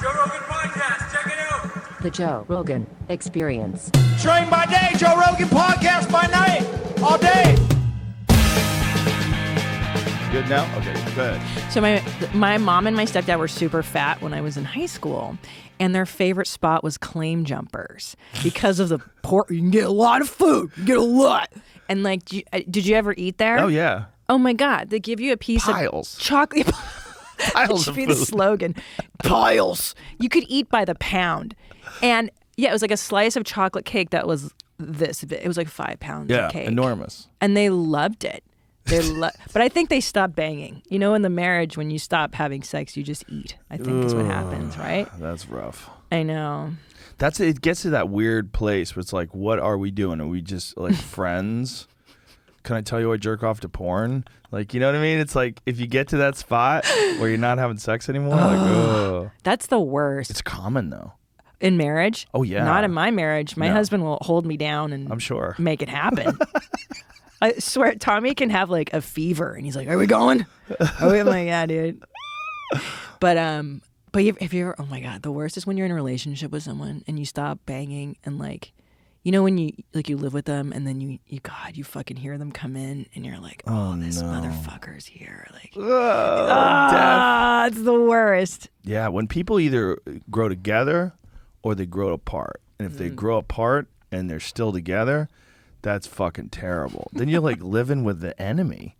Joe Rogan Podcast. Check it out. The Joe Rogan Experience. Train by day, Joe Rogan Podcast by night, all day. Good now? Okay, good. So my mom and my stepdad were super fat when I was in high school, and their favorite spot was claim jumpers because of the pork. You can get a lot of food. You get a lot. And like, did you ever eat there? Oh, yeah. Oh my God, they give you a piece Piles. of chocolate. Piles That of should be the food. slogan. Piles. You could eat by the pound. And yeah, it was like a slice of chocolate cake that was this big. It was like 5 pounds Yeah, of cake. enormous. And they loved it. But I think they stopped banging. You know, in the marriage, when you stop having sex, you just eat. I think is what happens, right? That's rough. I know. It gets to that weird place where it's like, what are we doing? Are we just like friends? Can I tell you I jerk off to porn? Like, you know what I mean? It's like if you get to that spot where you're not having sex anymore, like, oh. That's the worst. It's common though. In marriage? Oh, yeah. Not in my marriage. My No. husband will hold me down and I'm sure. make it happen. I swear, Tommy can have like a fever and he's like, "Are we going?" I'm like, "Yeah, dude." But if you're, oh my God, the worst is when you're in a relationship with someone and you stop banging and like, you know, when you live with them and then you fucking hear them come in and you're like, oh this no. motherfucker's here. Like, Death. it's the worst. Yeah, when people either grow together or they grow apart. And if they grow apart and they're still together, that's fucking terrible. Then you're like living with the enemy.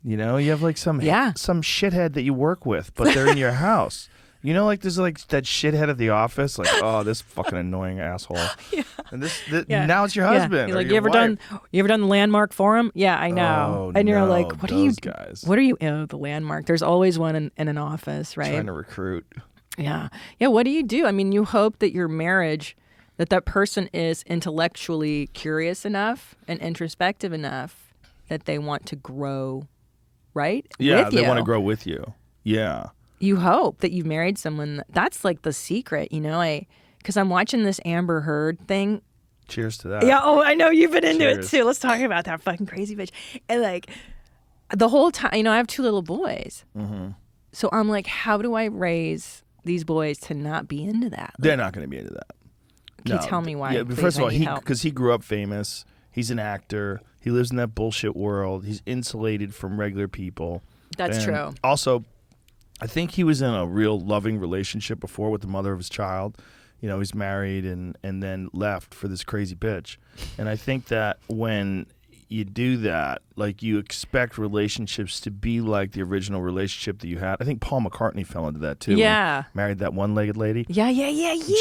You know, you have like some shithead that you work with, but they're in your house. You know, like there's like that shithead at the office, like, oh, this fucking annoying asshole. Yeah. And now it's your husband. Yeah. You're or like, your you ever wife. done the landmark forum? Yeah, I know. Oh, and you're no, like, what those guys. are you? Oh, the landmark. There's always one in an office, right? Trying to recruit. Yeah. Yeah. What do you do? I mean, you hope that your marriage, that person is intellectually curious enough and introspective enough that they want to grow, right? Yeah, with they you. want to grow with you. Yeah. You hope that you've married someone. That's like the secret, you know? Because I'm watching this Amber Heard thing. Cheers to that. Yeah. Oh, I know you've been into Cheers. it too. Let's talk about that fucking crazy bitch. And like the whole time, you know, I have 2 little boys. Mm-hmm. So I'm like, how do I raise these boys to not be into that? They're not going to be into that. Can you tell me why? Yeah, Please, first of all, I need help. because he grew up famous. He's an actor. He lives in that bullshit world. He's insulated from regular people. That's And true. Also, I think he was in a real loving relationship before with the mother of his child. You know, he's married and then left for this crazy bitch. And I think that when you do that, like you expect relationships to be like the original relationship that you had. I think Paul McCartney fell into that too. Yeah. Married that one-legged lady. Yeah.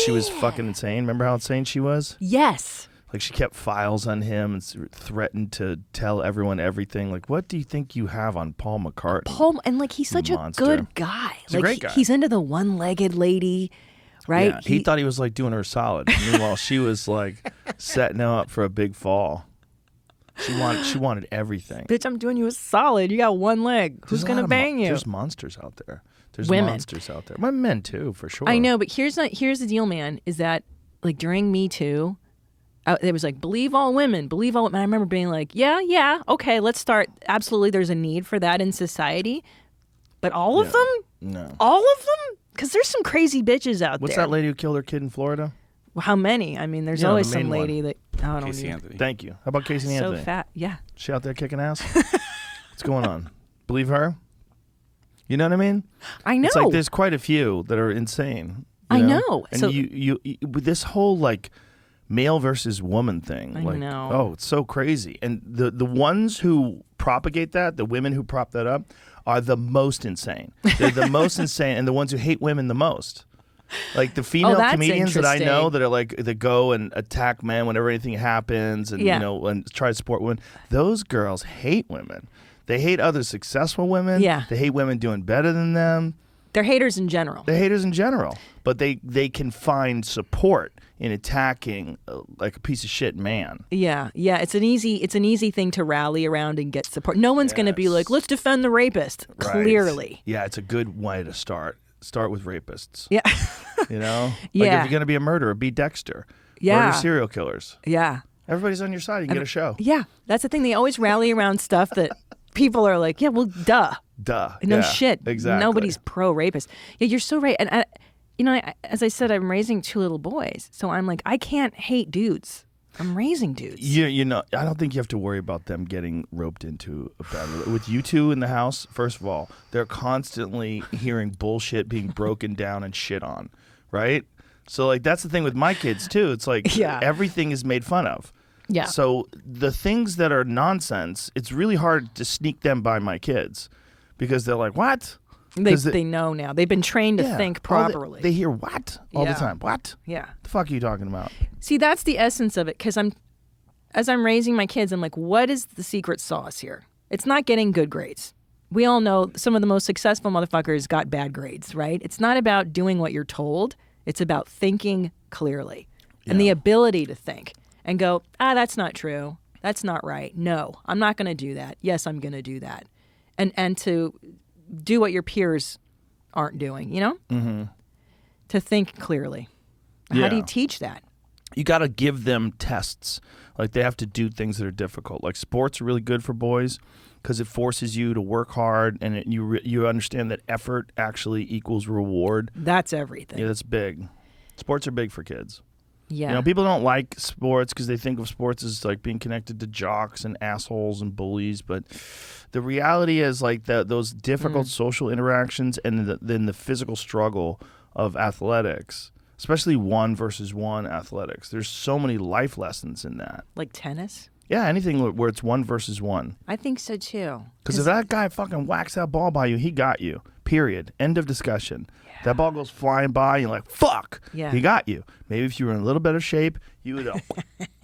She was fucking insane. Remember how insane she was? Yes. Like she kept files on him and threatened to tell everyone everything. Like, what do you think you have on Paul McCartney? And like he's such Monster. a good guy. He's a great guy. He's into the one-legged lady, right? Yeah, he thought he was like doing her a solid. Meanwhile, she was like setting him up for a big fall. She wanted everything. Bitch, I'm doing you a solid. You got one leg. Who's gonna bang you? There's monsters out there. There's Women. monsters out there. Well, men too, for sure. I know, but here's the deal, man. Is that like during Me Too, it was like believe all women, believe all women. I remember being like, yeah, okay, let's start. Absolutely, there's a need for that in society, but all of them, No. all of them, because there's some crazy bitches out What's there. that lady who killed her kid in Florida? Well, how many? I mean, there's Yeah, always the some main lady one. that I don't Casey know. Anthony. Thank you. How about Casey So Anthony? fat, yeah. She out there kicking ass? What's going on? Believe her? You know what I mean? I know. It's like there's quite a few that are insane. you I know. And So- you with this whole like male versus woman thing. I like, know. Oh, it's so crazy. And the ones who propagate that, the women who prop that up, are the most insane. They're the most insane, and the ones who hate women the most. Like the female that's comedians that I know interesting. that are like that go and attack men whenever anything happens, and Yeah. you know, and try to support women. Those girls hate women. They hate other successful women. Yeah. They hate women doing better than them. They're haters in general. They're haters in general, but they can find support in attacking like a piece of shit man. Yeah. It's an easy thing to rally around and get support. No one's going to be like, let's defend the rapist. Right. Clearly. Yeah, it's a good way to start. Start with rapists. Yeah. You know? Like Yeah. if you're going to be a murderer, be Dexter. Yeah. Murder serial killers. Yeah. Everybody's on your side. You can get a show. Yeah. That's the thing. They always rally around stuff that people are like, yeah, well, duh. Duh. No Yeah, shit. Exactly. Nobody's pro-rapist. Yeah, you're so right. And as I said, I'm raising 2 little boys. So I'm like, I can't hate dudes. I'm raising dudes. I don't think you have to worry about them getting roped into a bad with you two in the house. First of all, they're constantly hearing bullshit being broken down and shit on, right? So like that's the thing with my kids too. It's like everything is made fun of. Yeah. So the things that are nonsense, it's really hard to sneak them by my kids because they're like, what? They know now. They've been trained to think properly. They hear what all the time. What? Yeah. The fuck are you talking about? See, that's the essence of it. Because as I'm raising my kids, I'm like, what is the secret sauce here? It's not getting good grades. We all know some of the most successful motherfuckers got bad grades, right? It's not about doing what you're told. It's about thinking clearly and the ability to think and go, that's not true. That's not right. No, I'm not going to do that. Yes, I'm going to do that. And to do what your peers aren't doing, Mm-hmm. To think clearly. How do you teach that? You got to give them tests. Like they have to do things that are difficult. Like sports are really good for boys because it forces you to work hard and you understand that effort actually equals reward. That's everything. Yeah, that's big. Sports are big for kids. Yeah. People don't like sports because they think of sports as like being connected to jocks and assholes and bullies, but the reality is like those difficult social interactions and then the physical struggle of athletics, especially 1-versus-1 athletics. There's so many life lessons in that. Like tennis? Yeah, anything where it's 1-versus-1. I think so too. Because if that guy fucking whacks that ball by you, he got you. Period. End of discussion. Yeah. That ball goes flying by, and you're like, fuck, he got you. Maybe if you were in a little better shape, you would have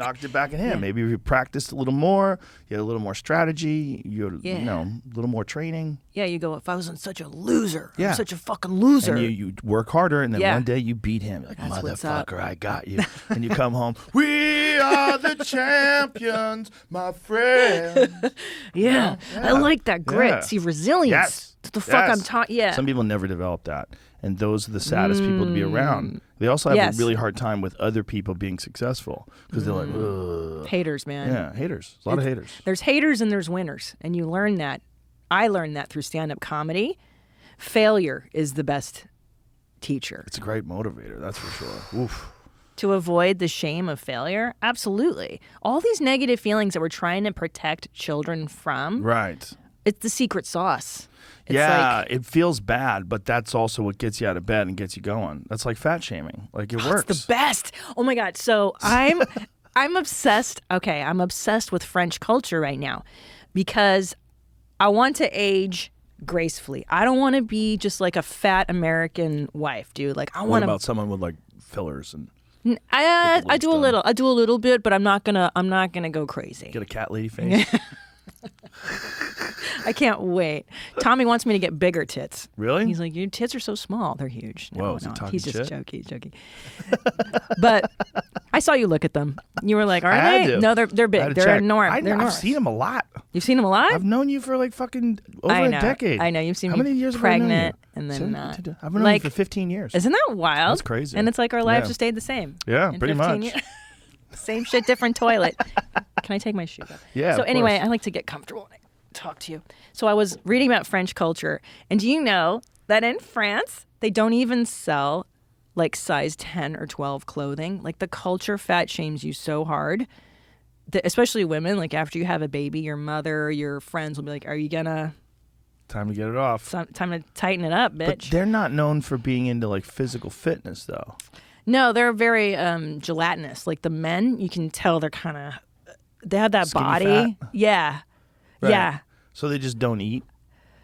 knocked it back at him. Yeah. Maybe if you practiced a little more, you had a little more strategy, you had a little more training. Yeah, you go, if I wasn't such a loser, I'm such a fucking loser. And you work harder, and then one day you beat him. You're like, motherfucker, I got you. And you come home, we are the champions, my friend. Yeah, I like that grit. Yeah. See, resilience. Yes. The fuck I'm talking. Yeah. Some people never develop that, and those are the saddest people to be around. They also have a really hard time with other people being successful because they're like, ugh. Haters, man. Yeah, haters. A lot of haters. There's haters and there's winners, and you learn that. I learned that through stand-up comedy. Failure is the best teacher. It's a great motivator, that's for sure. Oof. To avoid the shame of failure? Absolutely. All these negative feelings that we're trying to protect children from. Right. It's the secret sauce. It's it feels bad, but that's also what gets you out of bed and gets you going. That's like fat shaming. Like it works. It's the best. Oh my God. So I'm obsessed. Okay, I'm obsessed with French culture right now because I want to age gracefully. I don't want to be just like a fat American wife, dude. Like I want What about someone with like fillers and I do a little. I do a little bit, but I'm not gonna go crazy. Get a cat lady face? I can't wait. Tommy wants me to get bigger tits. Really? He's like, your tits are so small. They're huge. No, Whoa, is he talking he's just shit? joking. He's joking. But I saw you look at them. You were like, are I they? had to. No, they're I big. had to They're check. enormous. I've They're enormous. seen them a lot. You've seen them alive? I've known you for like fucking over a decade. I know. You've seen How me many years pregnant have I known you? and then not. I've known like, you for 15 years. Isn't that wild? That's crazy. And it's like our lives Yeah. just stayed the same. Yeah, in pretty 15 much. years. Same shit, different toilet. Can I take my shoes off? Yeah, So of anyway, course. I like to get comfortable when I talk to you. So I was reading about French culture, and do you know that in France they don't even sell like size 10 or 12 clothing? Like the culture fat shames you so hard, that, especially women. Like after you have a baby, your mother, your friends will be like, "Are you gonna Time to get it off. time to tighten it up, bitch?" But they're not known for being into like physical fitness though. No, they're very gelatinous. Like the men, you can tell they're kind of, they have that Skinny body. fat? Yeah. Right. Yeah. So they just don't eat.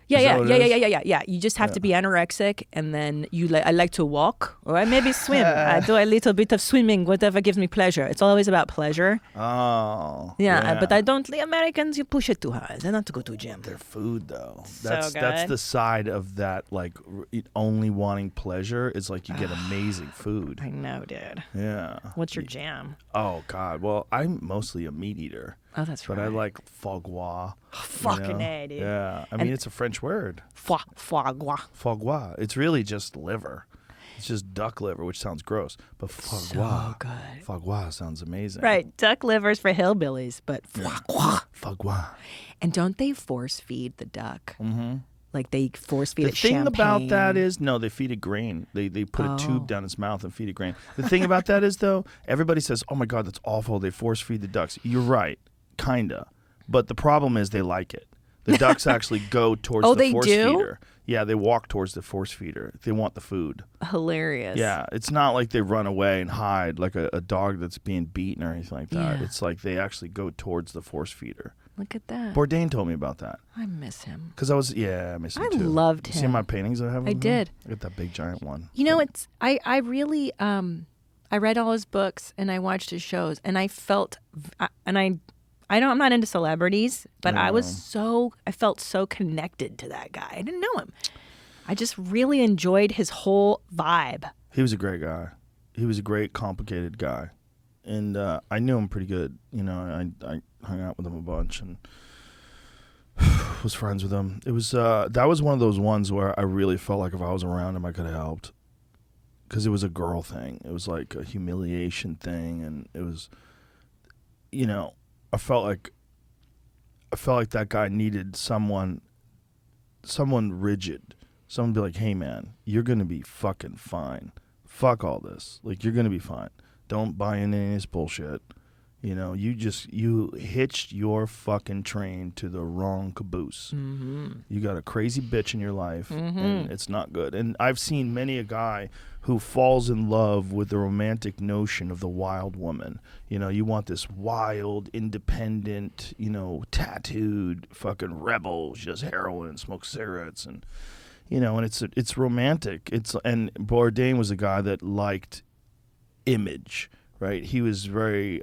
Yeah, Is that yeah, what yeah, it yeah, is? yeah, yeah, yeah. You just have to be anorexic, and then I like to walk, or I maybe swim. I do a little bit of swimming, whatever gives me pleasure. It's always about pleasure. Oh. Yeah, but I don't. The Americans, you push it too hard. They not to go to gym. Their food though. So That's good. the side of that like only wanting pleasure is like you get amazing food. I know, dude. Yeah. What's your jam? Oh God. Well, I'm mostly a meat eater. Oh, that's But right. I like foie gras. Fucking A, dude. Yeah. I mean, it's a French word. Foie gras. Foie gras. It's really just liver. It's just duck liver, which sounds gross. But foie gras. good. Foie gras sounds amazing. Right, duck livers for hillbillies, but foie gras. Foie gras. And don't they force feed the duck? Mm-hmm. Like they force feed The it thing champagne. about that is, no, they feed it grain. They put a tube down its mouth and feed it grain. The thing about that is, though, everybody says, oh my God, that's awful. They force feed the ducks. You're right, kinda. But the problem is they like it. The ducks actually go towards the force feeder. Yeah, they walk towards the force feeder. They want the food. Hilarious. Yeah, it's not like they run away and hide like a dog that's being beaten or anything like that. Yeah. It's like they actually go towards the force feeder. Look at that. Bourdain told me about that. I miss him. Because I miss him I too. loved You see him. my paintings I have of I him? did. I got that big giant one. You know, I really I read all his books and I watched his shows and I felt I'm not into celebrities, but I felt so connected to that guy. I didn't know him. I just really enjoyed his whole vibe. He was a great guy. He was a great, complicated guy. And I knew him pretty good. You know, I hung out with him a bunch and was friends with him. It was that was one of those ones where I really felt like if I was around him, I could have helped. Because it was a girl thing. It was like a humiliation thing. And it was, you know, I felt like that guy needed someone rigid. Someone be like, hey, man, you're going to be fucking fine. Fuck all this. Like, you're going to be fine. Don't buy into any of this bullshit. You know, you hitched your fucking train to the wrong caboose. Mm-hmm. You got a crazy bitch in your life, and it's not good. And I've seen many a guy who falls in love with the romantic notion of the wild woman. You know, you want this wild, independent, you know, tattooed fucking rebel, she does heroin, smokes cigarettes, and you know, and it's romantic. And Bourdain was a guy that liked image, right? He was very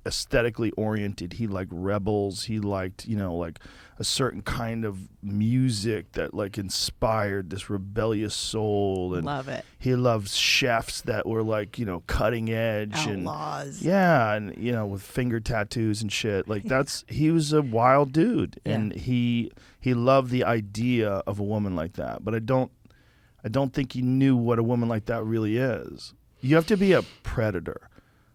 aesthetically oriented. He liked rebels. He liked, you know, like a certain kind of music that like inspired this rebellious soul. And Love it. He loves chefs that were like, you know, cutting edge. Outlaws. And you know, with finger tattoos and shit. Like he was a wild dude, and he loved the idea of a woman like that. But I don't think he knew what a woman like that really is. You have to be a predator.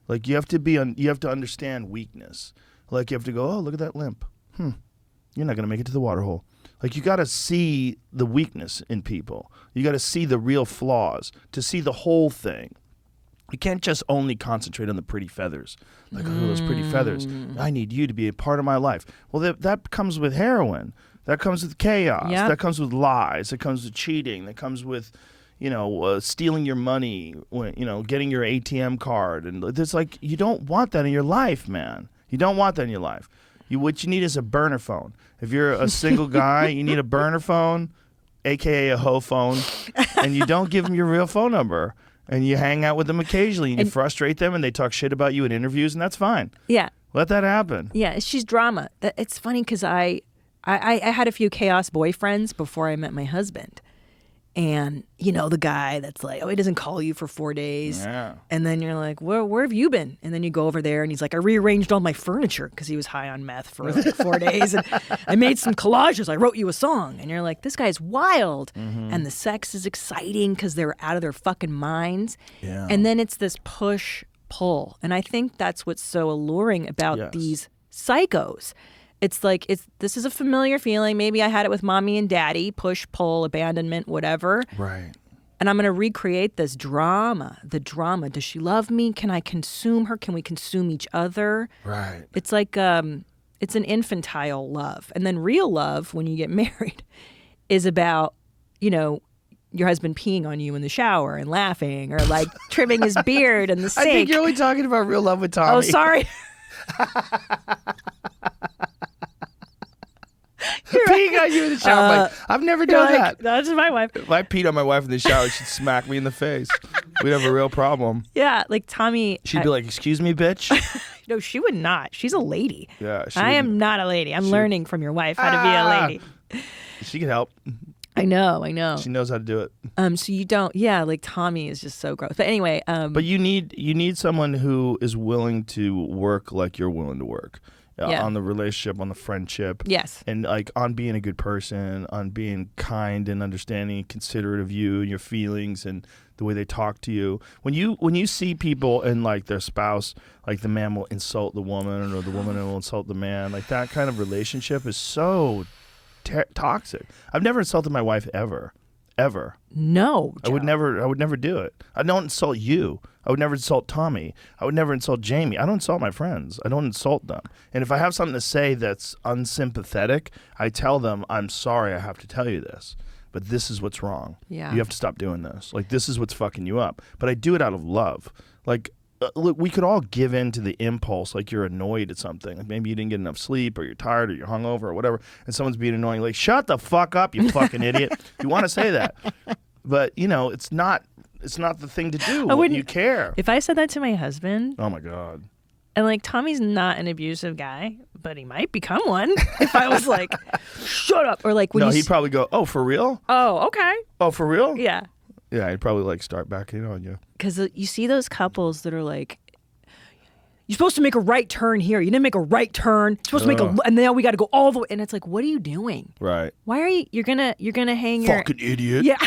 Like you have to understand weakness. Like you have to go, oh, look at that limp. You're not going to make it to the water hole. Like you got to see the weakness in people. You got to see the real flaws to see the whole thing. You can't just only concentrate on the pretty feathers. Like, oh, those pretty feathers. I need you to be a part of my life. Well, that comes with heroin. That comes with chaos. Yep. That comes with lies. That comes with cheating. That comes with, you know, stealing your money, you know, getting your ATM card. And it's like, you don't want that in your life, man. You don't want that in your life. What you need is a burner phone. If you're a single guy, you need a burner phone, a.k.a. a hoe phone, and you don't give them your real phone number. And you hang out with them occasionally, and you frustrate them, and they talk shit about you in interviews, and that's fine. Yeah. Let that happen. Yeah, she's drama. It's funny because I had a few chaos boyfriends before I met my husband. And, you know, the guy that's like, oh, he doesn't call you for 4 days. Yeah. And then you're like, where have you been? And then you go over there and he's like, I rearranged all my furniture because he was high on meth for like 4 days. And I made some collages. I wrote you a song. And you're like, this guy's wild. Mm-hmm. And the sex is exciting because they're out of their fucking minds. Yeah. And then it's this push-pull. And I think that's what's so alluring about these psychos. It's like, this is a familiar feeling. Maybe I had it with mommy and daddy, push, pull, abandonment, whatever. Right. And I'm going to recreate this drama, the drama. Does she love me? Can I consume her? Can we consume each other? Right. It's like, it's an infantile love. And then real love, when you get married, is about, you know, your husband peeing on you in the shower and laughing, or like trimming his beard in the sink. I think you're only talking about real love with Tommy. Oh, sorry. Peeing on you in the shower. I'm like, I've never done that. That's my wife. If I peed on my wife in the shower, she'd smack me in the face. We'd have a real problem. Yeah, like Tommy. She'd be like, excuse me, bitch. No, she would not. She's a lady. Yeah, I am not a lady. I'm learning from your wife how to be a lady. She can help. I know. She knows how to do it. So you don't. Yeah, like Tommy is just so gross. But anyway. But you need someone who is willing to work like you're willing to work. On the relationship, on the friendship. Yes. And like on being a good person, on being kind and understanding, considerate of you and your feelings and the way they talk to you. When you see people and like their spouse, like the man will insult the woman or the woman will insult the man, like that kind of relationship is so toxic. I've never insulted my wife ever. No, Joe. I would never do it. I don't insult you. I would never insult Tommy. I would never insult Jamie. I don't insult my friends. I don't insult them. And if I have something to say that's unsympathetic, I tell them, I'm sorry I have to tell you this, but this is what's wrong. Yeah. You have to stop doing this. Like, this is what's fucking you up. But I do it out of love. Like, look, we could all give in to the impulse, like you're annoyed at something. Like maybe you didn't get enough sleep, or you're tired, or you're hungover, or whatever, and someone's being annoying. Like, shut the fuck up, you fucking idiot. You want to say that. But, it's not the thing to do when you care. If I said that to my husband. Oh, my God. And, like, Tommy's not an abusive guy, but he might become one if I was like, shut up. Or, like, when he'd probably go, oh, for real? Oh, okay. Oh, for real? Yeah. Yeah, he'd probably, like, start backing on you. Because you see those couples that are like, you're supposed to make a right turn here. You didn't make a right turn. You're supposed to make and now we got to go all the way. And it's like, what are you doing? Right. Why are you're gonna hang your fucking idiot? Yeah.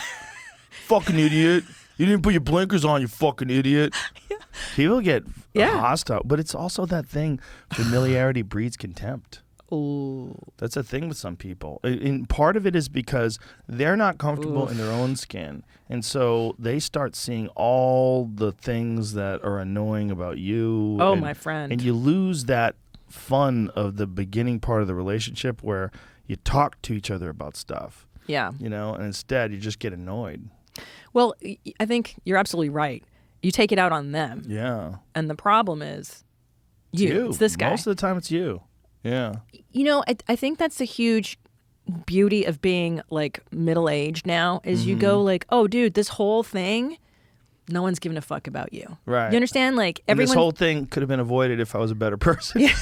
Fucking idiot. You didn't put your blinkers on, you fucking idiot. Yeah. People get hostile, but it's also that thing, familiarity breeds contempt. Ooh. That's a thing with some people. And part of it is because they're not comfortable in their own skin. And so they start seeing all the things that are annoying about you. Oh, my friend. And you lose that fun of the beginning part of the relationship where you talk to each other about stuff. Yeah. And instead you just get annoyed. Well, I think you're absolutely right. You take it out on them. Yeah. And the problem is you. It's this guy. Most of the time it's you. Yeah. I think that's the huge beauty of being like middle-aged now is you go like, oh, dude, this whole thing, no one's giving a fuck about you. Right. You understand? Like everyone. This whole thing could have been avoided if I was a better person. Yeah.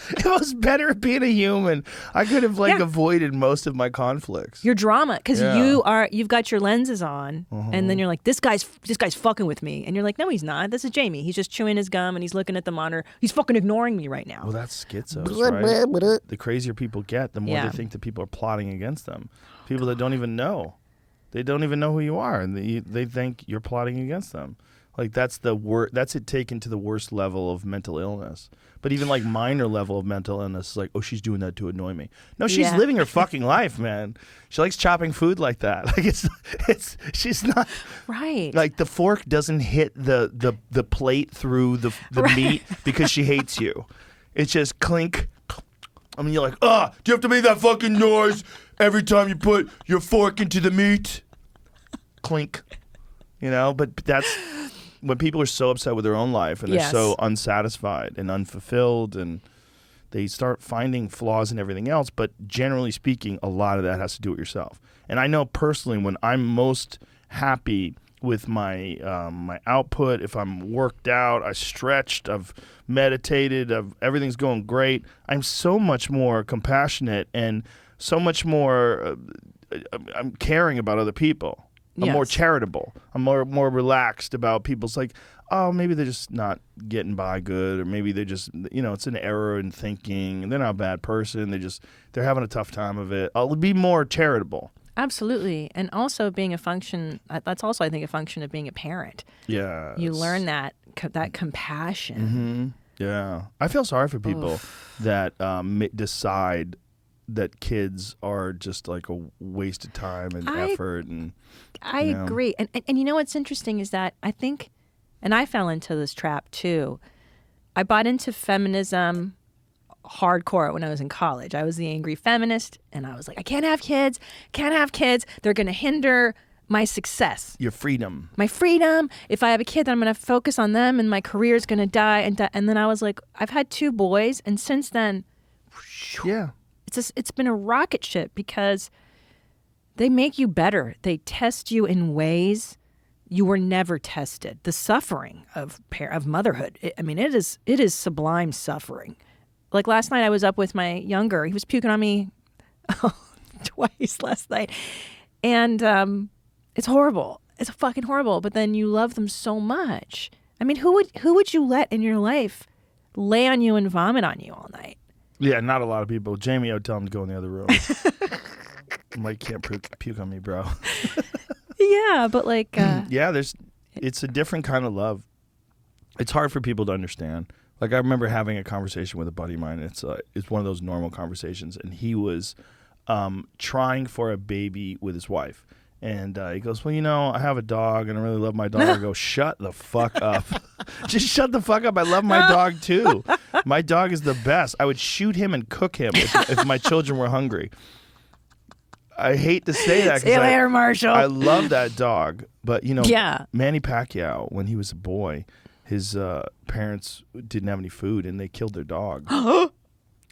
It was better at being a human. I could have avoided most of my conflicts. Your drama, because you've got your lenses on, and then you're like, this guy's fucking with me, and you're like, no, he's not. This is Jamie. He's just chewing his gum and he's looking at the monitor. He's fucking ignoring me right now. Well, that's schizos, right? The crazier people get, the more they think that people are plotting against them. People that don't even know. They don't even know who you are, and they think you're plotting against them. Like that's it taken to the worst level of mental illness. But even like minor level of mental illness, like, oh, she's doing that to annoy me. No, she's living her fucking life, man. She likes chopping food like that. Like she's not right. Like the fork doesn't hit the plate through the meat because she hates you. It's just clink. I mean, you're like, do you have to make that fucking noise every time you put your fork into the meat? Clink. But that's when people are so upset with their own life and they're so unsatisfied and unfulfilled and they start finding flaws in everything else. But generally speaking, a lot of that has to do with yourself. And I know personally when I'm most happy with my my output, if I'm worked out, I stretched, I've meditated, everything's going great, I'm so much more compassionate and so much more I'm caring about other people. I'm more charitable. I'm more relaxed about people's like, oh, maybe they're just not getting by good, or maybe they just, it's an error in thinking, and they're not a bad person. They're having a tough time of it. I'll be more charitable. Absolutely, and also being a function. That's also, I think, a function of being a parent. Yeah, you learn that compassion. Mm-hmm. Yeah, I feel sorry for people that decide that kids are just like a waste of time and effort. And I agree. And what's interesting is that I think, and I fell into this trap too. I bought into feminism hardcore when I was in college. I was the angry feminist, and I was like, I can't have kids. They're going to hinder my success. Your freedom. My freedom. If I have a kid, then I'm going to focus on them, and my career is going to die. And then I was like, I've had 2 boys, and since then, yeah. It's been a rocket ship because they make you better. They test you in ways you were never tested. The suffering of motherhood. It is sublime suffering. Like last night, I was up with my younger. He was puking on me twice last night, and it's horrible. It's fucking horrible. But then you love them so much. I mean, who would you let in your life lay on you and vomit on you all night? Yeah, not a lot of people. Jamie, I would tell him to go in the other room. Mike can't puke on me, bro. Yeah, but like... it's a different kind of love. It's hard for people to understand. Like I remember having a conversation with a buddy of mine. It's one of those normal conversations, and he was trying for a baby with his wife. And he goes, well, I have a dog, and I really love my dog. I go, shut the fuck up. Just shut the fuck up. I love my dog, too. My dog is the best. I would shoot him and cook him if my children were hungry. I hate to say that. See you later, Marshall. I love that dog. But, Yeah. Manny Pacquiao, when he was a boy, his parents didn't have any food, and they killed their dog.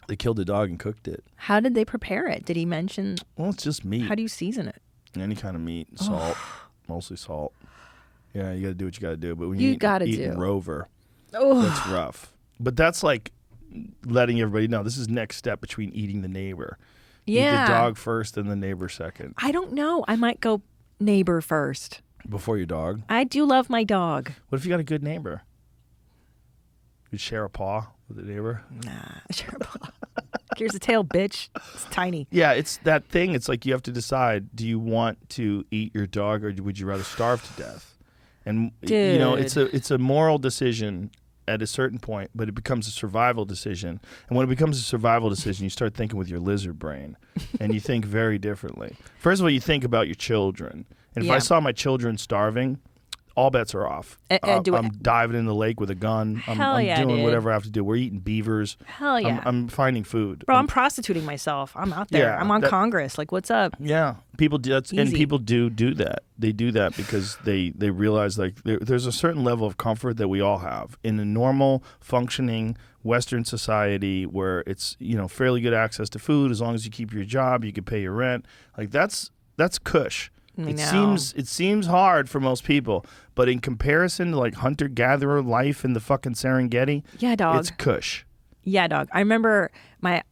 They killed the dog and cooked it. How did they prepare it? Did he mention? Well, it's just meat. How do you season it? Any kind of meat, salt, mostly salt. Yeah, you got to do what you got to do. But when You you gotta eat do. Rover, that's rough. But that's like letting everybody know this is next step between eating the neighbor. Yeah. Eat the dog first and the neighbor second. I don't know. I might go neighbor first. Before your dog. I do love my dog. What if you got a good neighbor? You'd share a paw with the neighbor? Nah, sure. Here's the tail, bitch. It's tiny. Yeah, it's that thing. It's like you have to decide, do you want to eat your dog or would you rather starve to death? And, it's a moral decision at a certain point, but it becomes a survival decision. And when it becomes a survival decision, you start thinking with your lizard brain and you think very differently. First of all, you think about your children. And if I saw my children starving, all bets are off. I'm diving in the lake with a gun. I'm doing dude. whatever I have to do. We're eating beavers. Hell yeah. I'm finding food. Bro, I'm prostituting myself. I'm out there. Yeah, I'm on Congress. Like, what's up? Yeah, people do that, and Easy. people do that. They do that because they realize like there's a certain level of comfort that we all have in a normal functioning Western society where it's fairly good access to food as long as you keep your job, you can pay your rent. Like that's cush. It seems hard for most people, but in comparison to like hunter-gatherer life in the fucking Serengeti, Yeah, dog. it's cush. Yeah, dog. I remember my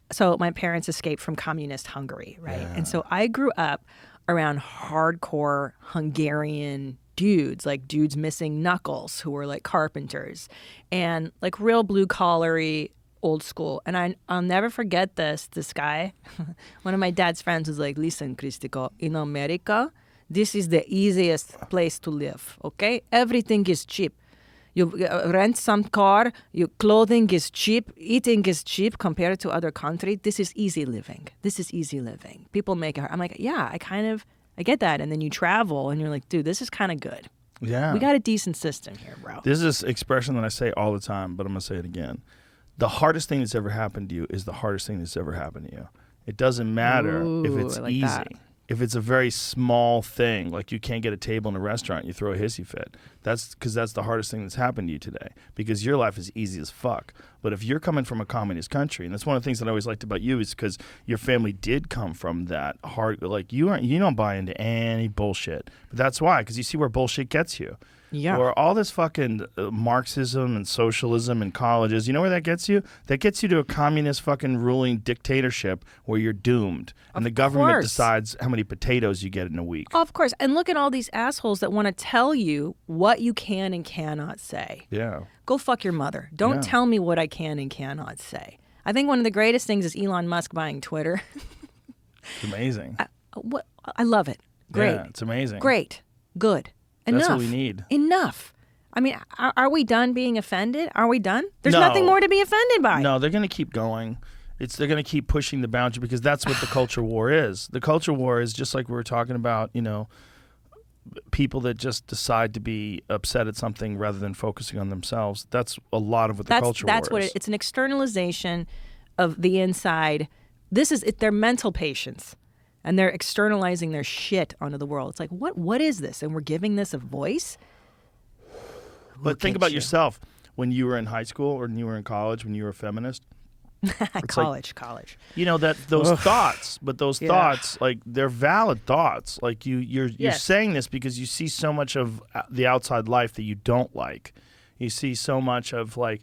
parents escaped from communist Hungary, right? Yeah. And so I grew up around hardcore Hungarian dudes, like dudes missing knuckles who were like carpenters and like real blue-collary old school. And I'll never forget this guy, one of my dad's friends was like, listen, Christico, in America, this is the easiest place to live, okay? Everything is cheap. You rent some car, your clothing is cheap, eating is cheap compared to other countries. This is easy living. People make it. I'm like, yeah, I get that. And then you travel and you're like, dude, this is kind of good. Yeah. We got a decent system here, bro. There's this expression that I say all the time, but I'm going to say it again. The hardest thing that's ever happened to you is the hardest thing that's ever happened to you. It doesn't matter if it's I like easy. that. If it's a very small thing, like you can't get a table in a restaurant, you throw a hissy fit. That's because that's the hardest thing that's happened to you today. Because your life is easy as fuck. But if you're coming from a communist country, and that's one of the things that I always liked about you, is because your family did come from that hard. Like you don't buy into any bullshit. But that's why, because you see where bullshit gets you. Yeah. Or all this fucking Marxism and socialism in colleges, you know where that gets you? That gets you to a communist fucking ruling dictatorship where you're doomed. And the government decides how many potatoes you get in a week. Of course. And look at all these assholes that want to tell you what you can and cannot say. Yeah. Go fuck your mother. Don't tell me what I can and cannot say. I think one of the greatest things is Elon Musk buying Twitter. It's amazing. I love it. Great. Yeah, it's amazing. Great. Good. Enough. That's what we need. Enough. I mean, are we done being offended? Are we done? There's No. nothing more to be offended by. No, they're going to keep going. They're going to keep pushing the boundary because that's what the culture war is. The culture war is just like we were talking about, people that just decide to be upset at something rather than focusing on themselves. That's a lot of what the culture war is. That's what it's an externalization of the inside. This is their mental patients. And they're externalizing their shit onto the world. It's like, what is this? And we're giving this a voice? But think about yourself when you were in high school or when you were in college, when you were a feminist. College. That those thoughts, but those thoughts, like they're valid thoughts. Like you're saying this because you see so much of the outside life that you don't like. You see so much of like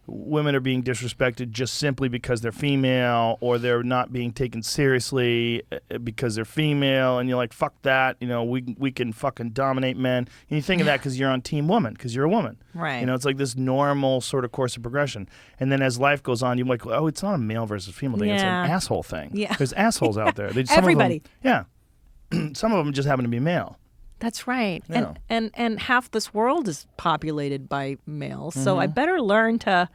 women are being disrespected just simply because they're female, or they're not being taken seriously because they're female, and you're like, fuck that, we can fucking dominate men. And you think of that because you're on team woman, because you're a woman. Right. It's like this normal sort of course of progression. And then as life goes on, you're like, oh, it's not a male versus female thing, it's an asshole thing. Yeah. There's assholes out there. Everybody. Some of them just happen to be male. That's right. Yeah. And half this world is populated by males. So I better learn to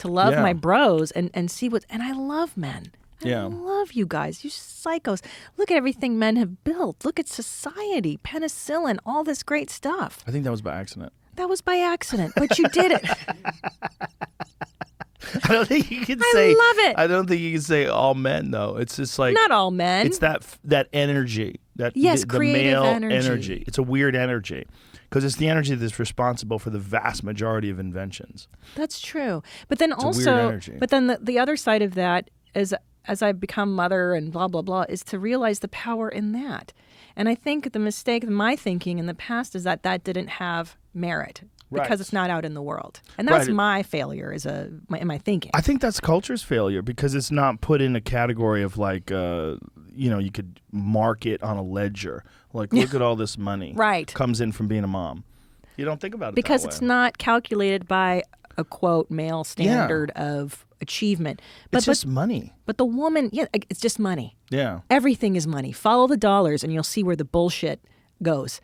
to love Yeah. my bros and see what. And I love men. Yeah. I love you guys. You psychos. Look at everything men have built. Look at society, penicillin, all this great stuff. I think that was by accident. That was by accident, but you did it. I don't think you can I say. love it. I don't think you can say all men though. It's just like Not all men. It's that energy. That Yes, the creative male energy. It's a weird energy because it's the energy that's responsible for the vast majority of inventions. That's true. But then a weird also, energy. but then the other side of that is, as I become mother and blah, blah, blah, is to realize the power in that. And I think the mistake, my thinking in the past is that didn't have merit because Right. it's not out in the world. And that's Right. my failure in my thinking. I think that's culture's failure because it's not put in a category of like, you could mark it on a ledger. Like, look at all this money Right. comes in from being a mom. You don't think about it Because that it's way. not calculated by a quote male standard of achievement. It's just money. But the woman, it's just money. Yeah. Everything is money. Follow the dollars and you'll see where the bullshit goes.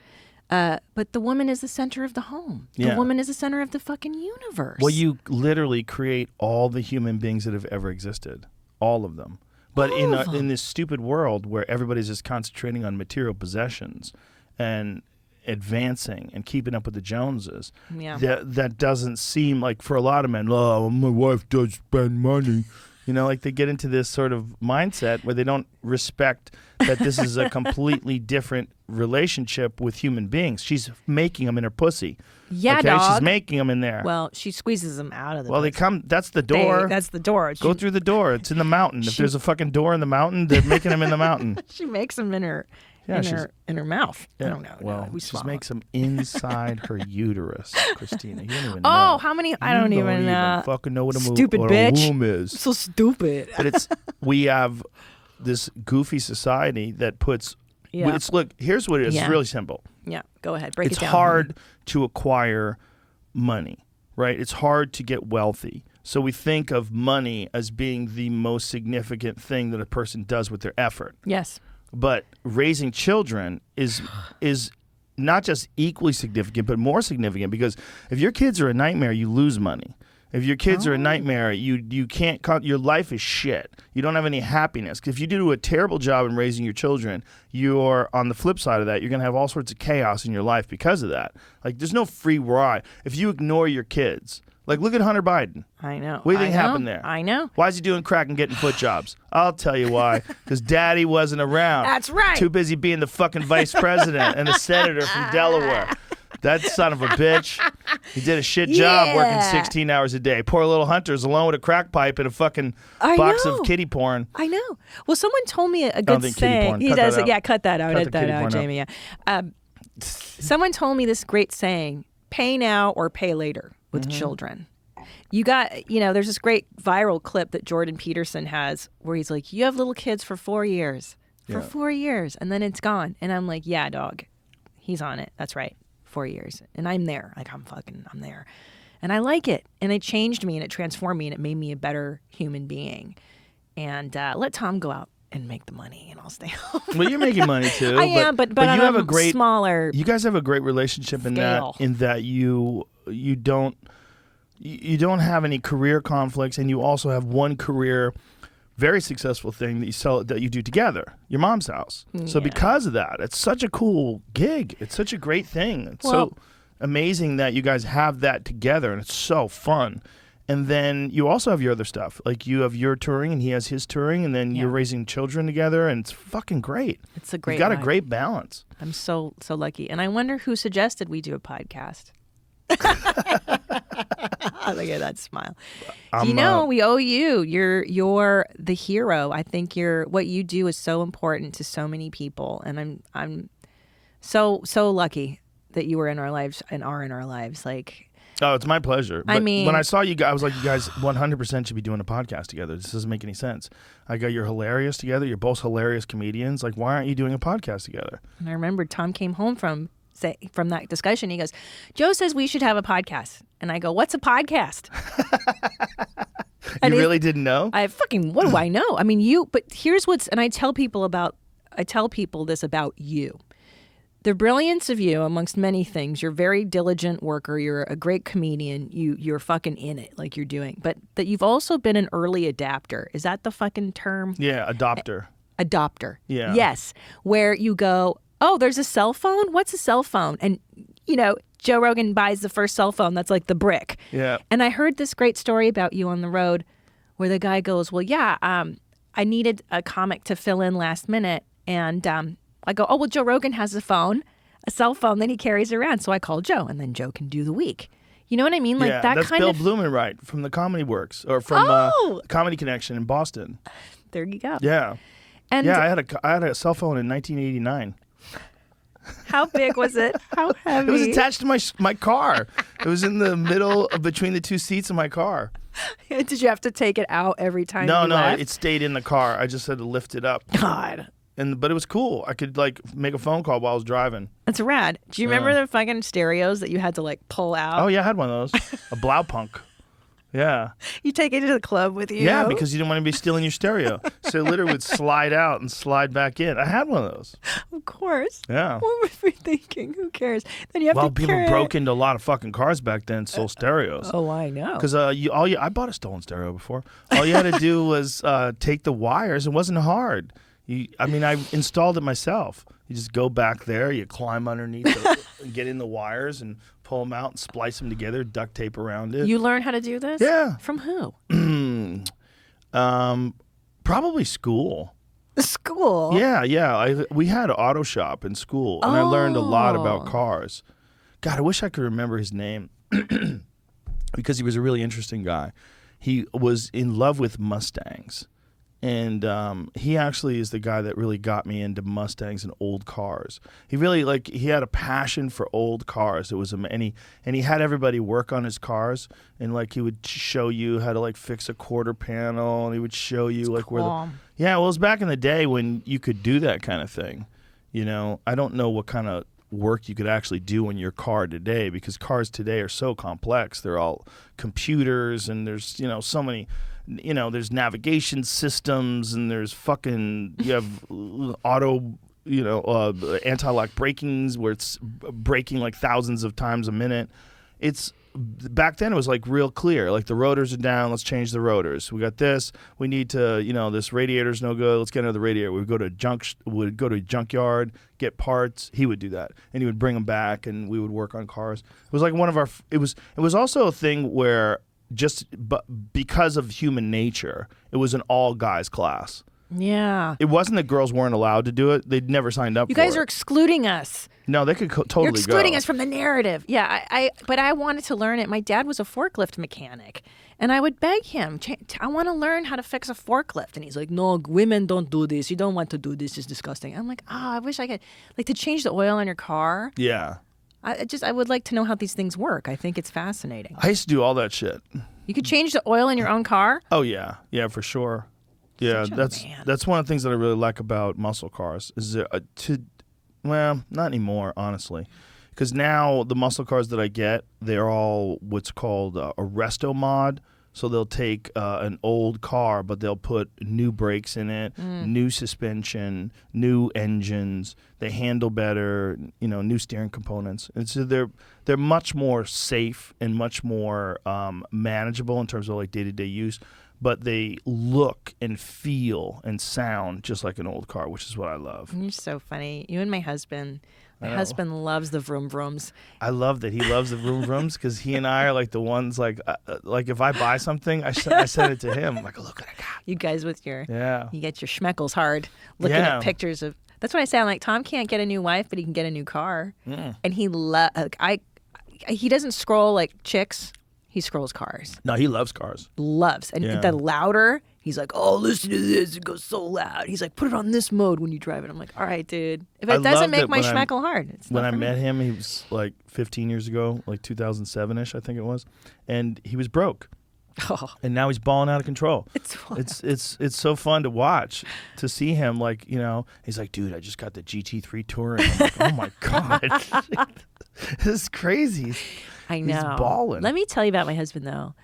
But the woman is the center of the home. The Yeah. woman is the center of the fucking universe. Well, you literally create all the human beings that have ever existed, all of them. But in this stupid world where everybody's just concentrating on material possessions and advancing and keeping up with the Joneses, Yeah. that doesn't seem like for a lot of men. Oh, my wife does spend money. Like they get into this sort of mindset where they don't respect that this is a completely different relationship with human beings. She's making them in her pussy. Yeah, okay? dog. She's making them in there. Well, she squeezes them out of the Well, they pussy. come. That's the door. That's the door. Go through the door. It's in the mountain. If there's a fucking door in the mountain, they're making them in the mountain. She makes them in her Yeah, in her mouth. Yeah. I don't know. Well, we she swallow. makes them inside her uterus, Christina. You don't even know. Oh, how many? I don't even know. fucking know what a Stupid what bitch. a womb is. So stupid. But we have this goofy society that puts. Yeah. Look. Here's what it is. Yeah. It's really simple. Yeah, go ahead. Break It's it down. hard to acquire money, right? It's hard to get wealthy. So we think of money as being the most significant thing that a person does with their effort. Yes. But raising children is not just equally significant, but more significant because if your kids are a nightmare, you lose money. If your kids are a nightmare, you can't. Your life is shit. You don't have any happiness. If you do a terrible job in raising your children, you're on the flip side of that. You're gonna have all sorts of chaos in your life because of that. Like there's no free ride. If you ignore your kids, like look at Hunter Biden. I know. What do you think I know. happened there? I know. Why is he doing crack and getting foot jobs? I'll tell you why. Because Daddy wasn't around. That's right. Too busy being the fucking vice president and the senator from Delaware. That son of a bitch. He did a shit job working Yeah. 16 hours a day. Poor little Hunter's alone with a crack pipe and a fucking I box know. of kitty porn. I know. Well, someone told me a don't good think kitty saying. porn. He Cut does that it. out. Yeah, cut that out. Cut Edit the that kitty out, porn Jamie. Yeah. Someone told me this great saying: "Pay now or pay later" with Mm-hmm. children. You got, there's this great viral clip that Jordan Peterson has where he's like, "You have little kids for 4 years, for Yeah. 4 years, and then it's gone." And I'm like, "Yeah, dog, he's on it. That's right, 4 years." And I'm there, like I'm there, and I like it, and it changed me, and it transformed me, and it made me a better human being. And let Tom go out and make the money, and I'll stay home. Well, you're making money too. I am, but you on have a a great smaller. You guys have a great relationship Scale. in that you don't have any career conflicts, and you also have one career, very successful thing that you do together, your mom's house. So Yeah. because of that, it's such a cool gig. It's such a great thing. It's Well- so amazing that you guys have that together, and it's so fun. And then you also have your other stuff, like you have your touring, and he has his touring, and then you're Yeah. raising children together, and it's fucking great. It's a great. You've got a ride. great balance. I'm so lucky, and I wonder who suggested we do a podcast. Look at that smile. We owe you. You're the hero. I think what you do is so important to so many people, and I'm so lucky that you were in our lives and are in our lives. Like, Oh, it's my pleasure. I But mean- when I saw you guys, I was like, you guys 100% should be doing a podcast together. This doesn't make any sense. I go, you're hilarious together. You're both hilarious comedians. Like, why aren't you doing a podcast together? and I remember Tom came home from that discussion. He goes, "Joe says we should have a podcast," and I go, "What's a podcast?" And You it- really didn't know? What do I know? I mean, but here's and I tell people this about you. the brilliance of you, amongst many things, you're a very diligent worker. You're a great comedian. You're fucking in it, like you're doing. But that you've also been an early adapter. Is that the fucking term? Yeah, adopter. Adopter. Yeah. Yes. Where you go, oh, there's a cell phone? What's a cell phone? And, Joe Rogan buys the first cell phone that's like the brick. Yeah. And I heard this great story about you on the road where the guy goes, well, yeah, I needed a comic to fill in last minute. And I go, oh, well, Joe Rogan has a cell phone that he carries around. So I call Joe, and then Joe can do the week. You know what I mean? Like yeah, that that's kind Bill of. Blumenreich from the Comedy Works, or from Comedy Connection in Boston. There you go. Yeah. And Yeah, I had a cell phone in 1989. how big was it? How heavy? It was attached to my car. It was in the middle of between the two seats of my car. Did you have to take it out every time No, you left? it stayed in the car. I just had to lift it up. God. But it was cool. I could make a phone call while I was driving. That's rad. Do you remember the fucking stereos that you had to pull out? Oh yeah, I had one of those. A Blaupunk. Yeah. You take it to the club with you? Yeah, because you didn't want to be stealing your stereo. So it literally would slide out and slide back in. I had one of those. Of course. Yeah. What were we thinking? Who cares? Then you have to people carry broke into a lot of fucking cars back then, and stole stereos. Oh, I know. Because I bought a stolen stereo before. All you had to do was take the wires. It wasn't hard. I installed it myself. You just go back there, you climb underneath it, and get in the wires and pull them out and splice them together, duct tape around it. You learn how to do this? Yeah. From who? Probably school. School? Yeah. We had an auto shop in school, and I learned a lot about Oh. cars. God, I wish I could remember his name because he was a really interesting guy. He was in love with Mustangs. And he actually is the guy that really got me into Mustangs and old cars. He really he had a passion for old cars. It was and he had everybody work on his cars, and he would show you how to fix a quarter panel, and he would show you where cool. yeah. Well, it was back in the day when you could do that kind of thing. I don't know what kind of work you could actually do in your car today, because cars today are so complex. They're all computers, and there's so many. There's navigation systems, and there's you have auto, anti-lock brakings where it's braking thousands of times a minute. Back then it was real clear. The rotors are down, let's change the rotors. We got this. We need to, this radiator's no good. Let's get another radiator. We'd go to a junkyard, get parts. He would do that, and he would bring them back, and we would work on cars. It was one of our. It was also a thing where. Because of human nature, it was an all guys class. Yeah. It wasn't that girls weren't allowed to do it; they'd never signed up. You guys for are it. excluding us. No, they could totally You're excluding go. us from the narrative. Yeah, but I wanted to learn it. My dad was a forklift mechanic, and I would beg him, I want to learn how to fix a forklift. And he's like, no, women don't do this. You don't want to do this. It's disgusting. I'm like, I wish I could. To change the oil on your car. Yeah, I would like to know how these things work. I think it's fascinating. I used to do all that shit. You could change the oil in your own car? Oh yeah, for sure. Yeah, Such a man. that's one of the things that I really like about muscle cars is not anymore, honestly, because now the muscle cars that I get, they're all what's called a resto mod. So they'll take an old car, but they'll put new brakes in it, new suspension, new engines. They handle better, new steering components. And so they're much more safe and much more manageable in terms of day-to-day use. But they look and feel and sound just like an old car, which is what I love. You're so funny. You and my husband. My husband loves the vroom vrooms. I love that he loves the vroom vrooms because he and I are the ones if I buy something, I send it to him. I'm look what I got. You guys with you get your schmeckles hard looking Yeah. at pictures of. That's what I say. I'm like, Tom can't get a new wife, but he can get a new car. And he he doesn't scroll chicks. He scrolls cars. No, he loves cars. Loves. And the louder, he's like, oh, listen to this. It goes so loud. He's like, put it on this mode when you drive it. I'm like, all right, dude. If I it doesn't love make that my when schmeckle hard, it's When not I for me. met him, he was 15 years ago, 2007-ish, I think it was. And he was broke. Oh, And now he's balling out of control. it's fun. It's so fun to watch, to see him he's like, dude, I just got the GT3 Touring. I'm like, oh my God. This is crazy. I know. He's balling. Let me tell you about my husband, though.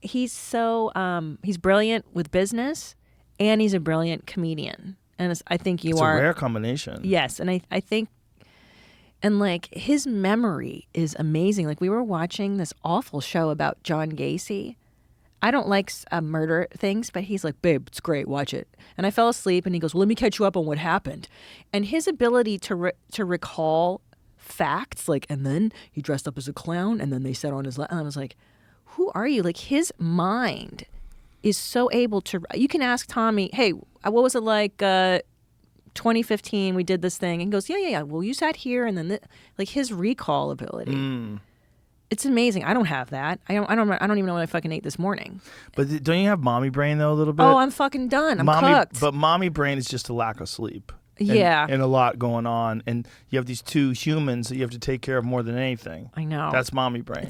He's so he's brilliant with business, and he's a brilliant comedian. And I think you It's are. a rare combination. Yes, and I think And like his memory is amazing. Like we were watching this awful show about John Gacy. I don't like murder things, but he's like, babe, it's great. Watch it. And I fell asleep and he goes, well, let me catch you up on what happened. And his ability to recall facts, like, and then he dressed up as a clown and then they said on his and I was like, who are you? Like his mind is so able to, you can ask Tommy, hey, what was it like 2015, we did this thing. And he goes, yeah. Well, you sat here and then, like his recall ability. It's amazing. I don't have that. I don't even know what I fucking ate this morning. But don't you have mommy brain though a little bit? Oh, I'm fucking done. I'm cooked. But mommy brain is just a lack of sleep. Yeah. And a lot going on. And you have these two humans that you have to take care of more than anything. I know. That's mommy brain.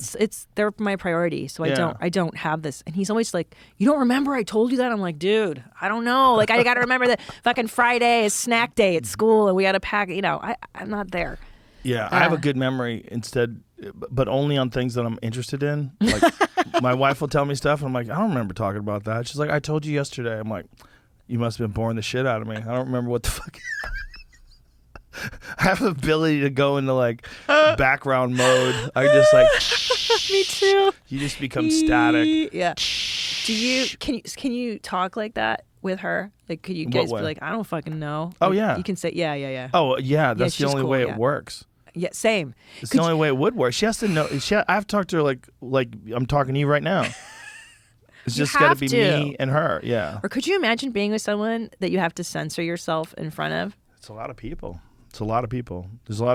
They're my priority. So I don't have this. And he's always like, you don't remember I told you that? I'm like, dude, I don't know. Like I got to remember that fucking Friday is snack day at school and we got to pack, I'm not there. Yeah, I have a good memory instead, but only on things that I'm interested in. Like my wife will tell me stuff and I'm like, I don't remember talking about that. She's like, I told you yesterday. I'm like, you must have been boring the shit out of me. I don't remember what the fuck. I have the ability to go into like background mode. I just like. Me too. You just become static. Yeah. Can you talk like that with her? Like, could you guys be like, I don't fucking know? Oh like, yeah. You can say yeah. Oh yeah. That's the only cool, way it works. Yeah, same. It's the only way it would work. She has to know. I've talked to her like I'm talking to you right now. It's just got to be me and her. Yeah. Or could you imagine being with someone that you have to censor yourself in front of? It's a lot of people. There's a lot of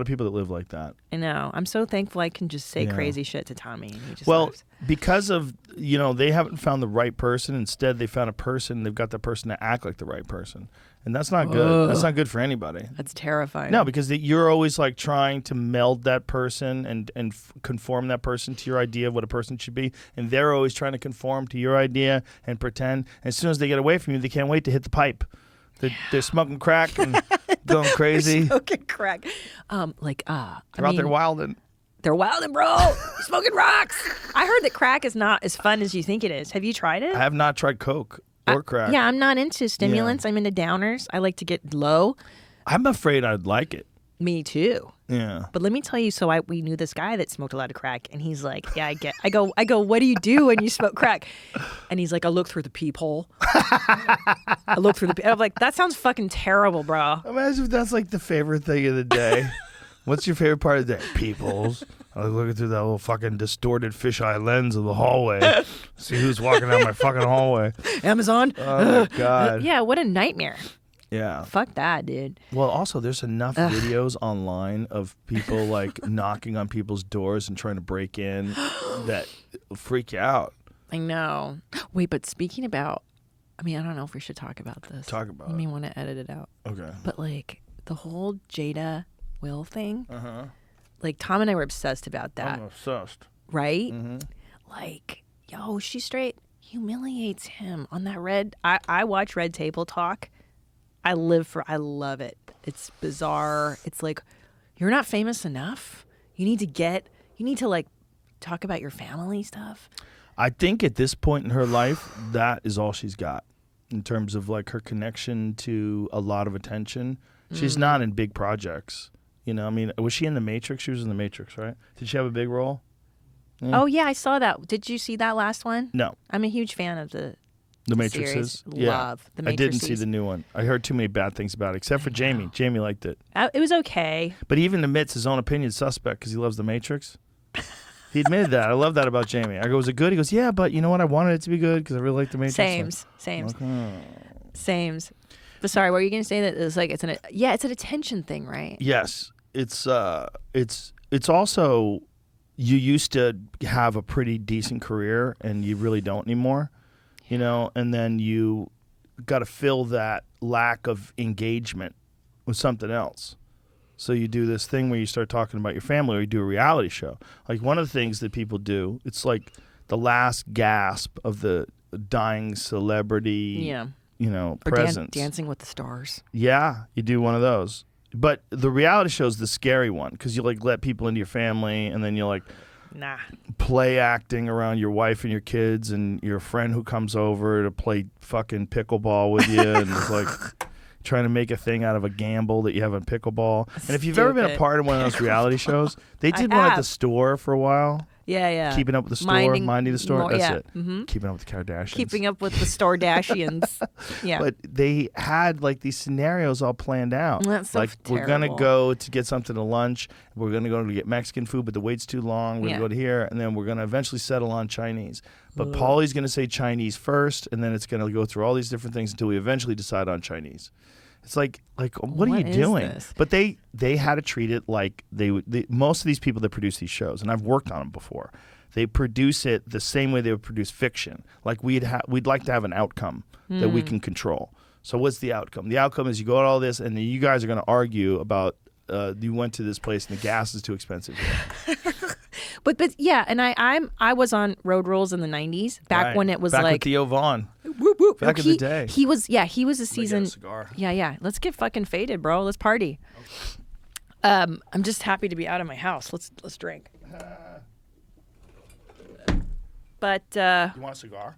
people that live like that. I know. I'm so thankful I can just say crazy shit to Tommy. And he just laughs. Because of, they haven't found the right person. Instead, they found a person. They've got the person to act like the right person. And that's not good. That's not good for anybody. That's terrifying. No, because you're always like trying to meld that person and conform that person to your idea of what a person should be. And they're always trying to conform to your idea and pretend. And as soon as they get away from you, they can't wait to hit the pipe. They're smoking crack and going crazy. Smoking crack. They're out there wilding. They're wilding, bro. Smoking rocks. I heard that crack is not as fun as you think it is. Have you tried it? I have not tried coke or crack. Yeah, I'm not into stimulants. I'm into downers. I like to get low. I'm afraid I'd like it. Me too. Yeah. But let me tell you, we knew this guy that smoked a lot of crack, and he's like, yeah, I go, what do you do when you smoke crack? And he's like, I look through the peephole. I'm like, that sounds fucking terrible, bro. Imagine if that's like the favorite thing of the day. What's your favorite part of the day? Peepholes. I was looking through that little fucking distorted fisheye lens of the hallway. See who's walking down my fucking hallway. Amazon. Oh, my God. Yeah, what a nightmare. Yeah. Fuck that, dude. Well, also, there's enough videos online of people like knocking on people's doors and trying to break in that freak you out. I know. Wait, but speaking about, I don't know if we should talk about this. Talk about it. You may want to edit it out. Okay. But like the whole Jada Will thing, like Tom and I were obsessed about that. I'm obsessed. Right? Mm-hmm. Like, yo, she straight humiliates him on that Red. I watch Red Table Talk. I love it. It's bizarre. It's like, you're not famous enough. You need to like talk about your family stuff. I think at this point in her life, that is all she's got in terms of like her connection to a lot of attention. She's not in big projects. Was she in The Matrix? She was in The Matrix, right? Did she have a big role? Oh, yeah, I saw that. Did you see that last one? No. I'm a huge fan of the Matrixes. Love the Matrixes. I didn't see the new one. I heard too many bad things about it, except for Jamie. Jamie liked it. It was okay. But he even admits his own opinion is suspect because he loves The Matrix. He admitted that. I love that about Jamie. I go, was it good? He goes, yeah, but you know what? I wanted it to be good because I really like The Matrix. Sames. But sorry, what were you going to say? That it's like it's an attention thing, right? Yes, it's also, you used to have a pretty decent career and you really don't anymore, and then you got to fill that lack of engagement with something else. So you do this thing where you start talking about your family, or you do a reality show. Like one of the things that people do, it's like the last gasp of the dying celebrity. Yeah. Presence. Dancing with the Stars. Yeah, you do one of those. But the reality show is the scary one because you like let people into your family and then you like play acting around your wife and your kids and your friend who comes over to play fucking pickleball with you and it's like, trying to make a thing out of a gamble that you have on pickleball. And if you've ever been a Stupid. part of one of those reality shows, they did I one at the have. store for a while. Yeah. Keeping up with the store, minding the store. That's it. Keeping up with the Kardashians. Keeping up with the Stardashians. Yeah. But they had like these scenarios all planned out. That's so like we're gonna terrible. go to get something to lunch. We're gonna go to get Mexican food, but the wait's too long. We're Yeah. gonna go to here, and then we're gonna eventually settle on Chinese. But Paulie's gonna say Chinese first, and then it's gonna go through all these different things until we eventually decide on Chinese. It's like what are you What is doing? this? But they had to treat it like most of these people that produce these shows, and I've worked on them before. They produce it the same way they would produce fiction. Like we'd like to have an outcome that we can control. So what's the outcome? The outcome is you go to all this, and then you guys are going to argue about you went to this place and the gas is too expensive here. But yeah, and I was on Road Rules in the 90s, back Right. when it was back like with Theo Vaughn. whoop, whoop. Back in the day. He was a Let me get season. a cigar. Yeah. Let's get fucking faded, bro. Let's party. I'm just happy to be out of my house. Let's drink. But You want a cigar?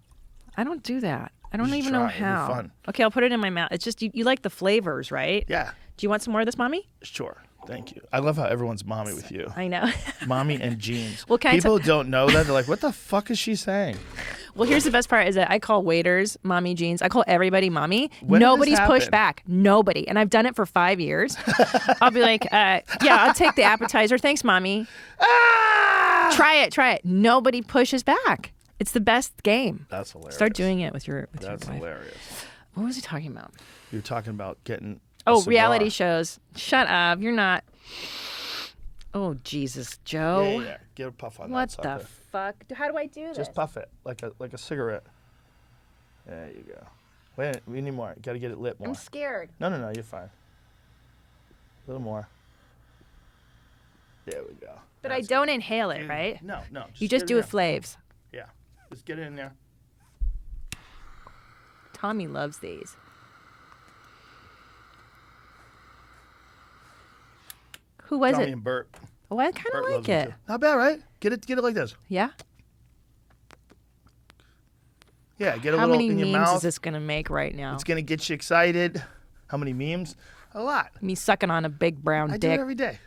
I don't do that. I don't should even know try it. It'd be how. fun. Okay, I'll put it in my mouth. It's just you like the flavors, right? Yeah, Do you want some more of this, mommy? sure. Thank you. I love how everyone's mommy with you. I know. Mommy and jeans. Well, can I People don't know that. They're like, what the fuck is she saying? Well, here's the best part is that I call waiters mommy jeans. I call everybody mommy. When did this Nobody's pushed happen? back. Nobody. And I've done it for 5 years. I'll be like, yeah, I'll take the appetizer. Thanks, mommy. Ah! Try it. Nobody pushes back. It's the best game. That's hilarious. Start doing it with your That's wife. hilarious. What was he talking about? You're talking about getting. Oh, a reality cigar. shows. Shut up. You're not. Oh, Jesus, Joe. Yeah. Get a puff on What that the sucker. fuck? How do I do this? Just puff it like a cigarette. There you go. Wait, we need more. Got to get it lit more. I'm scared. No, you're fine. A little more. There we go. But I That's don't inhale it, right? good. No. You just get do in it flavs. there. Yeah. Just get it in there. Tommy loves these. Who was Tommy it? and Bert. Oh, I kind Bert of loves like them it. too. Not bad, right? Get it like this. Yeah. Yeah, get a How little many in your memes mouth. is this gonna make right now? It's gonna get you excited. How many memes? A lot. Me sucking on a big brown I do dick. it every day.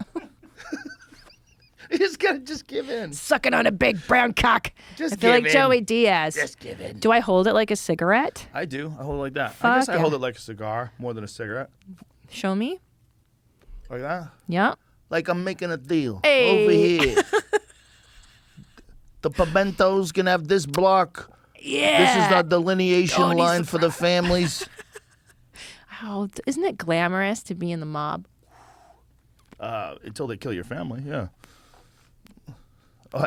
You just gotta give in. Sucking on a big brown cock. Just I feel like give in. Joey Diaz. Just give in. Do I hold it like a cigarette? I do. I hold it like that. I guess Fuck I hold yeah. it like a cigar more than a cigarette. Show me. Like that. Yeah. Like I'm making a deal Hey. over here. The pimentos can have this block. Yeah. This is the delineation Oh, it needs line to for the families. Oh, isn't it glamorous to be in the mob? Until they kill your family, yeah.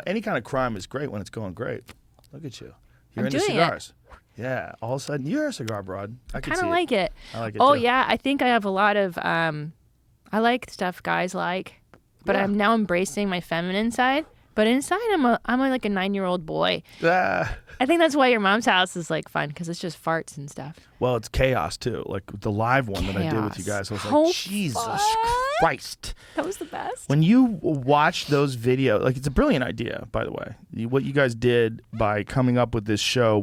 Any kind of crime is great when it's going great. Look at you. You're I'm into doing it. cigars. Yeah. All of a sudden, you're a cigar broad. I can Kind see of like it. I like it Oh too. yeah, I think I have a lot of. I like stuff guys like, but Yeah. I'm now embracing my feminine side. But inside, I'm like a 9-year-old boy. Ah. I think that's why your mom's house is like fun because it's just farts and stuff. Well, it's chaos too. Like the live one that I did with you Chaos. guys, I was like, Oh, Jesus fuck. Christ. That was the best. When you watch those videos, like it's a brilliant idea, by the way. What you guys did by coming up with this show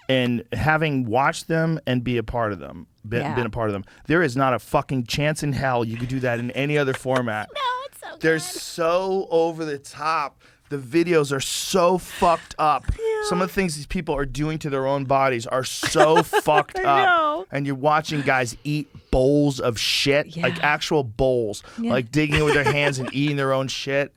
and having watched them and be a part of them, Yeah. been a part of them, there is not a fucking chance in hell you could do that in any other format. No, it's so They're so over the top. The videos are so fucked up. Some of the things these people are doing to their own bodies are so fucked I up. know. And you're watching guys eat bowls of shit, like Yeah. actual bowls, Yeah. like digging it with their hands and eating their own shit.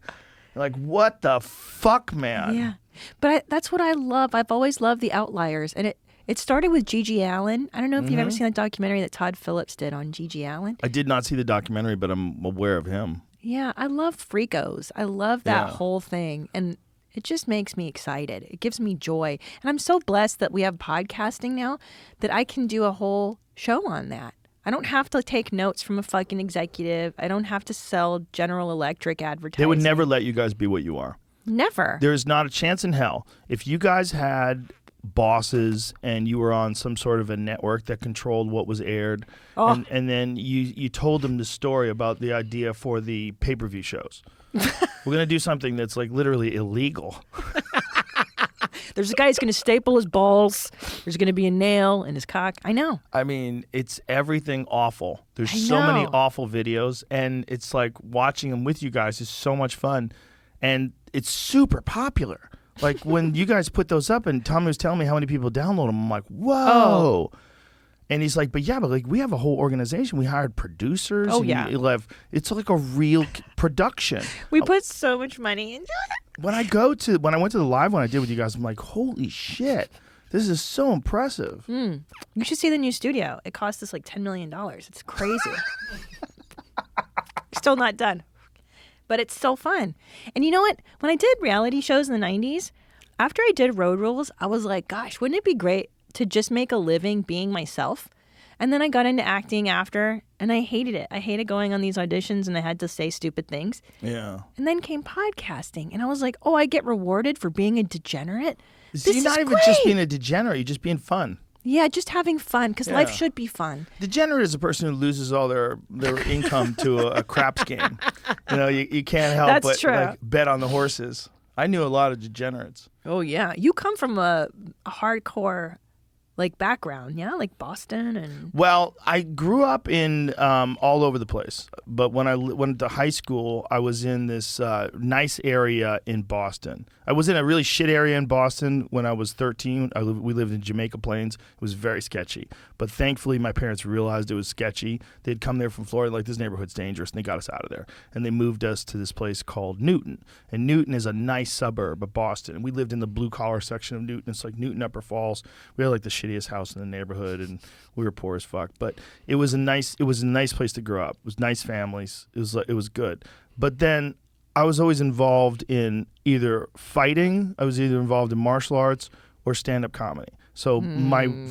You're like, what the fuck, man? Yeah, but that's what I love. I've always loved the Outliers, and it started with Gigi Allen. I don't know if you've Mm-hmm. ever seen that documentary that Todd Phillips did on Gigi Allen. I did not see the documentary, but I'm aware of him. Yeah, I love Freakos. I love that Yeah. whole thing, and it just makes me excited. It gives me joy, and I'm so blessed that we have podcasting now that I can do a whole show on that. I don't have to take notes from a fucking executive. I don't have to sell General Electric advertising. They would never let you guys be what you are. Never. There is not a chance in hell. If you guys had bosses and you were on some sort of a network that controlled what was aired, Oh. and then you told them the story about the idea for the pay-per-view shows. We're going to do something that's like literally illegal. There's a guy who's going to staple his balls. There's going to be a nail in his cock. I know. I mean, it's everything awful. There's I so many know. awful videos, and it's like watching them with you guys is so much fun, and it's super popular. Like when you guys put those up, and Tommy was telling me how many people download them, I'm like, whoa. And he's like, but like we have a whole organization. We hired producers. Oh, and yeah. it's like a real production. We put so much money into it. When I went to the live one I did with you guys, I'm like, holy shit, this is so impressive. You should see the new studio. It cost us like $10 million. It's crazy. Still not done. But it's so fun. And you know what? When I did reality shows in the 90s, after I did Road Rules, I was like, gosh, wouldn't it be great to just make a living being myself? And then I got into acting after, and I hated it. I hated going on these auditions, and I had to say stupid things. Yeah. And then came podcasting, and I was like, oh, I get rewarded for being a degenerate? You're This not is even just great. being a degenerate. You're just being fun. Yeah, just having fun, because life should be fun. Degenerate is a person who loses all their income to a craps game. You know, you can't help That's but true. like bet on the horses. I knew a lot of degenerates. Oh, yeah. You come from a hardcore like background, yeah? Like Boston and... Well, I grew up in all over the place. But when I went to high school, I was in this nice area in Boston. I was in a really shit area in Boston when I was 13. We lived in Jamaica Plains. It was very sketchy. But thankfully, my parents realized it was sketchy. They'd come there from Florida, like, this neighborhood's dangerous, and they got us out of there. And they moved us to this place called Newton. And Newton is a nice suburb of Boston. And we lived in the blue-collar section of Newton. It's like Newton Upper Falls. We had, like, the shittiest house in the neighborhood, and we were poor as fuck. But it was a nice place to grow up. It was nice families. It was good. But then I was always involved in either fighting, I was either involved in martial arts or stand-up comedy. So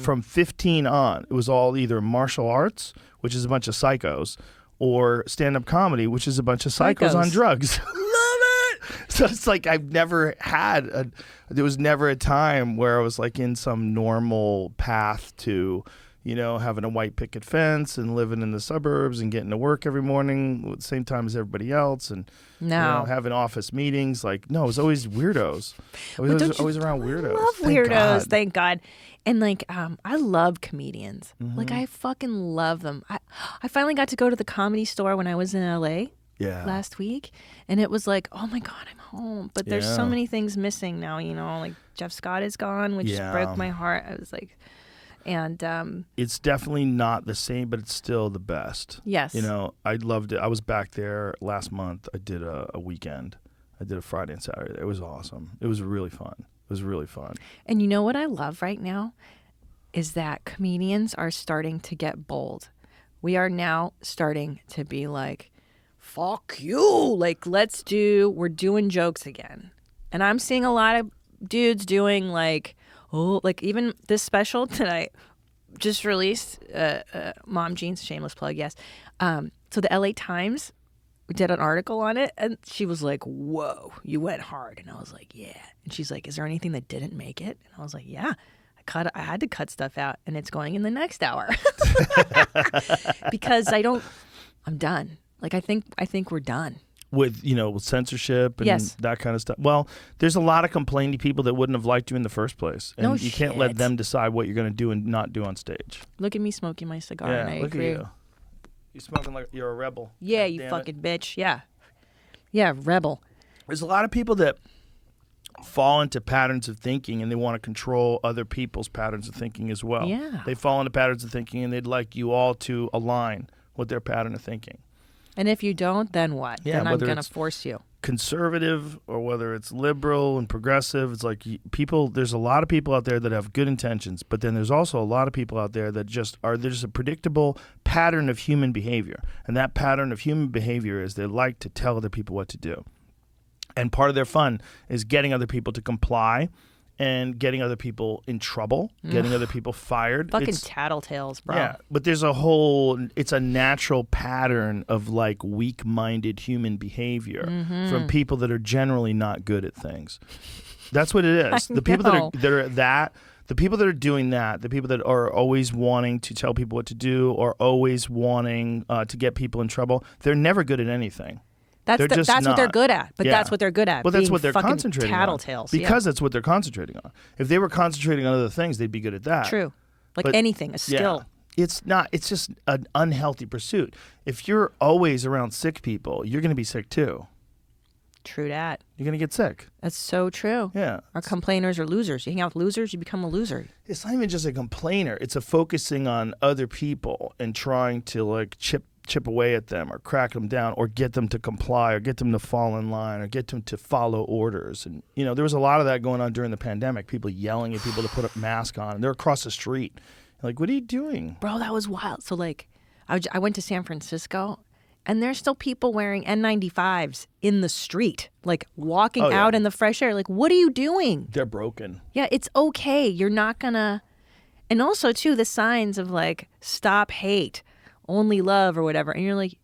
from 15 on, it was all either martial arts, which is a bunch of psychos, or stand-up comedy, which is a bunch of psychos on drugs. Love it! So it's like there was never a time where I was like in some normal path to, you know, having a white picket fence and living in the suburbs and getting to work every morning at the same time as everybody else and you know, having office meetings. Like, no, it was always weirdos. I was always around weirdos. I love weirdos, thank God. And like, I love comedians. Like, I fucking love them. I finally got to go to the Comedy Store when I was in LA last week, and it was like, oh my God, I'm home. But there's so many things missing now, you know, like Jeff Scott is gone, which broke my heart. I was like, and it's definitely not the same, but it's still the best. Yes. You know, I loved it. I was back there last month. I did a weekend. I did a Friday and Saturday. It was awesome. It was really fun. It was really fun. And you know what I love right now is that comedians are starting to get bold. We are now starting to be like, fuck you. Like, we're doing jokes again. And I'm seeing a lot of dudes doing like, oh, like even this special that I just released, Mom Jeans, shameless plug, yes. So the LA Times did an article on it, and she was like, whoa, you went hard. And I was like, yeah. And she's like, is there anything that didn't make it? And I was like, yeah. I had to cut stuff out, and it's going in the next hour. Because I'm done. Like, I think we're done. With, you know, with censorship and that kind of stuff. Well, there's a lot of complaining people that wouldn't have liked you in the first place. And you can't let them decide what you're going to do and not do on stage. Look at me smoking my cigar, Yeah, and I look agree. at you. You're smoking like you're a rebel. Yeah, God you damn fucking it. bitch. Yeah. Yeah, rebel. There's a lot of people that fall into patterns of thinking, and they want to control other people's patterns of thinking as well. Yeah. They fall into patterns of thinking, and they'd like you all to align with their pattern of thinking. And if you don't, then what? Yeah, then I'm whether going to it's force you. Conservative or whether it's liberal and progressive, it's like there's a lot of people out there that have good intentions, but then there's also a lot of people out there that there's a predictable pattern of human behavior. And that pattern of human behavior is they like to tell other people what to do. And part of their fun is getting other people to comply and getting other people in trouble, getting other people fired. Fucking tattletales, bro. Yeah, but there's it's a natural pattern of like weak-minded human behavior from people that are generally not good at things. That's what it is. The people the people that are doing that, the people that are always wanting to tell people what to do or always wanting to get people in trouble, they're never good at anything. That's They're just what they're not. good at. But Yeah. that's what they're good at. Well, that's being what they're fucking concentrating tattletales. on. Because that's what they're concentrating on. If they were concentrating on other things, they'd be good at that. True. Like But- anything, a skill. Yeah. It's not. It's just an unhealthy pursuit. If you're always around sick people, you're going to be sick too. True that. You're going to get sick. That's so true. Yeah. Our complainers are losers. You hang out with losers, you become a loser. It's not even just a complainer. It's a focusing on other people and trying to like chip away at them or crack them down or get them to comply or get them to fall in line or get them to follow orders. And, there was a lot of that going on during the pandemic. People yelling at people to put a mask on. And they're across the street. Like, what are you doing? Bro, that was wild. So, like, I went to San Francisco, and there's still people wearing N95s in the street, like walking out in the fresh air. Like, what are you doing? They're broken. Yeah, it's okay. You're not gonna. And also, too, the signs of like, stop hate, only love, or whatever. And you're like,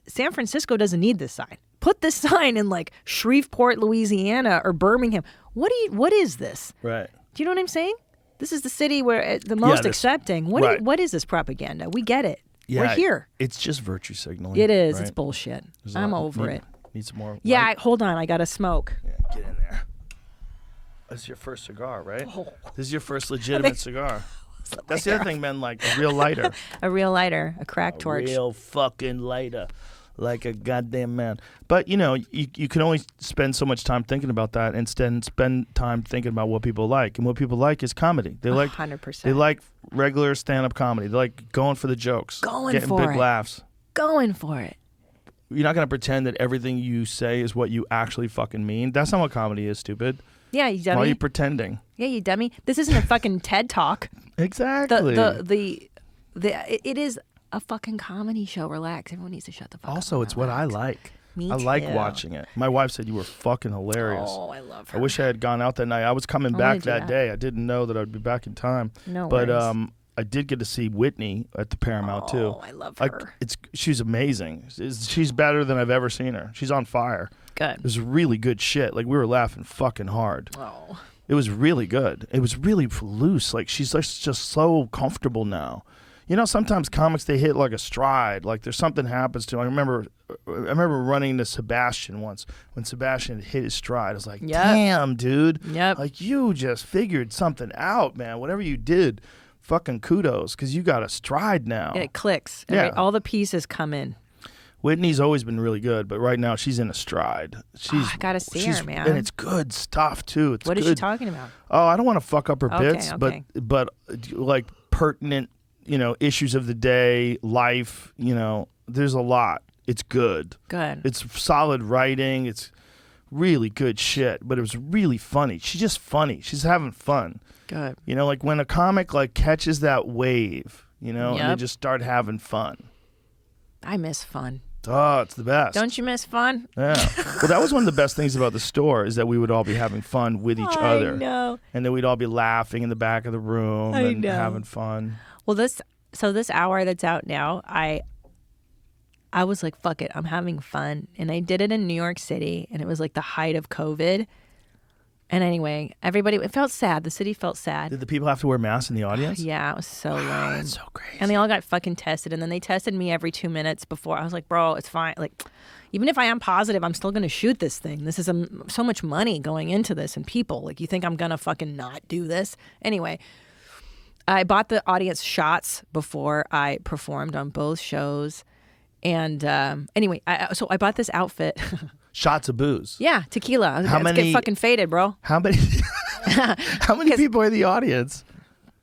San Francisco doesn't need this sign. Put this sign in like Shreveport, Louisiana, or Birmingham. What is this? Right. Do you know what I'm saying? This is the city where the most accepting. What is this propaganda? We get it. Yeah, We're here. It's just virtue signaling. It is. Right? It's bullshit. There's a I'm lot- over it. Need some more. Yeah, light? hold on. I got to smoke. Yeah, get in there. This is your first cigar, right? This is your first legitimate cigar. That's the other thing, man. Like a real lighter. A real lighter, a crack torch. Real fucking lighter. Like a goddamn man. But, you can only spend so much time thinking about that. Instead, spend time thinking about what people like. And what people like is comedy. They like 100%. They like regular stand-up comedy. They like going for the jokes. Getting for big it. laughs. Going for it. You're not going to pretend that everything you say is what you actually fucking mean. That's not what comedy is, stupid. Yeah, you dummy. Why are you pretending? Yeah, you dummy. This isn't a fucking TED Talk. Exactly. It is a fucking comedy show. Relax. Everyone needs to shut the fuck up. Also, it's what I like. Me I like too. watching it. My wife said you were fucking hilarious. Oh, I love her. I wish I had gone out that night. I was coming wanna back do that that. day. I didn't know that I'd be back in time. No But worries. I did get to see Whitney at the Paramount too. Oh, I love her. She's amazing. She's better than I've ever seen her. She's on fire. Good. It was really good shit. Like we were laughing fucking hard. Oh. It was really good. It was really loose. Like she's just so comfortable now. Sometimes comics they hit like a stride. Like there's something happens to them. I remember running to Sebastian once when Sebastian hit his stride. I was like, Yep. damn, dude. Yep. Like you just figured something out, man. Whatever you did, fucking kudos, because you got a stride now. It clicks. Yeah. All the pieces come in. Whitney's always been really good, but right now she's in a stride. I gotta see her, man. And it's good stuff too. It's What is good. she talking about? Oh, I don't want to fuck up her Okay, bits, okay. but like pertinent, issues of the day, life. There's a lot. It's good. Good. It's solid writing. It's really good shit. But it was really funny. She's just funny. She's having fun. Good. Like when a comic like catches that wave, and they Yep. just start having fun. I miss fun. Oh, it's the best. Don't you miss fun? Yeah. Well, that was one of the best things about the store is that we would all be having fun with each other. I know. And then we'd all be laughing in the back of the room I and know. having fun. Well, this hour that's out now, I was like, fuck it, I'm having fun. And I did it in New York City, and it was like the height of COVID. And anyway, it felt sad. The city felt sad. Did the people have to wear masks in the audience? Yeah, it was so lame. That's so crazy. And they all got fucking tested. And then they tested me every 2 minutes before. I was like, bro, it's fine. Like, even if I am positive, I'm still going to shoot this thing. This is so much money going into this and people. Like, you think I'm going to fucking not do this? Anyway, I bought the audience shots before I performed on both shows. And anyway, so I bought this outfit. Shots of booze. Yeah, tequila. Let's many- get fucking faded, bro. How many How many people are in the audience?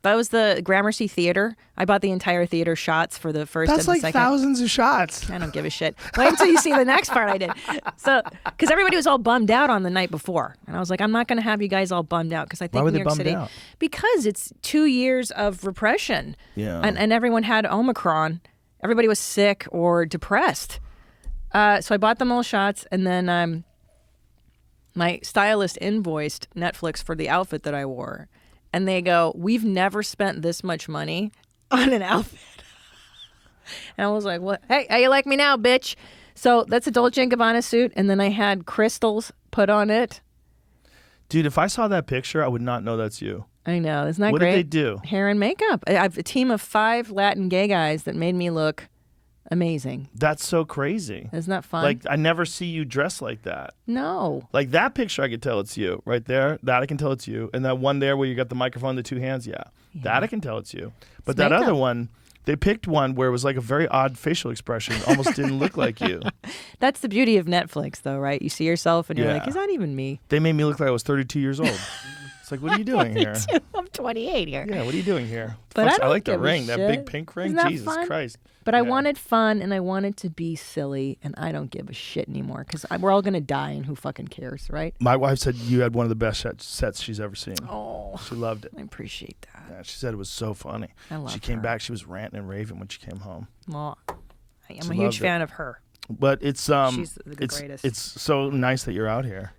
That was the Gramercy Theater. I bought the entire theater shots for the first That's and the like second. thousands of shots. I don't give a shit. Wait until you see the next part I did. So, because everybody was all bummed out on the night before. And I was like, I'm not going to have you guys all bummed out because I think Why were New they York bummed City. out? Because it's 2 years of repression. Yeah. And everyone had Omicron. Everybody was sick or depressed. So I bought them all shots. And then my stylist invoiced Netflix for the outfit that I wore. And they go, we've never spent this much money on an outfit. And I was like, what? Hey, how you like me now, bitch? So that's a Dolce & Gabbana suit. And then I had crystals put on it. Dude, if I saw that picture, I would not know that's you. I know. Isn't that What great? did they do? Hair and makeup. I have a team of 5 Latin gay guys that made me look Amazing. That's so crazy. Isn't that fun? Like, I never see you dressed like that. No. Like, that picture, I can tell it's you. Right there, that I can tell it's you. And that one there where you got the microphone, the two hands, that I can tell it's you. But It's that makeup. other one, they picked one where it was like a very odd facial expression. Almost didn't look like you. That's the beauty of Netflix, though, right? You see yourself and you're Yeah. like, is that even me? They made me look like I was 32 years old. It's like, what are you doing here? I'm 28 here. Yeah, what are you doing here? But I don't like the give a ring, that shit. big pink ring. Isn't that Jesus fun? Christ. But I Yeah. wanted fun and I wanted to be silly, and I don't give a shit anymore because we're all going to die, and who fucking cares, right? My wife said you had one of the best sets she's ever seen. Oh, She loved it. I appreciate that. Yeah, she said it was so funny. I love She came her. back. She was ranting and raving when she came home. Well, I'm She a loved huge it. fan of her. But it's She's the it's greatest. it's so nice that you're out here.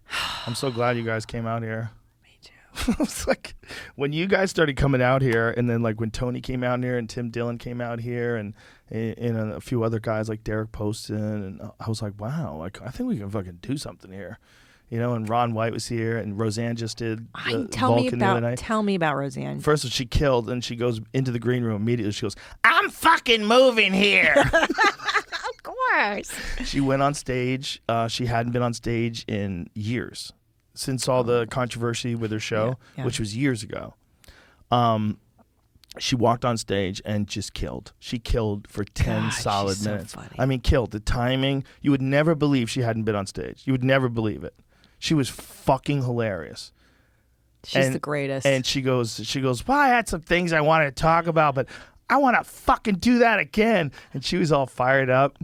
I'm so glad you guys came out here. Me too. It's like when you guys started coming out here, and then like when Tony came out here and Tim Dillon came out here, and a few other guys like Derek Poston, and I was like, wow, like I think we can fucking do something here, you know. And Ron White was here, and Roseanne just did Tell me Vulcan the other about night. Roseanne. First, she killed, and she goes into the green room immediately. She goes, "I'm fucking moving here." Of course. She went on stage. She hadn't been on stage in years, since all the controversy with her show, Yeah. which was years ago. She walked on stage and just killed. She killed for 10 God, solid she's so minutes. funny. I mean, killed. The timing, you would never believe she hadn't been on stage. You would never believe it. She was fucking hilarious. She's the greatest. And she goes, well, I had some things I wanted to talk about, but I want to fucking do that again. And she was all fired up.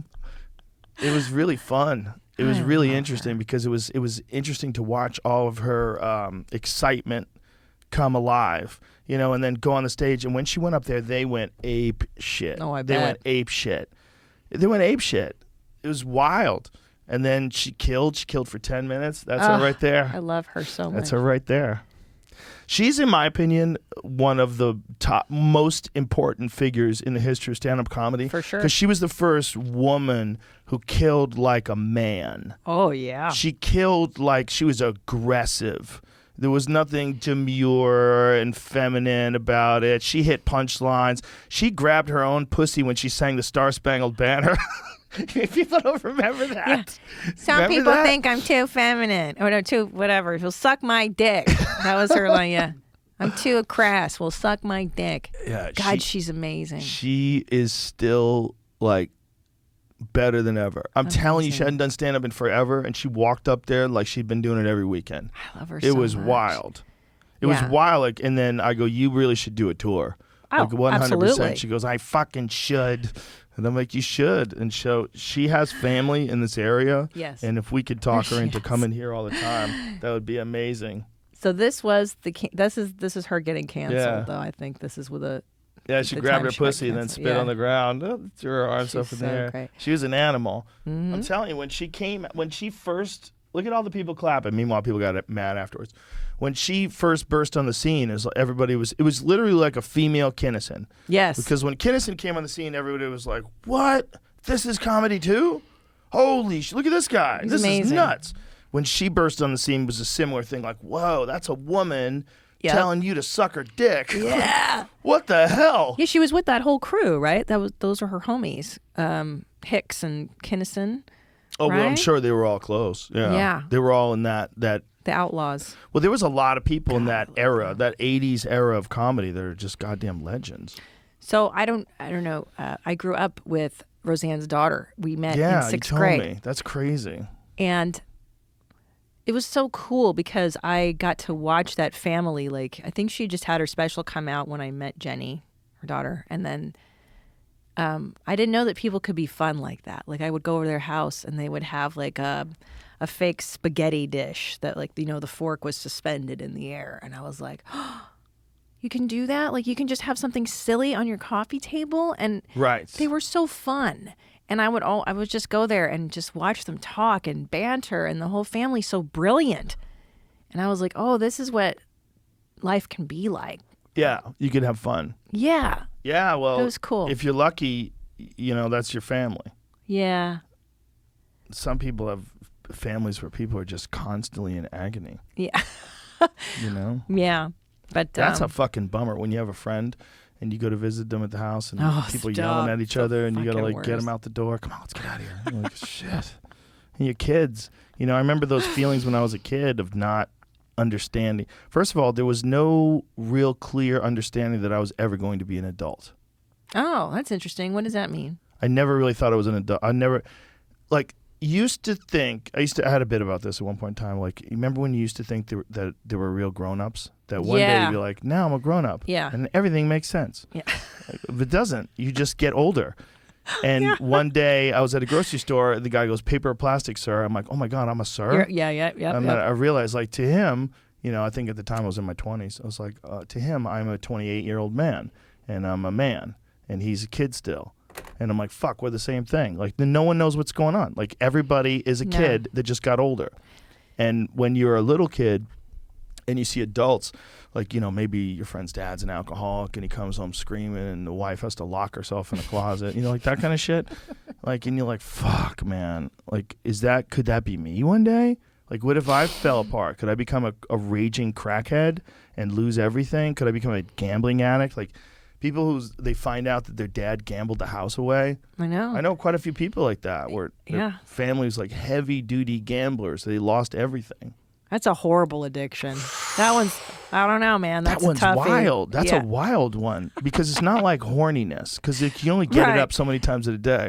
It was really fun. It was really interesting because it was interesting to watch all of her excitement come alive, you know, and then go on the stage. And when she went up there, they went ape shit. Oh, I They bet. went ape shit. They went ape shit. It was wild. And then she killed. She killed for 10 minutes. That's her right there. I love her so much. That's her right there. She's, in my opinion, one of the top, most important figures in the history of stand-up comedy. For sure. Because she was the first woman who killed like a man. Oh, yeah. She killed like she was aggressive. There was nothing demure and feminine about it. She hit punchlines. She grabbed her own pussy when she sang the Star Spangled Banner. People don't remember that. Yeah. Some Remember people that? think I'm too feminine. Or no, too whatever. She'll suck my dick. That was her line, yeah. I'm too crass. Well, suck my dick. Yeah, God, she's amazing. She is still like better than ever. I'm telling you, she hadn't done stand up in forever, and she walked up there like she'd been doing it every weekend. I love her It so was much. wild. It was Yeah. wild. Like, and then I go, you really should do a tour. Oh, Like 100%. absolutely. She goes, I fucking should. And I'm like, you should. And so she has family in this area. Yes. And if we could talk her She into has. coming here all the time, that would be amazing. So this was this is her getting canceled, Yeah. though. I think this is with a. Yeah, she The grabbed time her she got pussy and then canceled. spit Yeah. on the ground. Threw her arms She's up in so the air. great. She was an animal. Mm-hmm. I'm telling you, when she first, look at all the people clapping. Meanwhile, people got mad afterwards. When she first burst on the scene, it was literally like a female Kinnison. Yes. Because when Kinnison came on the scene, everybody was like, what? This is comedy too? Holy shit, look at this guy. He's This is amazing. nuts. When she burst on the scene, it was a similar thing. Like, whoa, that's a woman Yep. telling you to suck her dick. Yeah. What the hell? Yeah, she was with that whole crew, right? Those are her homies, Hicks and Kinnison, Oh, well, I'm right? sure they were all close. Yeah. Yeah. They were all in that. the Outlaws. Well, there was a lot of people in that era, that 80s era of comedy that are just goddamn legends. So I don't know. I grew up with Roseanne's daughter. We met Yeah, in you sixth told grade, me. That's crazy. and it was so cool because I got to watch that family. Like, I think she just had her special come out when I met Jenny, her daughter, and then I didn't know that people could be fun like that. Like, I would go over to their house and they would have like a fake spaghetti dish that, like, you know, the fork was suspended in the air, and I was like, oh, you can do that? Like, you can just have something silly on your coffee table? And Right. they were so fun. And I would just go there and just watch them talk and banter, and the whole family's so brilliant. And I was like, oh, this is what life can be like. Yeah, you could have fun. Yeah. Yeah, well, It was cool. If you're lucky, you know, that's your family. Yeah. Some people have families where people are just constantly in agony, Yeah. you know? Yeah. But That's a fucking bummer when you have a friend and you go to visit them at the house, and people stop. yelling at each other, and you gotta fucking like get worst. them out the door. Come on, let's get out of here. You're like, shit. And your kids, you know, I remember those feelings when I was a kid of not understanding. First of all, there was no real clear understanding that I was ever going to be an adult. Oh, that's interesting. What does that mean? I never really thought I was an adult. I never, like, used to think, I had a bit about this at one point in time. Like, you remember when you used to think that there were real grown-ups? That one day you'd be like, now I'm a grown-up. Yeah. And everything makes sense. Yeah. If it doesn't, you just get older. And one day I was at a grocery store. The guy goes, paper or plastic, sir? I'm like, oh my God, I'm a sir? I realized, like, to him, you know, I think at the time I was in my 20s. I was like, to him, I'm a 28-year-old man, and I'm a man, and he's a kid still. And I'm like, fuck, we're the same thing. Like, then no one knows what's going on. Like, everybody is a kid that just got older. And when you're a little kid and you see adults, like, you know, maybe your friend's dad's an alcoholic and he comes home screaming and the wife has to lock herself in a closet, you know, like that kind of shit. Like, and you're like, fuck, man. Like, could that be me one day? Like, what if I fell apart? Could I become a raging crackhead and lose everything? Could I become a gambling addict? Like, people they find out that their dad gambled the house away. I know. I know quite a few people like that where their families like heavy duty gamblers. They lost everything. That's a horrible addiction. That one's, I don't know, man. That's that one's a toughie. wild. That's a wild one because it's not like horniness because you can only get it up so many times a day.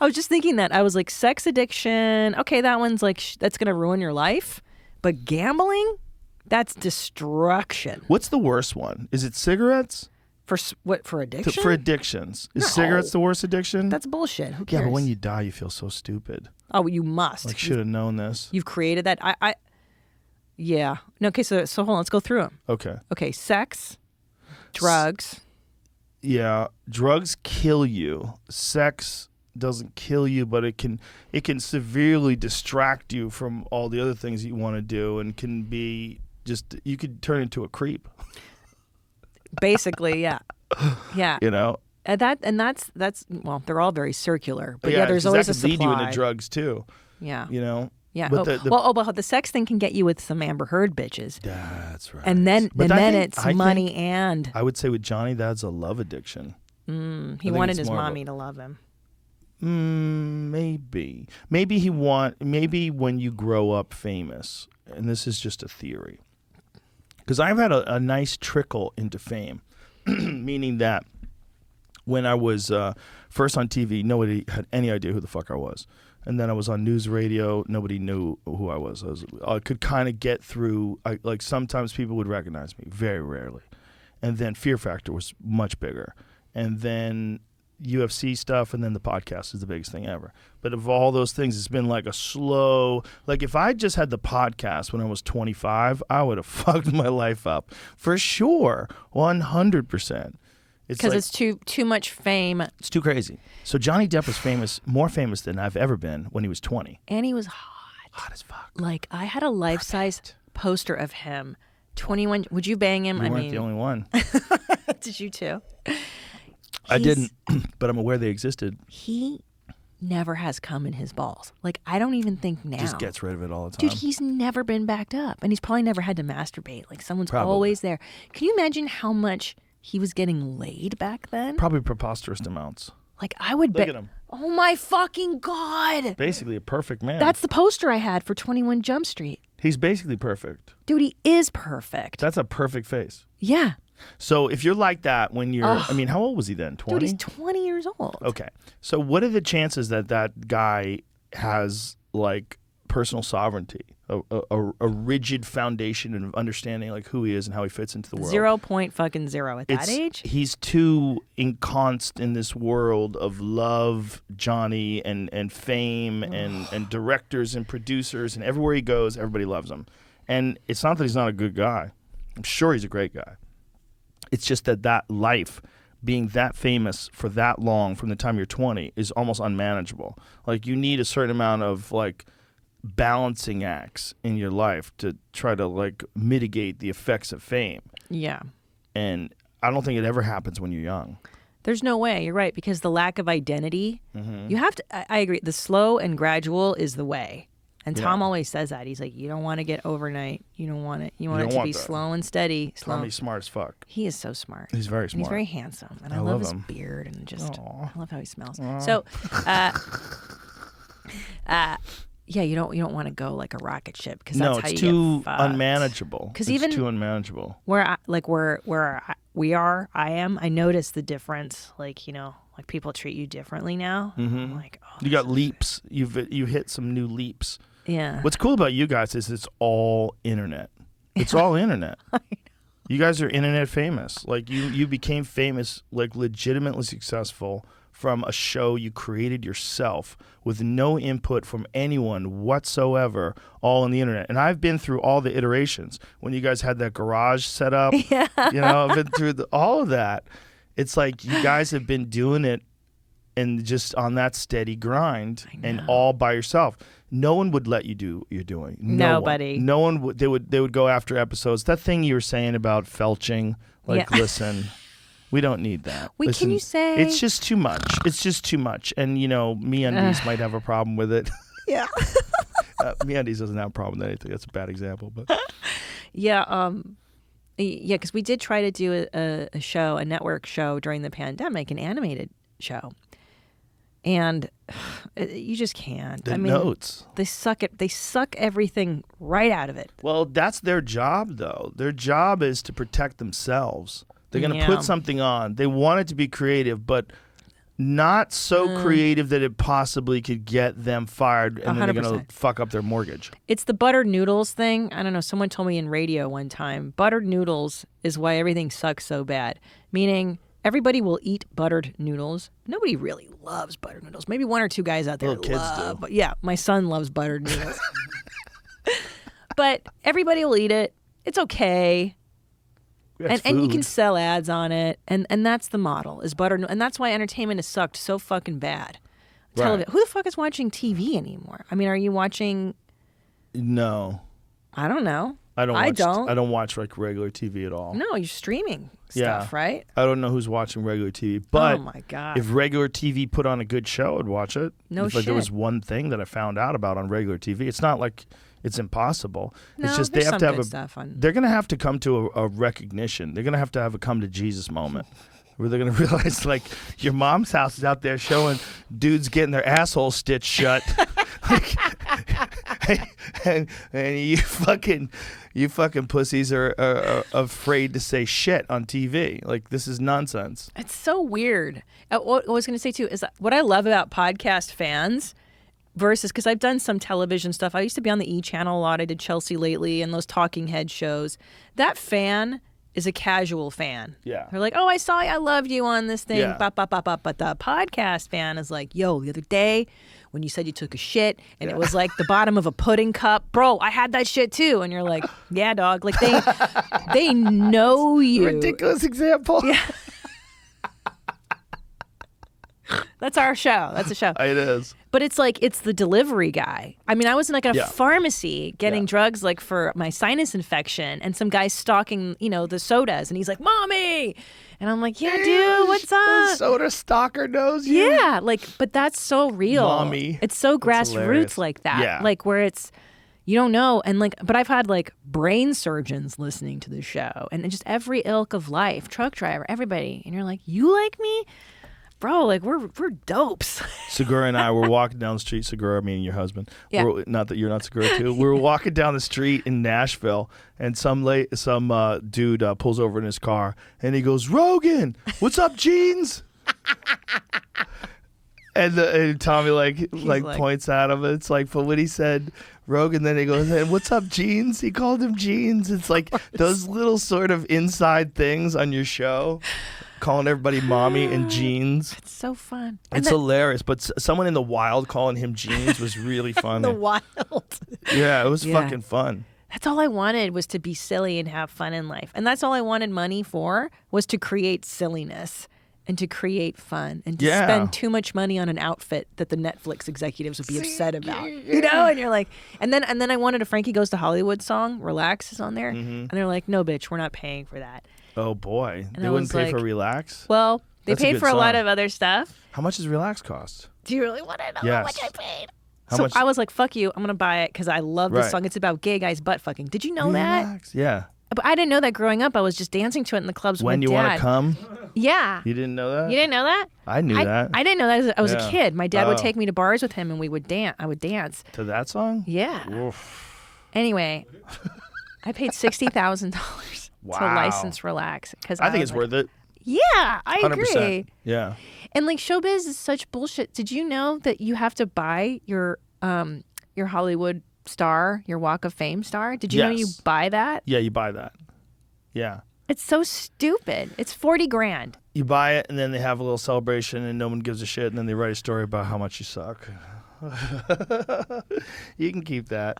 I was just thinking that. I was like, sex addiction. Okay, that one's like, that's going to ruin your life. But gambling, that's destruction. What's the worst one? Is it cigarettes? For addiction? For addictions. Is cigarettes the worst addiction? That's bullshit. Who cares? Yeah, but when you die, you feel so stupid. Oh, you must. Like, should have known this. You've created that. Yeah. No, okay, so hold on. Let's go through them. Okay. Okay, sex, drugs. Yeah, drugs kill you. Sex doesn't kill you, but it can severely distract you from all the other things you want to do and can be just, you could turn into a creep. Basically, yeah. Yeah. You know? And that's well, they're all very circular. But yeah, there's always a supply. That could lead you into drugs too. Yeah. You know? Yeah. But but the sex thing can get you with some Amber Heard bitches. That's right. And then it's I money think, and I would say with Johnny, that's a love addiction. He wanted his mommy to love him. Maybe when you grow up famous, and this is just a theory, because I've had a nice trickle into fame, meaning that when I was first on TV, nobody had any idea who the fuck I was. And then I was on news radio. Nobody knew who I was. I could kind of get through. Like sometimes people would recognize me, very rarely. And then Fear Factor was much bigger. And then UFC stuff, and then the podcast is the biggest thing ever. But of all those things, it's been like a slow. Like if I just had the podcast when I was 25, I would have fucked my life up for sure, 100%. Because it's too much fame. It's too crazy. So Johnny Depp was more famous than I've ever been when he was 20. And he was hot. Hot as fuck. Like, I had a life-size poster of him. 21. Would you bang him? You weren't the only one. Did you too? I didn't, but I'm aware they existed. He never has cum in his balls. Like, I don't even think now. Just gets rid of it all the time. Dude, he's never been backed up. And he's probably never had to masturbate. Like, someone's Probably. always there. Can you imagine how much he was getting laid back then? Probably preposterous amounts. Like, I would bet. Look at him. Oh my fucking God. Basically a perfect man. That's the poster I had for 21 Jump Street. He's basically perfect. Dude, he is perfect. That's a perfect face. Yeah. So if you're like that when you're, I mean, how old was he then? 20? Dude, he's 20 years old. Okay. So what are the chances that guy has like personal sovereignty, a rigid foundation of understanding like who he is and how he fits into the world? 0.0 at that age? He's too encompassed in this world of love, Johnny, and fame and directors and producers, and everywhere he goes, everybody loves him. And it's not that he's not a good guy. I'm sure he's a great guy. It's just that life, being that famous for that long from the time you're 20, is almost unmanageable. Like, you need a certain amount of like balancing acts in your life to try to like mitigate the effects of fame. Yeah. And I don't think it ever happens when you're young. There's no way. You're right, because the lack of identity, you have to, I agree, the slow and gradual is the way. And Tom always says that. He's like, you don't want to get overnight. You don't want it. You want it to be that. slow and steady. Tommy's smart as fuck. He is so smart. He's very smart. He's very handsome. And I love his beard and just, I love how he smells. Aww. So, yeah, you don't want to go like a rocket ship because that's how you get fucked. No, it's too unmanageable. Because even too unmanageable. Where I am, I notice the difference. Like, you know, like people treat you differently now. I'm like, oh, You got leaps. You hit some new leaps. Yeah. What's cool about you guys is it's all internet. It's all internet. I know. You guys are internet famous. Like you became famous, like legitimately successful from a show you created yourself with no input from anyone whatsoever, all on the internet. And I've been through all the iterations. When you guys had that garage set up, Yeah. you know, I've been through all of that. It's like you guys have been doing it and just on that steady grind and all by yourself. No one would let you do what you're doing. Nobody. No one would. They would go after episodes. That thing you were saying about felching, like, listen, we don't need that. Wait, listen, can you say it's just too much? It's just too much. And you know, MeUndies might have a problem with it. Yeah. MeUndies doesn't have a problem with anything. That's a bad example, but Yeah. Yeah, because we did try to do a show, a network show during the pandemic, an animated show. And you just can't. the notes. They suck it. They suck everything right out of it. Well, that's their job, though. Their job is to protect themselves. They're going to put something on. They want it to be creative, but not so creative that it possibly could get them fired, and then they're going to fuck up their mortgage. It's the buttered noodles thing. I don't know. Someone told me in radio one time, buttered noodles is why everything sucks so bad. Meaning everybody will eat buttered noodles. Nobody really loves buttered noodles. Maybe one or two guys out there Little kids love. do. But yeah, my son loves buttered noodles. But everybody will eat it. It's okay. And you can sell ads on it, and that's the model is butter, and that's why entertainment has sucked so fucking bad. Television. Who the fuck is watching TV anymore? I mean, are you watching? No, I don't know. I don't watch like regular TV at all. No, you're streaming stuff, right? I don't know who's watching regular TV, but oh my god, if regular TV put on a good show, I'd watch it. No if, like, shit. there was one thing that I found out about on regular TV. It's not like it's impossible. No, it's just they there's have some to have good stuff on. They're gonna have to come to a recognition. They're gonna have a come to Jesus moment. Where they're going to realize, like, your mom's house is out there showing dudes getting their asshole stitched shut. and you fucking pussies are afraid to say shit on TV. Like, this is nonsense. It's so weird. What I was going to say, too, is that what I love about podcast fans versus, because I've done some television stuff. I used to be on the E! Channel a lot. I did Chelsea Lately and those talking head shows. That fan is a casual fan. Yeah. They're like, oh, I saw you. I loved you on this thing. Yeah. But the podcast fan is like, yo, the other day when you said you took a shit and it was like the bottom of a pudding cup, bro, I had that shit too. And you're like, yeah, dog. Like they know you. Ridiculous example. Yeah. That's our show. That's a show. It is. But it's like, it's the delivery guy. I mean, I was in like a pharmacy getting drugs like for my sinus infection, and some guy stalking, the sodas, and he's like, "Mommy," and I'm like, "Yeah, dude, what's up?" The soda stalker knows you. Yeah, like, but that's so real. Mommy. It's so That's hilarious. grassroots like that. Yeah. Like where it's, you don't know, and like, but I've had like brain surgeons listening to the show, and just every ilk of life, truck driver, everybody, and you're like, you like me? Bro, like we're dopes. Segura and I were walking down the street. Segura, meaning your husband. Yeah. Not that you're not Segura too. We were walking down the street in Nashville, and some dude pulls over in his car, and he goes, "Rogan, what's up, jeans?" and Tommy like points at him. It's like, but when he said Rogan, then he goes, "And what's up, jeans?" He called him jeans. It's like those little sort of inside things on your show. Calling everybody mommy and jeans. It's so fun. It's hilarious, but someone in the wild calling him jeans was really funny. The wild. Yeah, it was fucking fun. That's all I wanted, was to be silly and have fun in life. And that's all I wanted money for, was to create silliness and to create fun and to spend too much money on an outfit that the Netflix executives would be upset about. And you're like, and then I wanted a Frankie Goes to Hollywood song, Relax is on there. And they're like, no, bitch, we're not paying for that. Oh boy, And they wouldn't pay for Relax. Well, they That's a paid good for a lot song. of other stuff. How much does Relax cost? Do you really want to know how much I paid? So much? I was like, fuck you. I'm going to buy it because I love this Right. song. It's about gay guys butt fucking. Did you know that? Relax. Yeah. But I didn't know that growing up. I was just dancing to it in the clubs When with you Dad. want to come? Yeah. You didn't know that? You didn't know that? I knew that. I didn't know that. I was Yeah. a kid. My dad would Oh. take me to bars with him and we would dance. I would dance. To that song? Yeah. Oof. Anyway, I paid $60,000 Wow. to license Relax because I think it's worth it. Yeah, I 100%. agree. Yeah. And like showbiz is such bullshit. Did you know that you have to buy your Hollywood star, your Walk of Fame star? Did you know you Yes. buy that? Yeah, you buy that. Yeah. It's so stupid. It's $40,000. You buy it, and then they have a little celebration, and no one gives a shit, and then they write a story about how much you suck. You can keep that.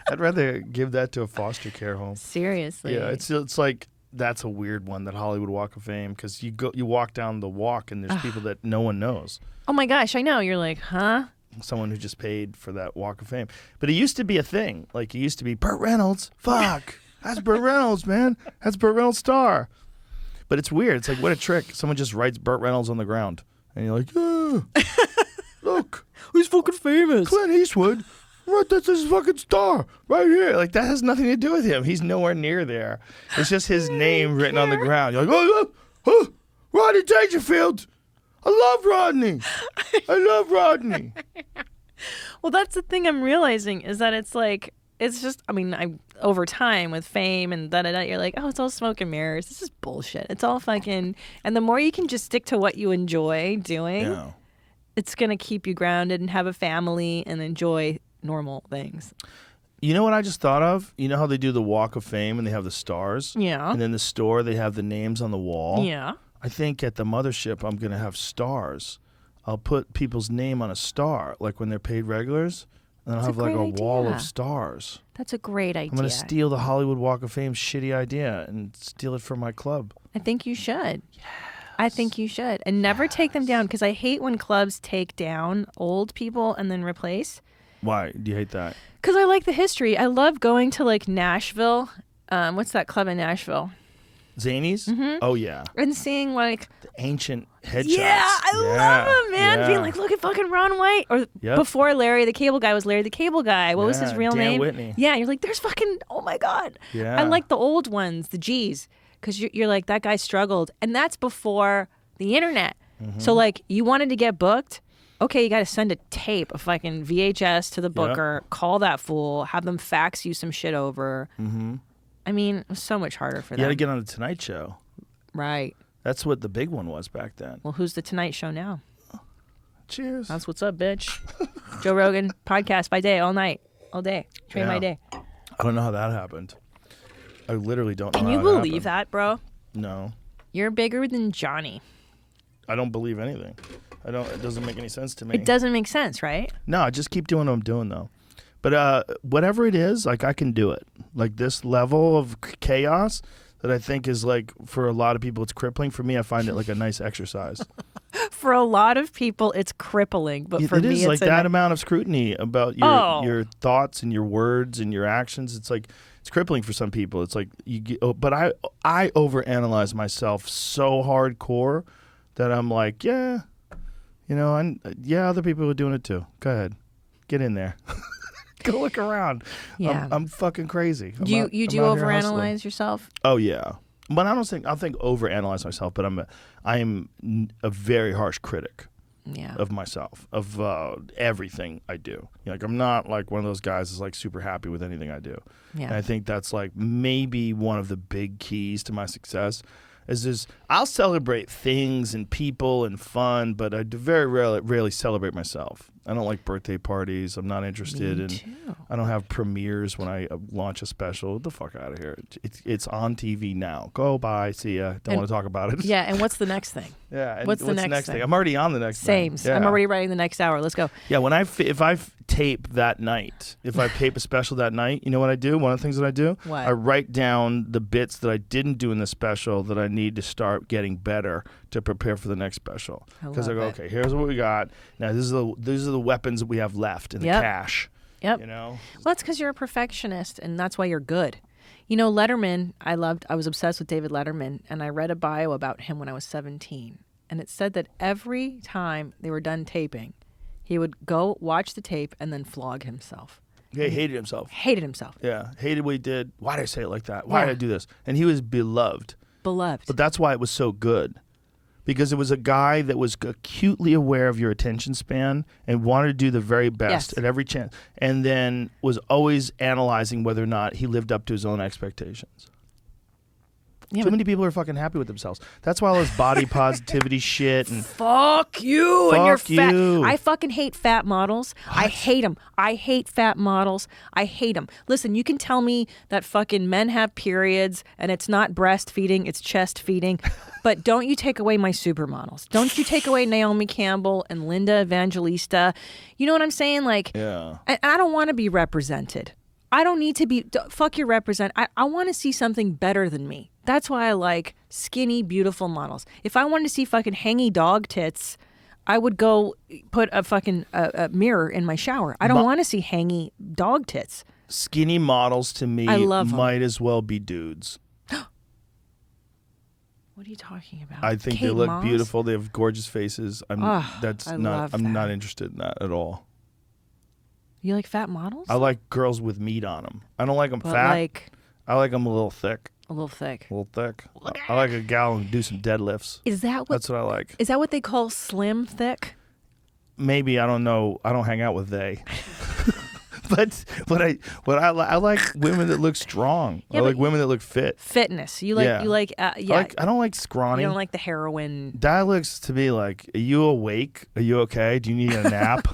I'd rather give that to a foster care home. Seriously. Yeah, it's like that's a weird one, that Hollywood Walk of Fame, because you walk down the walk, and there's people that no one knows. Oh my gosh, I know. You're like, huh? Someone who just paid for that Walk of Fame. But it used to be a thing. Like, it used to be Burt Reynolds. Fuck. That's Burt Reynolds, man. That's Burt Reynolds' star. But it's weird. It's like, what a trick. Someone just writes Burt Reynolds on the ground. And you're like, yeah. Look. Who's fucking famous? Clint Eastwood. Right, that's his fucking star. Right here. Like, that has nothing to do with him. He's nowhere near there. It's just his name written on the ground. You're like, oh, Rodney Dangerfield. I love Rodney. I love Rodney. Well, that's the thing I'm realizing is that it's like, it's just, I mean, over time with fame and da-da-da, you're like, oh, it's all smoke and mirrors. This is bullshit. It's all fucking, and the more you can just stick to what you enjoy doing, Yeah. it's going to keep you grounded and have a family and enjoy normal things. You know what I just thought of? You know how they do the Walk of Fame and they have the stars? Yeah. And then the store, they have the names on the wall? Yeah. I think at the mothership, I'm going to have stars. I'll put people's name on a star, like when they're paid regulars, and I'll That's a have like a great wall idea. of stars. That's a great idea. I'm going to steal the Hollywood Walk of Fame shitty idea and steal it from my club. I think you should. I think you should. And never take them down because I hate when clubs take down old people and then replace. Why do you hate that? Because I like the history. I love going to like Nashville. What's that club in Nashville? Zanies? Mm-hmm. Oh, yeah. And seeing like, The ancient headshots. yeah, I love them, man. Yeah. Being like, look at fucking Ron White. Or Yep. before Larry the Cable Guy was Larry the Cable Guy. What was his Yeah, real Dan name? Whitney. Yeah, you're like, there's fucking, oh my God. Yeah. I like the old ones, the G's. Because you're like, that guy struggled. And that's before the internet. Mm-hmm. So like, you wanted to get booked. Okay, you got to send a tape, a fucking VHS to the booker, call that fool, have them fax you some shit over. Mm-hmm. I mean, it was so much harder for You got them. to get on the Tonight Show. Right. That's what the big one was back then. Well, who's the Tonight Show now? Cheers. That's what's up, bitch. Joe Rogan, podcast by day, all night, all day. Train Yeah. my day. I don't know how that happened. I literally don't know Can how you it believe happened. that, bro? No. You're bigger than Johnny. I don't believe anything. It doesn't make any sense to me. It doesn't make sense, right? No, I just keep doing what I'm doing though. But whatever it is, like I can do it. Like this level of chaos that I think is like for a lot of people it's crippling. For me, I find it like a nice exercise. For a lot of people, it's crippling, but for It me, is it's like that amount of scrutiny about your thoughts and your words and your actions. It's like it's crippling for some people. It's like you get, but I overanalyze myself so hardcore that I'm like, yeah, you know, other people are doing it too. Go ahead, get in there. Go look around. Yeah. I'm fucking crazy. Do you I'm do out here hustling. overanalyze yourself? Oh yeah, but I don't think overanalyze myself. But I am a very harsh critic Yeah. of myself, of everything I do. Like I'm not like one of those guys that's like super happy with anything I do. Yeah. And I think that's like maybe one of the big keys to my success. Is I'll celebrate things and people and fun, but I very rarely celebrate myself. I don't like birthday parties. I'm not interested in. too. I don't have premieres when I launch a special. Get the fuck out of here! It's on TV now. Go bye. See ya. Don't want to talk about it. Yeah, and what's the next thing? Yeah. And What's the next thing? I'm already on the next Same. thing. Yeah. I'm already writing the next hour. Let's go. Yeah, when if I tape that night, if I tape a special that night, you know what I do? One of the things that I do? What? I write down the bits that I didn't do in the special that I need to start getting better to prepare for the next special. Because I love go, it. okay, here's what we got. Now these are the weapons that we have left in the Yep. cache. Yep. You know? Well, that's because you're a perfectionist, and that's why you're good. You know, Letterman, I was obsessed with David Letterman, and I read a bio about him when I was 17. And it said that every time they were done taping, He would go watch the tape and then flog himself. He hated himself. Hated himself. Yeah, hated what he did. Why did I say it like that? Why did I Yeah. do this? And he was beloved. Beloved. But that's why it was so good. Because it was a guy that was acutely aware of your attention span and wanted to do the very best Yes. at every chance. And then was always analyzing whether or not he lived up to his own expectations. Yeah, Too but- many people are fucking happy with themselves. That's why all this body positivity shit and Fuck you and your Fuck fat. you. I fucking hate fat models. I hate them. I hate fat models. I hate them. Listen, you can tell me that fucking men have periods and it's not breastfeeding, it's chest feeding. But don't you take away my supermodels. Don't you take away Naomi Campbell and Linda Evangelista. You know what I'm saying? Like, yeah. and I don't want to be represented. I don't need to be, fuck your represent. I want to see something better than me. That's why I like skinny, beautiful models. If I wanted to see fucking hangy dog tits, I would go put a fucking a mirror in my shower. I don't want to see hangy dog tits. Skinny models to me I love 'em. might as well be dudes. What are you talking about? I think they Kate look Moss? beautiful. They have gorgeous faces. I love I'm not that. interested in that at all. You like fat models? I like girls with meat on them. I don't like them but fat. like I like them a little thick. a little thick. A little thick. I like a gal who can do some deadlifts. Is that what? That's what I like. Is that what they call slim thick? Maybe, I don't know. I don't hang out with they. but I like women that look strong. Yeah, I but like women that look fit. Fitness. You like Yeah. you like yeah. I don't like scrawny. You don't like the heroin. That looks to me like, are you awake? Are you okay? Do you need a nap?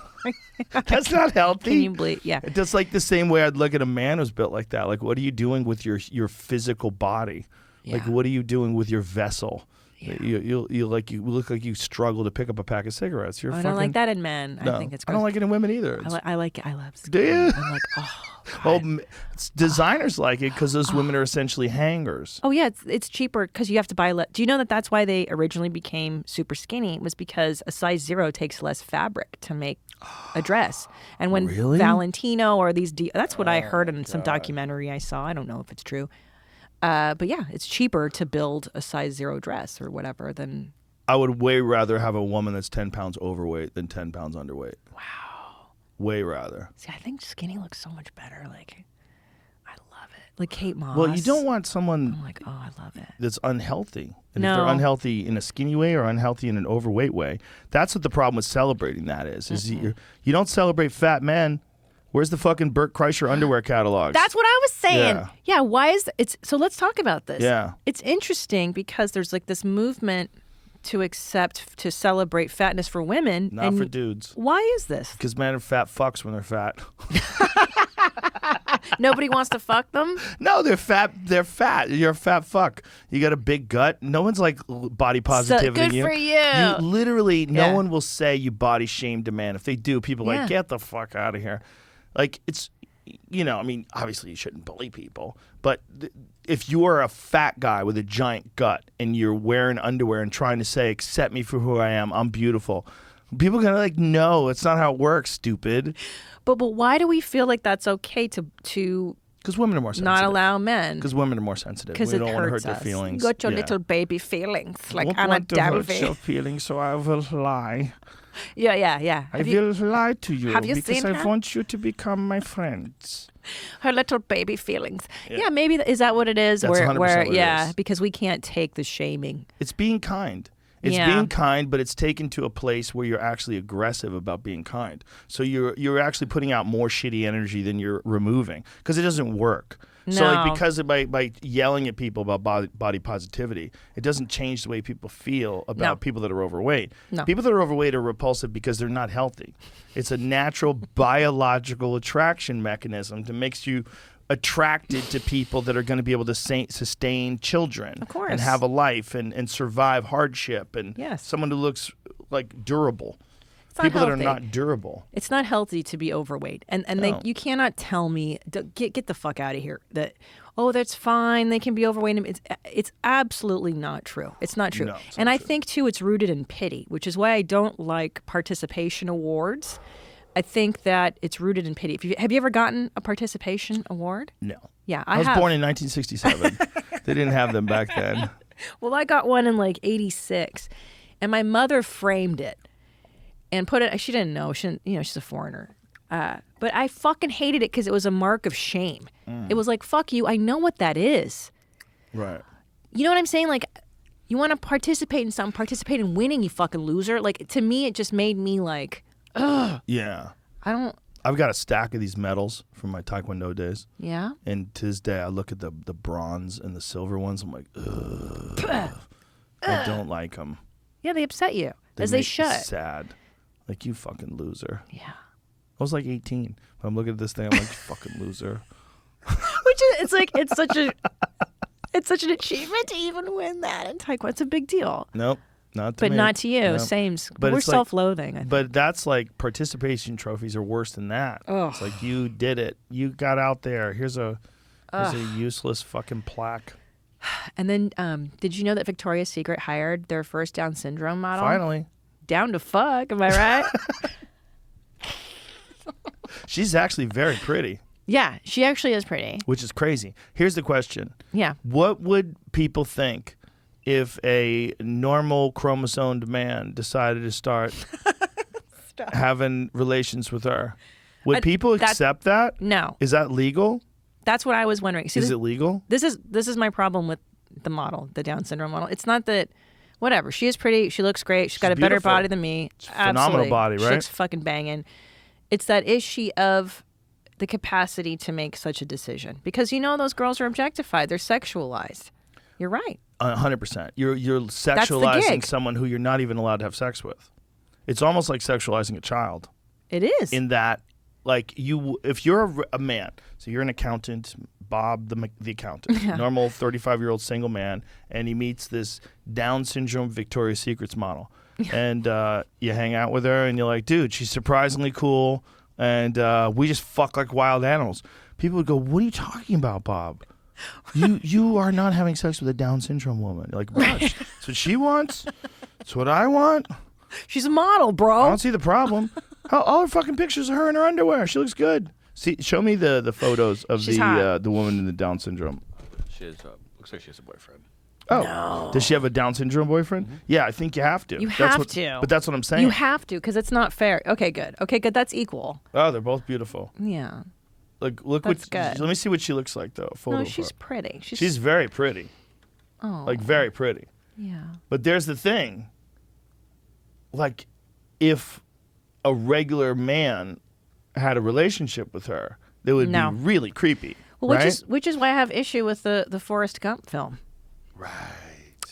That's not healthy. Can you believe? Yeah. Just like the same way I'd look at a man who's built like that. Like, what are you doing with your physical body? Like, Yeah. what are you doing with your vessel? Yeah. You look like you struggle to pick up a pack of cigarettes. You're I fucking, don't like that in men. No, I think it's I don't gross. like it in women either. It's- I like it. I love Do you? skinny. I'm like, oh. well, God. designers like it because those women are essentially hangers. Oh yeah, it's cheaper because you have to buy. Do you know that that's why they originally became super skinny? Was because a size 0 takes less fabric to make a dress. And when Really? Valentino or these, that's what I heard in some documentary I saw. I don't know if it's true, but yeah, it's cheaper to build a size 0 dress or whatever than. I would way rather have a woman that's 10 pounds overweight than 10 pounds underweight. Wow. Way rather. See, I think skinny looks so much better. Like, I love it. Like Kate Moss. Well, you don't want someone I'm like, oh, I love it. that's unhealthy. And if No. they're unhealthy in a skinny way or unhealthy in an overweight way, that's what the problem with celebrating that is you don't celebrate fat men. Where's the fucking Burt Kreischer underwear catalogs? That's what I was saying. Yeah. Yeah, why is it's so let's talk about this. Yeah. It's interesting because there's like this movement to celebrate fatness for women. Not and for dudes. Why is this? Because men are fat fucks when they're fat. Nobody wants to fuck them? No, they're fat. They're fat. You're a fat fuck. You got a big gut. No one's like body positivity. good for you. You literally, no Yeah. one will say you body shamed a man. If they do, people are Yeah. like, get the fuck out of here. Like, it's, I mean, obviously you shouldn't bully people, but if you are a fat guy with a giant gut and you're wearing underwear and trying to say, accept me for who I am, I'm beautiful, people are going to like, no, it's not how it works, stupid. But why do we feel like that's okay to Because women are more sensitive. not allow men? Because women are more sensitive. Because We it don't want to hurts hurt their us. feelings. You got your Yeah. little baby feelings, like Won't Anna want to hurt Delvey. your feelings, so I will lie. Yeah. I will lie to you have you because seen I her? want you to become my friends. Her little baby feelings. Yeah, maybe is that what it is? That's 100% what it is. Because we can't take the shaming. It's being kind. It's Yeah. being kind, but it's taken to a place where you're actually aggressive about being kind. So you're actually putting out more shitty energy than you're removing because it doesn't work. So like No. because by yelling at people about body positivity, it doesn't change the way people feel about No. people that are overweight. No. People that are overweight are repulsive because they're not healthy. It's a natural biological attraction mechanism that makes you attracted to people that are going to be able to sustain children Of course. and have a life and survive hardship and Yes. someone who looks like durable. It's not People that are healthy. not durable. It's not healthy to be overweight, and No. you cannot tell me get the fuck out of here that that's fine, they can be overweight. It's absolutely not true. It's not true. No, it's And not I true. think too it's rooted in pity, which is why I don't like participation awards. I think that it's rooted in pity. Have you ever gotten a participation award? No. Yeah, I was have. born in 1967. They didn't have them back then. Well, I got one in like '86, and my mother framed it. and put it. She didn't know. She didn't, she's a foreigner. But I fucking hated it because it was a mark of shame. It was like, fuck you. I know what that is. Right. You know what I'm saying? Like, you want to participate in something, participate in winning, you fucking loser. Like, to me, it just made me like, ugh. Yeah. I've got a stack of these medals from my Taekwondo days. Yeah? And to this day, I look at the bronze and the silver ones. I'm like, ugh. I don't like them. Yeah, they upset you, They as they make me should. sad. Like, you fucking loser. Yeah. I was like 18. When I'm looking at this thing, I'm like, you fucking loser. Which is, it's like, it's such an achievement to even win that in Taekwondo. It's a big deal. Nope. Not to me. But not to you. Nope. Same. But We're it's like- self-loathing. I think. But that's like participation trophies are worse than that. Ugh. It's like you did it. You got out there. Here's a useless fucking plaque. And then, did you know that Victoria's Secret hired their first Down syndrome model? Finally. Down to fuck, am I right? She's actually very pretty, Yeah, she actually is pretty. which is crazy. Here's the question. Yeah. What would people think if a normal chromosomed man decided to start having relations with her? Would people accept that? No, Is that legal? that's what I was wondering. See, Is it legal? This is my problem with the model, the Down syndrome model. It's not that, whatever. She is pretty. She looks great. She's got a better beautiful. body than me. Phenomenal Absolutely. body, She right? looks fucking banging. It's that, is she of the capacity to make such a decision? Because those girls are objectified. They're sexualized. You're right. 100%. You're sexualizing gig. someone who you're not even allowed to have sex with. It's almost like sexualizing a child. It is. In that, like, if you're a man, so you're an accountant, Bob the accountant, normal 35-year-old single man, and he meets this Down syndrome Victoria's Secrets model, and you hang out with her, and you're like, dude, she's surprisingly cool, and we just fuck like wild animals. People would go, what are you talking about, Bob? You are not having sex with a Down syndrome woman. You're like, what? That's what she wants. That's what I want. She's a model, bro. I don't see the problem. All her fucking pictures of her in her underwear. She looks good. See, show me the photos of She's hot. the woman in the Down syndrome. She is, looks like she has a boyfriend. Oh, No. Does she have a Down syndrome boyfriend? Mm-hmm. Yeah, I think you have to. You That's have what- to. But that's what I'm saying. You have to, because it's not fair. Okay, good. That's equal. Oh, they're both beautiful. Yeah. Like, look That's what. good. Let me see what she looks like though. Photo No, of she's her. pretty. She's very pretty. Oh. Like very pretty. Yeah. But there's the thing. Like, if a regular man had a relationship with her, that would No. be really creepy. Well, right? which is why I have issue with the Forrest Gump film. Right.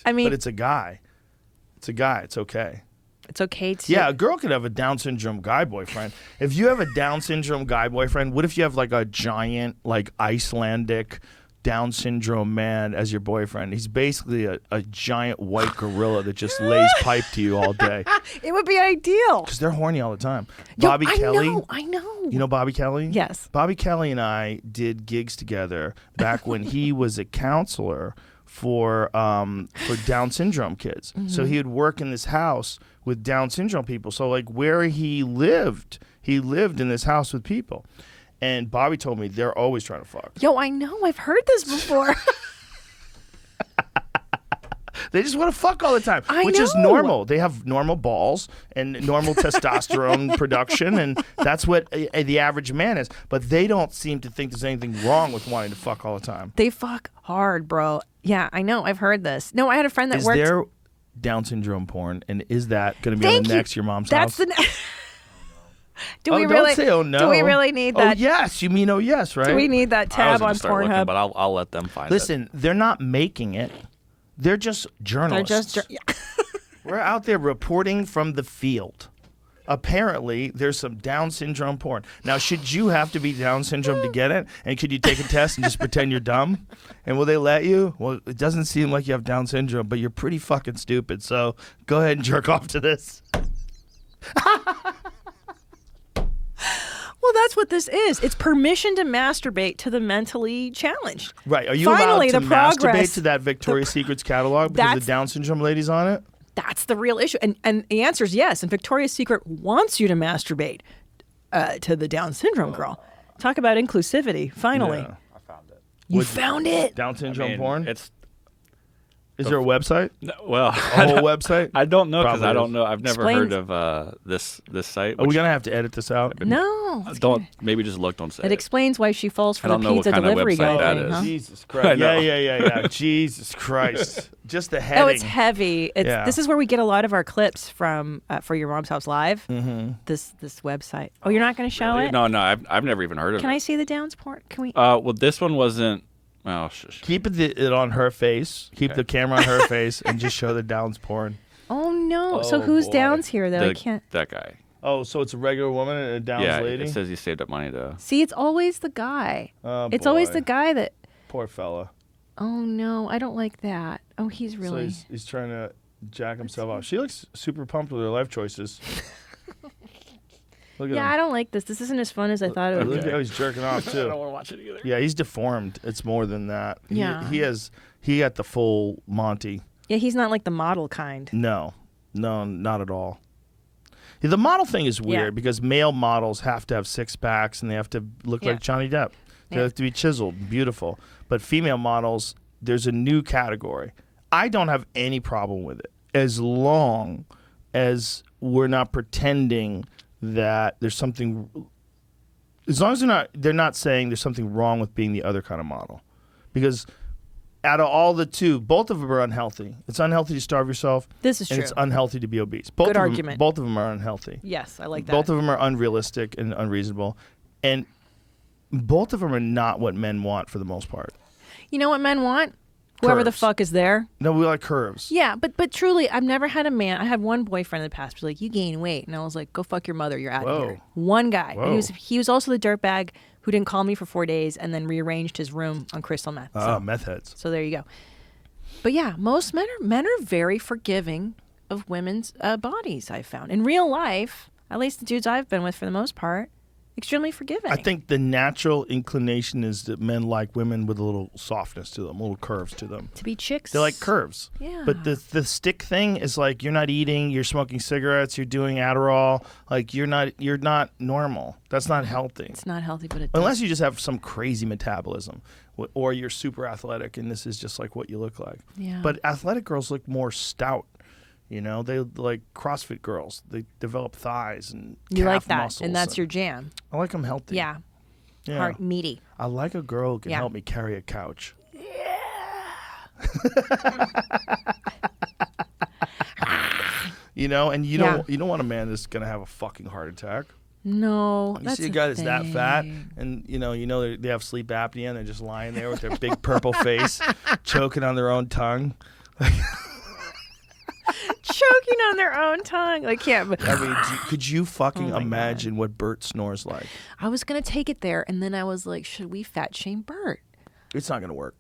I mean, But it's a guy. It's a guy. It's okay. it's okay to. Yeah, a girl could have a Down syndrome guy boyfriend. If you have a Down syndrome guy boyfriend, what if you have like a giant, like Icelandic Down syndrome man as your boyfriend? He's basically a giant white gorilla that just lays pipe to you all day. It would be ideal. Because they're horny all the time. Yo, Bobby Kelly. I know. You know Bobby Kelly? Yes. Bobby Kelly and I did gigs together back when he was a counselor for Down syndrome kids. Mm-hmm. So he would work in this house with Down syndrome people. So like where he lived in this house with people. And Bobby told me they're always trying to fuck. Yo, I know. I've heard this before. They just want to fuck all the time, I which is know. normal. They have normal balls and normal testosterone production, and that's what the average man is. But they don't seem to think there's anything wrong with wanting to fuck all the time. They fuck hard, bro. Yeah, I know. I've heard this. No, I had a friend that Is worked. there Down syndrome porn, and is that going to be on Thank the you. next Your Mom's That's House? the. Do Oh, we don't really? say oh no. Do we really need that? Oh yes, you mean oh yes, right? Do we need that I was tab gonna on start looking, Pornhub? but I'll let them find it. Listen, they're not making it. They're just They're journalists. just. Yeah. We're out there reporting from the field. Apparently, there's some Down syndrome porn. Now, should you have to be Down syndrome to get it? And could you take a test and just pretend you're dumb? And will they let you? Well, it doesn't seem like you have Down syndrome, but you're pretty fucking stupid. So go ahead and jerk off to this. Well, that's what this is. It's permission to masturbate to the mentally challenged. Right. Are you Finally, allowed to the masturbate progress. to that Victoria's Secret's catalog because That's- the Down syndrome lady's on it? That's the real issue. And the answer is yes. And Victoria's Secret wants you to masturbate to the Down syndrome girl. Talk about inclusivity. Finally. Yeah. I found it. You found it. Down syndrome porn? It's Is there a website? No, well, A whole website? I don't know because Probably I is. don't know. I've never Explains- heard of this site. Are we which- gonna have to edit this out? No. it's Don't good. maybe just look. Don't say It explains why she falls for I the don't know what pizza kind of delivery guy website that thing, is. huh? Jesus I Christ! know. Yeah. Jesus Christ! Just the heading. Oh, it's heavy. Yeah. This is where we get a lot of our clips from for Your Mom's House Live. Mm-hmm. This website. Oh, you're not going to show Really? it? No, I've never even heard of Can it. I see the downs port? Can we? Well, this one wasn't. Oh, shush. Keep it on her face. Keep the camera on her face, and just show the downs porn. Oh no! So Oh, who's boy. downs here though? I can't That guy. Oh, so it's a regular woman and a downs Yeah, lady. it says he saved up money to. see. It's always the guy. Oh, It's always boy. the guy that. Poor fella. Oh no! I don't like that. Oh, he's really. So he's trying to jack himself off. She looks super pumped with her life choices. Look at Yeah, him. I don't like this. This isn't as fun as I thought it would Look be. at how he's jerking off too. want to watch it either. Yeah, he's deformed. It's more than that. Yeah. He got the full Monty. Yeah, he's not like the model kind. No, not at all. The model thing is weird Yeah. because male models have to have six packs and they have to look Yeah. like Johnny Depp. They Yeah. have to be chiseled, and beautiful. But female models, there's a new category. I don't have any problem with it as long as we're not pretending that there's something. As long as they're not saying there's something wrong with being the other kind of model, because out of all the two, both of them are unhealthy. It's unhealthy to starve yourself. This is and true. it's unhealthy to be obese. Both Good of them, argument. Both of them are unhealthy. Yes, I like that. Both of them are unrealistic and unreasonable, and both of them are not what men want for the most part. You know what men want? Whoever the Curves. fuck is there. No, we like curves. Yeah, but truly, I've never had a man. I had one boyfriend in the past who was like, "You gain weight," and I was like, "Go fuck your mother. You're out of Whoa. here." One guy. And Whoa. he was also the dirtbag who didn't call me for 4 days and then rearranged his room on crystal meth. Meth heads. So there you go. But yeah, most men are very forgiving of women's bodies. I've found in real life, at least the dudes I've been with for the most part, extremely forgiving. I think the natural inclination is that men like women with a little softness to them, little curves to them. to be chicks, They like curves. Yeah. But the stick thing is like you're not eating, you're smoking cigarettes, you're doing Adderall. Like you're not normal. That's not healthy. It's not healthy, but it Unless does. you just have some crazy metabolism, or you're super athletic, and this is just like what you look like. Yeah. But athletic girls look more stout. You know, they like CrossFit girls. They develop thighs and You like calf that, muscles, and that's your jam. I like them healthy. Yeah. Yeah. Heart meaty. I like a girl who can Yeah. help me carry a couch. You know, and you don't want a man that's gonna have a fucking heart attack. No, You that's see a guy that's that fat, thing. and you know they have sleep apnea, and they're just lying there with their big purple face, choking on their own tongue. choking on their own tongue. I can't. I mean, could you fucking Oh my imagine what Bert snores like? I was gonna take it there, and then I was like, should we fat shame Bert? It's not gonna work.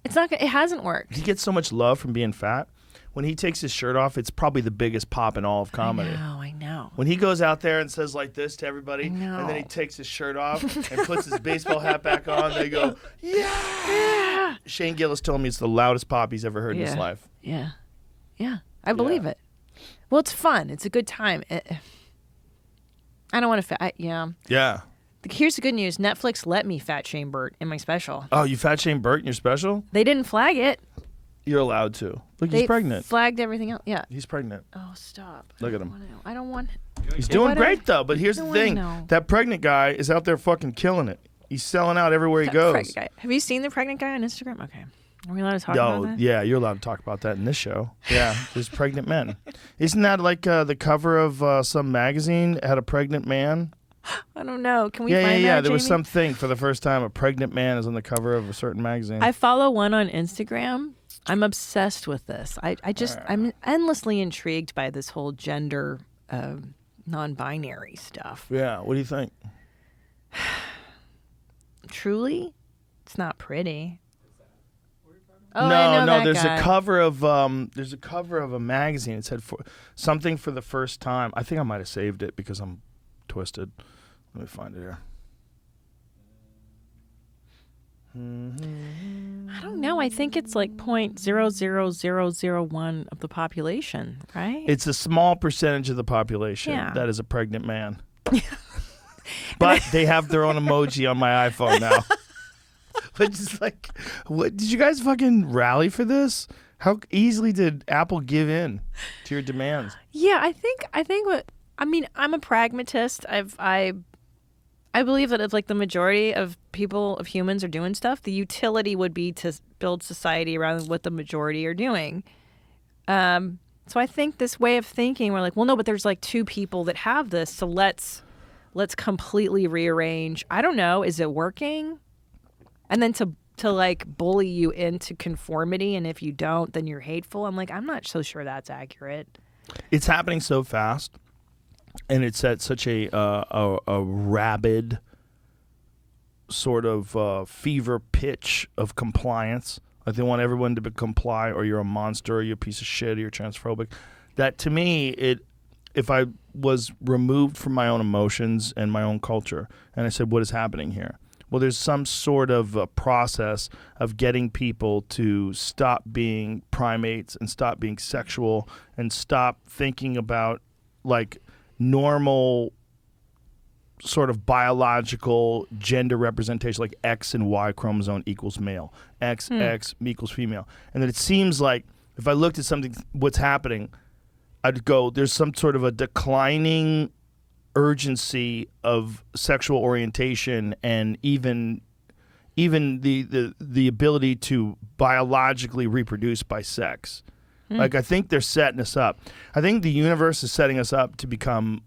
It's not. It hasn't worked. He gets so much love from being fat. When he takes his shirt off, it's probably the biggest pop in all of comedy. I know. When he goes out there and says like this to everybody, and then he know. takes his shirt off and puts his baseball hat back on, they go, yeah. Shane Gillis told me it's the loudest pop he's ever heard in his life. Yeah. Yeah. I believe it. Well, it's fun. It's a good time. I don't want to yeah. Yeah. Here's the good news. Netflix let me fat shame Bert in my special. Oh, you fat shame Bert in your special? They didn't flag it. You're allowed to. Look, They he's pregnant. flagged everything else. Yeah. He's pregnant. Oh, stop. Look at I him. don't wanna know. I don't want. He's Why doing don't- great though. But here's I the don't wanna thing: know. that pregnant guy is out there fucking killing it. He's selling out everywhere he goes. Pregnant guy. Have you seen the pregnant guy on Instagram? Okay. Are we allowed to talk about Oh, that? yeah, you're allowed to talk about that in this show. Yeah, there's pregnant men. Isn't that like the cover of some magazine had a pregnant man? I don't know. Can we Yeah, find yeah. that, There was Jamie? something for the first time a pregnant man is on the cover of a certain magazine. I follow one on Instagram. I'm obsessed with this. I'm endlessly intrigued by this whole gender non-binary stuff. Yeah, what do you think? Truly, it's not pretty. Oh, no, I know no. that There's guy. a cover of a magazine. It said something for the first time. I think I might have saved it because I'm twisted. Let me find it here. I don't know. I think it's like 0.00001 of the population, right? It's a small percentage of the population Yeah. that is a pregnant man. But they have their own emoji on my iPhone now. But just like, what did you guys fucking rally for this? How easily did Apple give in to your demands? Yeah, I think what I mean, I'm a pragmatist. I believe that if like the majority of humans are doing stuff, the utility would be to build society around what the majority are doing. So I think this way of thinking, we're like, well, no, but there's like two people that have this, so let's completely rearrange. I don't know, is it working? And then to like bully you into conformity, and if you don't, then you're hateful. I'm like, I'm not so sure that's accurate. It's happening so fast. And it's at such a rabid sort of fever pitch of compliance. Like they want everyone to comply, or you're a monster, or you're a piece of shit, or you're transphobic. That to me, if I was removed from my own emotions and my own culture, and I said, what is happening here? Well, there's some sort of a process of getting people to stop being primates and stop being sexual and stop thinking about like normal sort of biological gender representation, like X and Y chromosome equals male, X equals female. And then it seems like if I looked at something, what's happening, I'd go, there's some sort of a declining urgency of sexual orientation and even the ability to biologically reproduce by sex. Like, I think they're setting us up. I think the universe is setting us up to become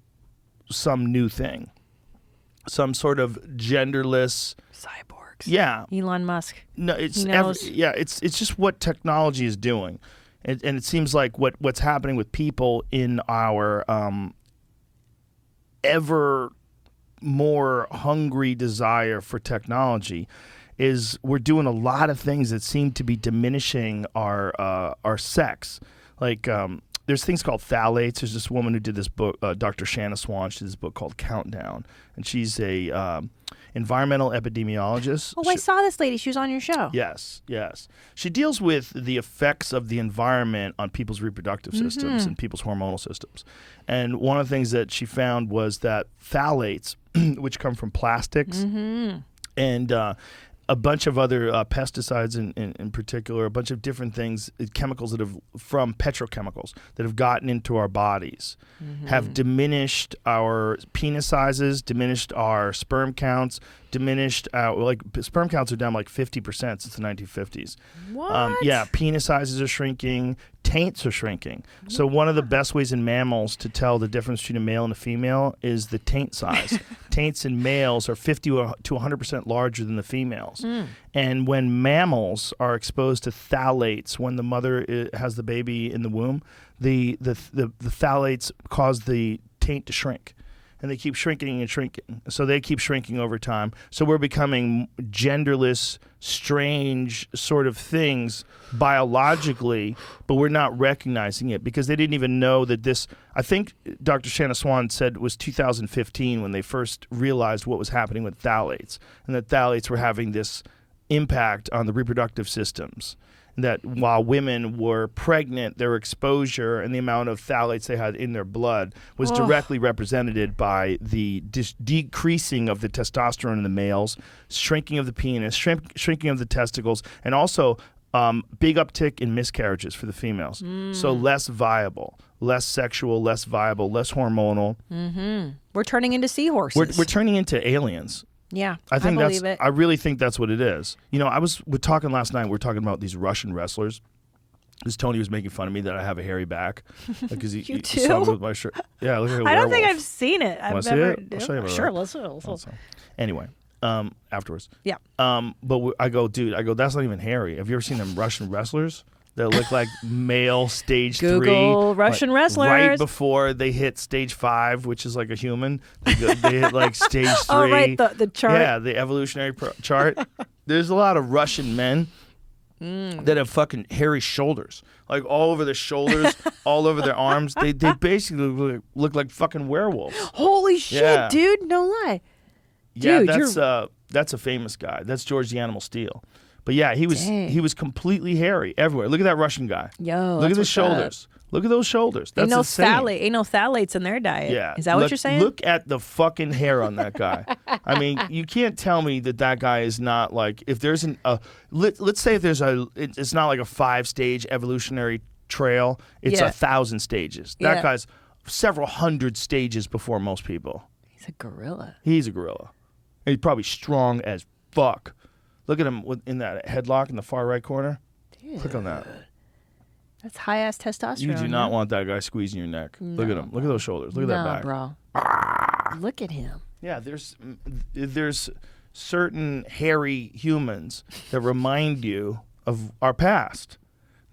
some new thing. Some sort of genderless... Cyborgs. Yeah. Elon Musk. No, it's... He knows. it's just what technology is doing. And it seems like what's happening with people in our ever more hungry desire for technology is we're doing a lot of things that seem to be diminishing our sex. Like there's things called phthalates. There's this woman who did this book, Dr. Shanna Swan. She did this book called Countdown, and she's a environmental epidemiologist. Oh, I saw this lady. She was on your show. Yes. She deals with the effects of the environment on people's reproductive systems and people's hormonal systems. And one of the things that she found was that phthalates, which come from plastics and a bunch of other pesticides in particular, a bunch of different things, chemicals that have, from petrochemicals, that have gotten into our bodies, have diminished our penis sizes, diminished our sperm counts, diminished our, sperm counts are down like 50% since the 1950s. What? Yeah, penis sizes are shrinking, taints are shrinking. So one of the best ways in mammals to tell the difference between a male and a female is the taint size. Taints in males are 50 to 100% larger than the females. And when mammals are exposed to phthalates, when the mother has the baby in the womb, the phthalates cause the taint to shrink. And they keep shrinking and shrinking. So they keep shrinking over time. So we're becoming genderless, strange sort of things biologically, but we're not recognizing it because they didn't even know that this, I think Dr. Shanna Swan said it was 2015 when they first realized what was happening with phthalates, and that phthalates were having this impact on the reproductive systems. That while women were pregnant, their exposure and the amount of phthalates they had in their blood was directly represented by the decreasing of the testosterone in the males, shrinking of the penis, shrinking of the testicles, and also big uptick in miscarriages for the females. So less viable, less sexual, less viable, less hormonal. We're turning into seahorses. We're turning into aliens. Yeah, I think believe it. I really think that's what it is. You know, we're talking last night. We're talking about these Russian wrestlers. Because Tony was making fun of me that I have a hairy back. Because he saw me with my shirt. Yeah, look like a werewolf. I don't think I've seen it. Wanna see it? I'll show you. Sure, let's. Anyway, afterwards. Yeah. But I go, dude. That's not even hairy. Have you ever seen them Russian wrestlers? That look like male stage Google 3. Russian wrestlers. Right before they hit stage 5, which is like a human. They hit like stage 3. Oh, right, the chart. Yeah, the evolutionary chart. There's a lot of Russian men that have fucking hairy shoulders. Like all over their shoulders, all over their arms. They basically look like fucking werewolves. Holy shit, dude. No lie. Yeah, Dude, that's a famous guy. That's George the Animal Steel. But yeah, he was completely hairy everywhere. Look at that Russian guy. Yo, look at that's the what's shoulders. Look at those shoulders. That's Ain't no insane. ain't no phthalates in their diet. Yeah. Is that what you're saying? Look at the fucking hair on that guy. I mean, you can't tell me that guy is not like, if there's let's say if there's it's not like a 5-stage evolutionary trail. It's 1,000 stages. That guy's several hundred stages before most people. He's a gorilla. He's a gorilla. And he's probably strong as fuck. Look at him in that headlock in the far right corner. Dude. Click on that. That's high-ass testosterone. You do not want that guy squeezing your neck. Look at him. Look at those shoulders. Look at that back. Bro. Look at him. Yeah, there's certain hairy humans that remind you of our past.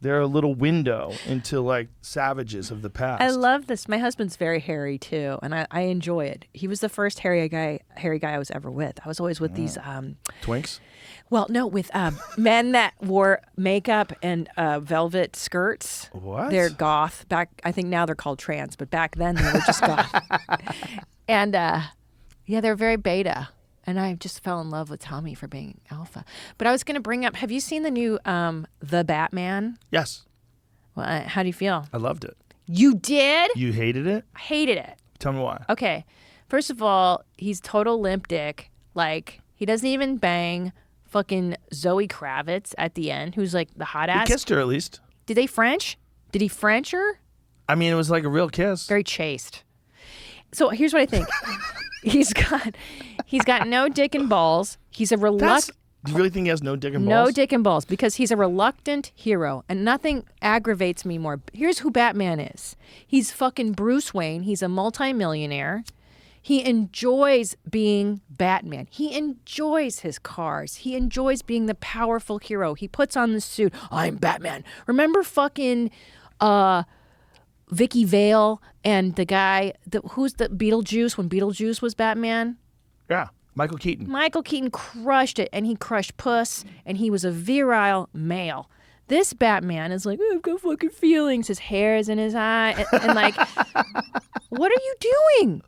They're a little window into like savages of the past. I love this. My husband's very hairy too, and I enjoy it. He was the first hairy guy I was ever with. I was always with these Twinks? well, no, with men that wore makeup and velvet skirts. What? They're goth. I think now they're called trans, but back then they were just goth. And they're very beta. And I just fell in love with Tommy for being alpha. But I was going to bring up, have you seen the new The Batman? Yes. Well, how do you feel? I loved it. You did? You hated it? I hated it. Tell me why. Okay. First of all, he's total limp dick. Like, he doesn't even bang fucking Zoe Kravitz at the end, who's like the hot He ass. kissed her at least. Did they French? Did he French her? I mean, it was like a real kiss. Very chaste. So here's what I think. He's got no dick and balls. He's a reluctant. Do you really think he has no dick and balls? No dick and balls, because he's a reluctant hero, and nothing aggravates me more. Here's who Batman is. He's fucking Bruce Wayne. He's a multimillionaire. He enjoys being Batman. He enjoys his cars. He enjoys being the powerful hero. He puts on the suit. I'm Batman. Remember fucking Vicky Vale and the guy, who's the Beetlejuice, when Beetlejuice was Batman? Yeah. Michael Keaton. Michael Keaton crushed it, and he crushed puss, and he was a virile male. This Batman is like, I've got fucking feelings. His hair is in his eye, and like, what are you doing?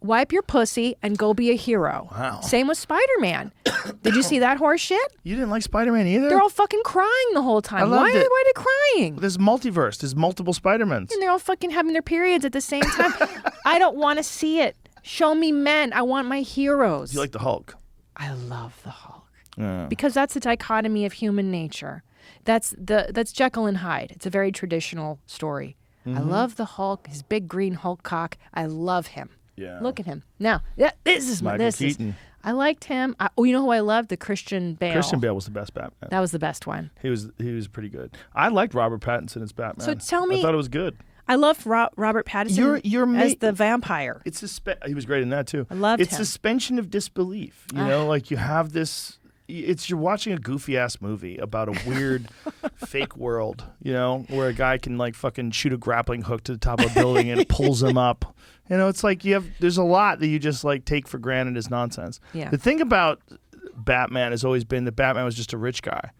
Wipe your pussy and go be a hero. Wow. Same with Spider-Man. Did you see that horse shit? You didn't like Spider-Man either? They're all fucking crying the whole time. Why loved are it. they crying? There's multiverse. There's multiple Spider-Mans. And they're all fucking having their periods at the same time. I don't want to see it. Show me men. I want my heroes. You like the Hulk? I love the Hulk. Yeah. Because that's the dichotomy of human nature. That's Jekyll and Hyde. It's a very traditional story. I love the Hulk, his big green Hulk cock. I love him. Yeah. Look at him. Now, this is Michael Keaton. I liked him. You know who I loved? The Christian Bale. Christian Bale was the best Batman. That was the best one. He was pretty good. I liked Robert Pattinson as Batman. So tell me- I thought it was good. I loved Robert Pattinson as the vampire. It's he was great in that too. I loved It's him. suspension of disbelief. You know, like you have this. You're watching a goofy ass movie about a weird fake world. You know, where a guy can like fucking shoot a grappling hook to the top of a building and it pulls him up. You know, it's like there's a lot that you just like take for granted as nonsense. Yeah. The thing about Batman has always been that Batman was just a rich guy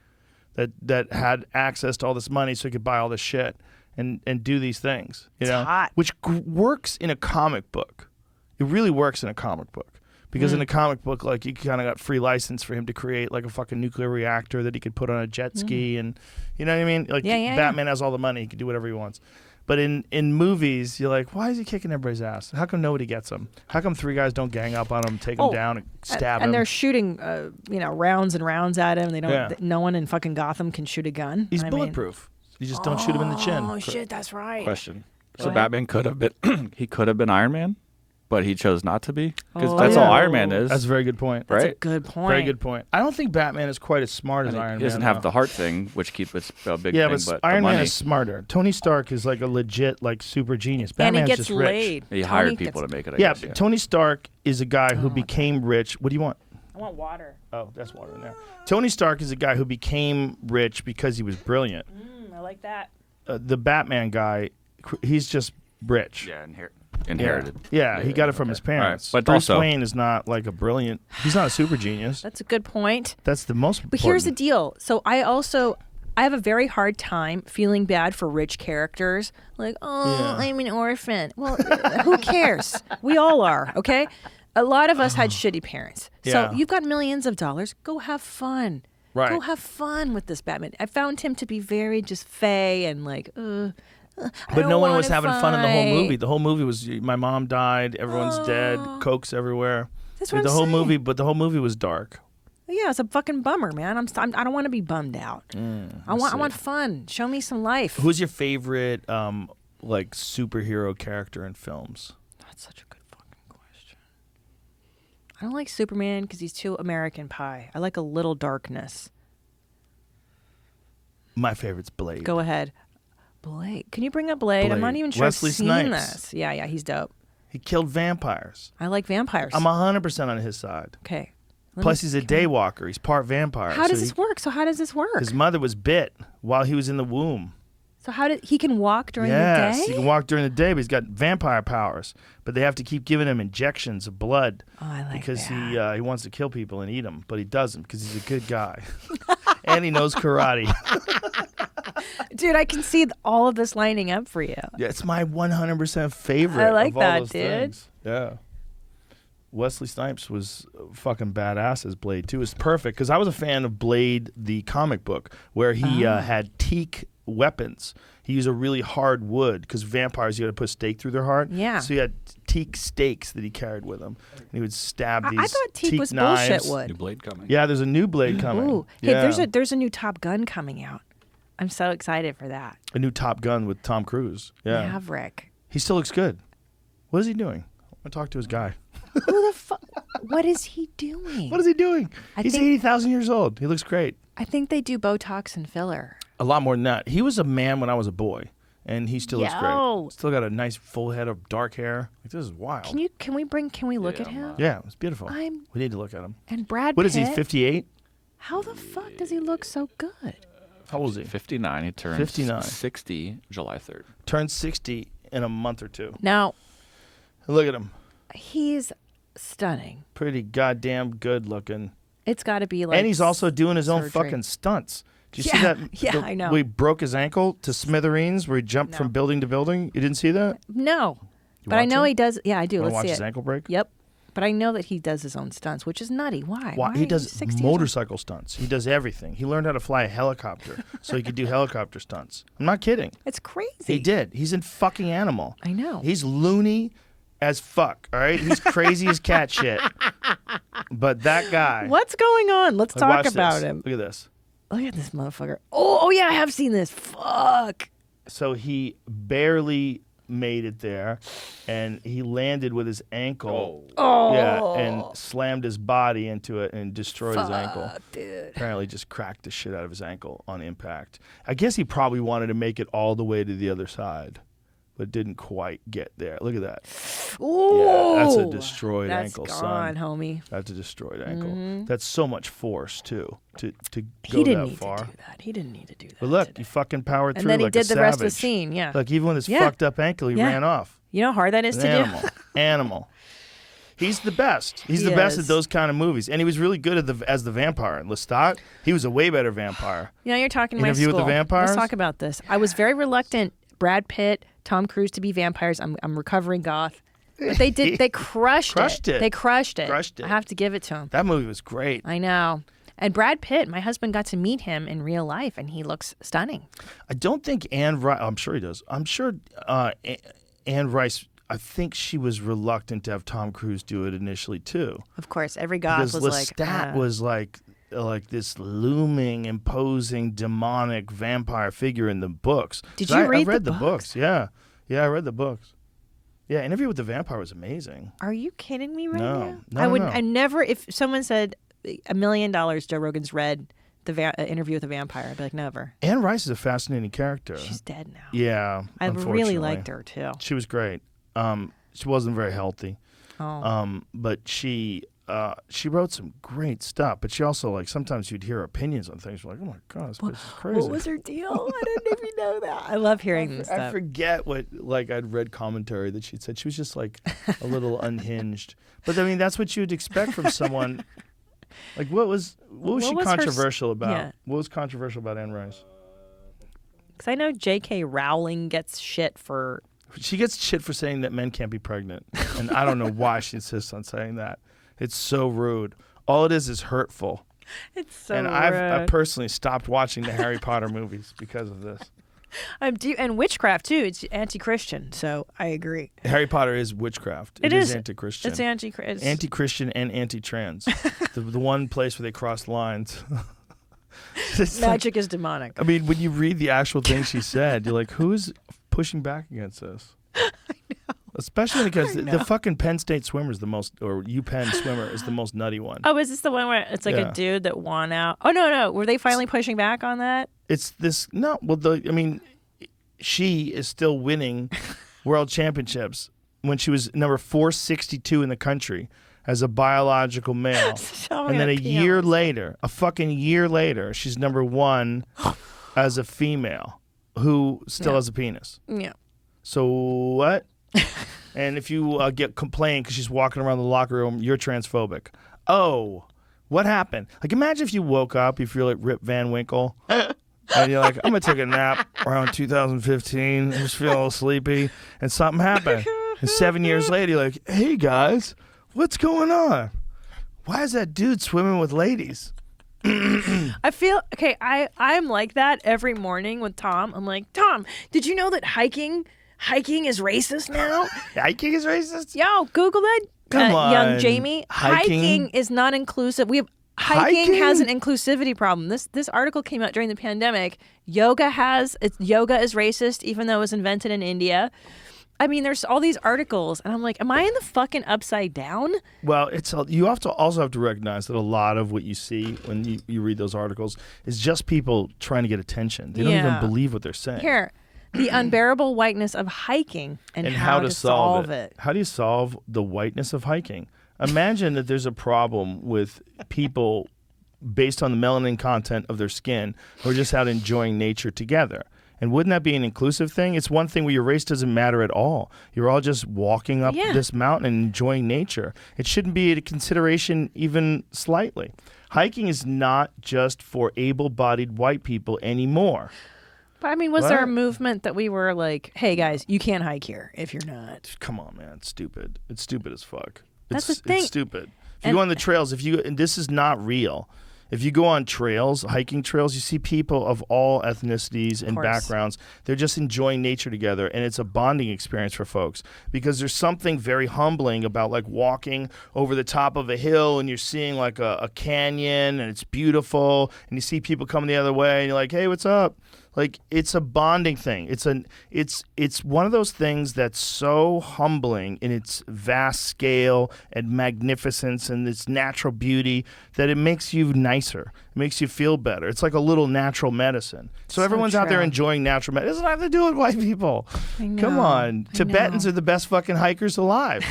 that had access to all this money so he could buy all this shit and do these things. You know, hot. which works in a comic book. It really works in a comic book. Because in a comic book, like, you kind of got free license for him to create like a fucking nuclear reactor that he could put on a jet ski, and you know what I mean? Like, Batman has all the money; he can do whatever he wants. But in movies, you're like, why is he kicking everybody's ass? How come nobody gets him? How come 3 guys don't gang up on him, take him down, and stab him? And they're shooting, rounds and rounds at him. They don't. No one in fucking Gotham can shoot a gun. He's bulletproof. You just don't shoot him in the chin. Oh shit, that's right. Question. So ahead. Batman could have been he could have been Iron Man, but he chose not to be, because that's all Iron Man is. That's a very good point. That's right? a good point. Very good point. I don't think Batman is quite as smart as Iron Man. He doesn't have though. the heart thing, which keeps it's a big Yeah, thing. but But Iron the Man money, is smarter. Tony Stark is like a legit, like, super genius. And Batman's he gets just rich. laid. he Tony hired people gets- to make it. I Yeah, guess, but Tony Stark is a guy who became rich. What do you want? I want water. Oh, that's water in there. Tony Stark is a guy who became rich because he was brilliant. I like that. The Batman guy, he's just rich. Yeah, inherited. Yeah, he got it from his parents. Right. But Bruce also, Wayne is not like a brilliant. He's not a super genius. That's a good point. That's the most. But here's the deal. So I have a very hard time feeling bad for rich characters. Like, I'm an orphan. Well, who cares? We all are, okay? A lot of us had shitty parents. Yeah. So you've got millions of dollars. Go have fun. Right. Go have fun with this Batman. I found him to be very just fey and like, But no one was wanna having fun in the whole fight. movie. The whole movie was my mom died, everyone's dead, Coke's everywhere. That's what the I'm whole saying. movie, but the whole movie was dark. Yeah, it's a fucking bummer, man. I don't want to be bummed out. I want fun. Show me some life. Who's your favorite like superhero character in films? That's such a good fucking question. I don't like Superman because he's too American Pie. I like a little darkness. My favorite's Blade. Go ahead. Blade. Can you bring up Blade? I'm not Blade. even sure Wesley I've seen Snipes. this. Yeah, he's dope. He killed vampires. I like vampires. I'm 100% on his side. Okay. Plus, he's a daywalker. He's part vampire. How does this work? So how does this work? His mother was bit while he was in the womb. So how did he can walk during Yes, the he day? can walk during the day, but he's got vampire powers. But they have to keep giving him injections of blood Oh, I like because that. he wants to kill people and eat them, but he doesn't because he's a good guy, and he knows karate. Dude, I can see all of this lining up for you. Yeah, it's my 100% favorite. I like of all that, those dude. things. Yeah. Wesley Snipes was fucking badass as Blade too. It's perfect because I was a fan of Blade, the comic book, where he had teak weapons. He used a really hard wood because vampires, you got to put a stake through their heart. Yeah. So he had teak stakes that he carried with him, and he would stab these. I thought teak was knives. bullshit New wood. Blade coming. Yeah, there's a new Blade coming. Ooh. Hey, Yeah. there's a new Top Gun coming out. I'm so excited for that. a new Top Gun with Tom Cruise. Yeah, Maverick. he still looks good. What is he doing? I want to talk to his guy. Who the fuck? What is he doing? What is he doing? I He's think- 80,000 years old. He looks great. I think they do Botox and filler. A lot more than that. He was a man when I was a boy, and he still looks Yo. great. Still got a nice full head of dark hair. Like, this is wild. Can we look at him? Yeah, it's beautiful. I'm- We need to look at him. And Brad What Pitt. is he, 58? How the fuck does he look so good? How old is he? 59. He turns 59. 60 July 3rd. Turns 60 in a month or two. Now, Look at him. he's stunning. Pretty goddamn good looking. It's got to be like. And he's also doing his own surgery. fucking stunts. Did you see Yeah, that? yeah, I know. Where he broke his ankle to smithereens, where he jumped from building to building. You didn't see that? No, You but I watch know it? he does. Yeah, I do. Want to Let's watch see his it. ankle break? Yep. But I know that he does his own stunts, which is nutty. Why? Why? He does 60 years old? motorcycle stunts. He does everything. He learned how to fly a helicopter so he could do helicopter stunts. I'm not kidding. It's crazy. He did. He's in fucking Animal. I know. He's loony as fuck, all right? He's crazy as cat shit. But that guy. What's going on? Let's Like, talk watch about this. him. Look at this. Look at this motherfucker. Oh yeah, I have seen this. Fuck. So he barely made it there, and he landed with his ankle. Oh. Yeah, and slammed his body into it and destroyed his ankle. Dude. Apparently just cracked the shit out of his ankle on impact. I guess he probably wanted to make it all the way to the other side, but didn't quite get there. Look at that. Ooh. Yeah, that's a destroyed That's ankle, gone, son. homie. That's a destroyed ankle. That's so much force, too, to go He didn't that need far. to do that. He didn't need to do that. But look, today. he fucking powered And through then he like did a the rest of the savage. scene, yeah. Like, even with his Yeah. fucked up ankle, he Yeah. ran off. You know how hard that is An to animal. do? Animal. He's the best. He's He the best is. at those kind of movies. And he was really good at as the vampire. And Lestat, he was a way better vampire. You know, you're talking my Interview with school. the Vampires? Let's talk about this. I was very reluctant. Brad Pitt, Tom Cruise to be vampires. I'm recovering goth. But they did. They crushed it. They crushed it. Crushed it. I have to give it to him. That movie was great. I know. And Brad Pitt, my husband got to meet him in real life, and he looks stunning. I don't think Anne Rice, I'm sure he does. I'm sure Anne Rice, I think she was reluctant to have Tom Cruise do it initially, too. Of course, every goth Because was like, Lestat was like this looming, imposing, demonic vampire figure in the books. Did 'Cause you I read read the the books? Yeah. Yeah, I read the books. Yeah, Interview with the Vampire was amazing. Are you kidding me right No. now? No, I would. no. I never. If someone said $1 million, Joe Rogan's read the Interview with the Vampire, I'd be like, never. Anne Rice is a fascinating character. She's dead now. Yeah, I really unfortunately. liked her too. She was great. She wasn't very healthy. Oh. But she wrote some great stuff. But she also, like, sometimes you'd hear opinions on things. You're like, oh my god, this bitch is crazy. What was her deal? I didn't even know that. I love hearing this I stuff. forget what, like, I'd read commentary that she'd said. She was just like a little unhinged. But I mean, that's what you'd expect from someone. Like, what was she was her controversial about? yeah. What was controversial about Anne Rice? Because I know J.K. Rowling gets shit for. She gets shit for saying that men can't be pregnant, and I don't know why she insists on saying that. It's so rude. All it is hurtful. It's so and rude. I've personally stopped watching the Harry Potter movies because of this. And witchcraft too. It's anti-Christian, so I agree. Harry Potter is witchcraft. It is anti-Christian. It's anti-Christian. Anti-Christian and anti-trans. the one place where they cross lines. Magic is demonic. I mean, when you read the actual thing she said, you're like, who's pushing back against this? I know. Especially because the fucking Penn State swimmer is the most, or UPenn swimmer is the most nutty one. Oh, is this the one where it's like a dude that won out? Oh, no. Were they finally pushing back on that? It's this, no, well, she is still winning world championships when she was number 462 in the country as a biological male. And then a fucking year later, she's number 1 as a female who still has a penis. Yeah. So what? And if you get complained because she's walking around the locker room, you're transphobic. Oh, what happened? Like, imagine if you woke up, if you're like Rip Van Winkle, and you're like, I'm going to take a nap around 2015. I'm just feeling a little sleepy. And something happened. And 7 years later, you're like, hey, guys, what's going on? Why is that dude swimming with ladies? I feel, okay, I'm like that every morning with Tom. I'm like, Tom, did you know that hiking is racist now? Hiking is racist? Yo, Google that. Come on. Young Jamie. Hiking is not inclusive. Hiking has an inclusivity problem. This article came out during the pandemic. Yoga is racist, even though it was invented in India. I mean, there's all these articles, and I'm like, am I in the fucking upside down? Well, you also have to recognize that a lot of what you see when you read those articles is just people trying to get attention. They don't even believe what they're saying. Here, the unbearable whiteness of hiking and how to solve it. How do you solve the whiteness of hiking? Imagine that there's a problem with people based on the melanin content of their skin who are just out enjoying nature together. And wouldn't that be an inclusive thing? It's one thing where your race doesn't matter at all. You're all just walking up this mountain and enjoying nature. It shouldn't be a consideration even slightly. Hiking is not just for able-bodied white people anymore. But I mean, was there a movement that we were like, hey guys, you can't hike here if you're not? Come on, man. It's stupid. It's stupid as fuck. That's the thing. It's stupid. If you go on the trails, and this is not real. If you go on trails, hiking trails, you see people of all ethnicities and backgrounds. They're just enjoying nature together, and it's a bonding experience for folks because there's something very humbling about like walking over the top of a hill and you're seeing like a canyon and it's beautiful, and you see people coming the other way and you're like, hey, what's up? Like, it's a bonding thing. It's one of those things that's so humbling in its vast scale and magnificence and its natural beauty that it makes you nicer. It makes you feel better. It's like a little natural medicine. So everyone's out there enjoying natural medicine. It doesn't have to do with white people. Come on. Tibetans are the best fucking hikers alive.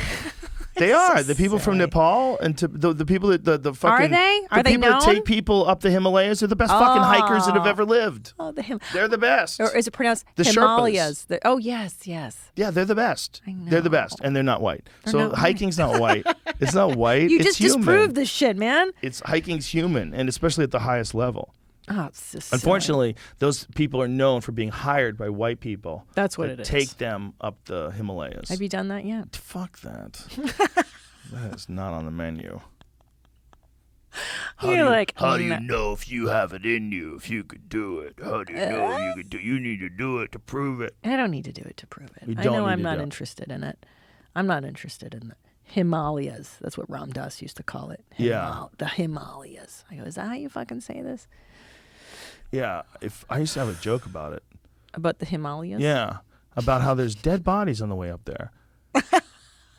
They are. The people from Nepal and the people that the fucking... Are they? Are they people known? that take people up the Himalayas are the best fucking hikers that have ever lived. Oh, They're the best. Or is it pronounced the Himalayas? Sherpas. Yes. Yeah, they're the best. I know. They're the best, and they're not white. So hiking's not white. It's not white. You it's just human. disproved this shit, man. Hiking's human, and especially at the highest level. Oh, it's just Unfortunately, those people are known for being hired by white people. That's what it is. Take them up the Himalayas. Have you done that yet? Fuck that. That is not on the menu. You're like, how do you know if you have it in you, if you could do it? How do you know you could do it? You need to do it to prove it. I don't need to do it to prove it. You I don't know need I'm to not do it. interested in it. I'm not interested in the Himalayas. That's what Ram Dass used to call it. The Himalayas. I go, is that how you fucking say this? Yeah. If I used to have a joke about it. About the Himalayas? Yeah. About how there's dead bodies on the way up there.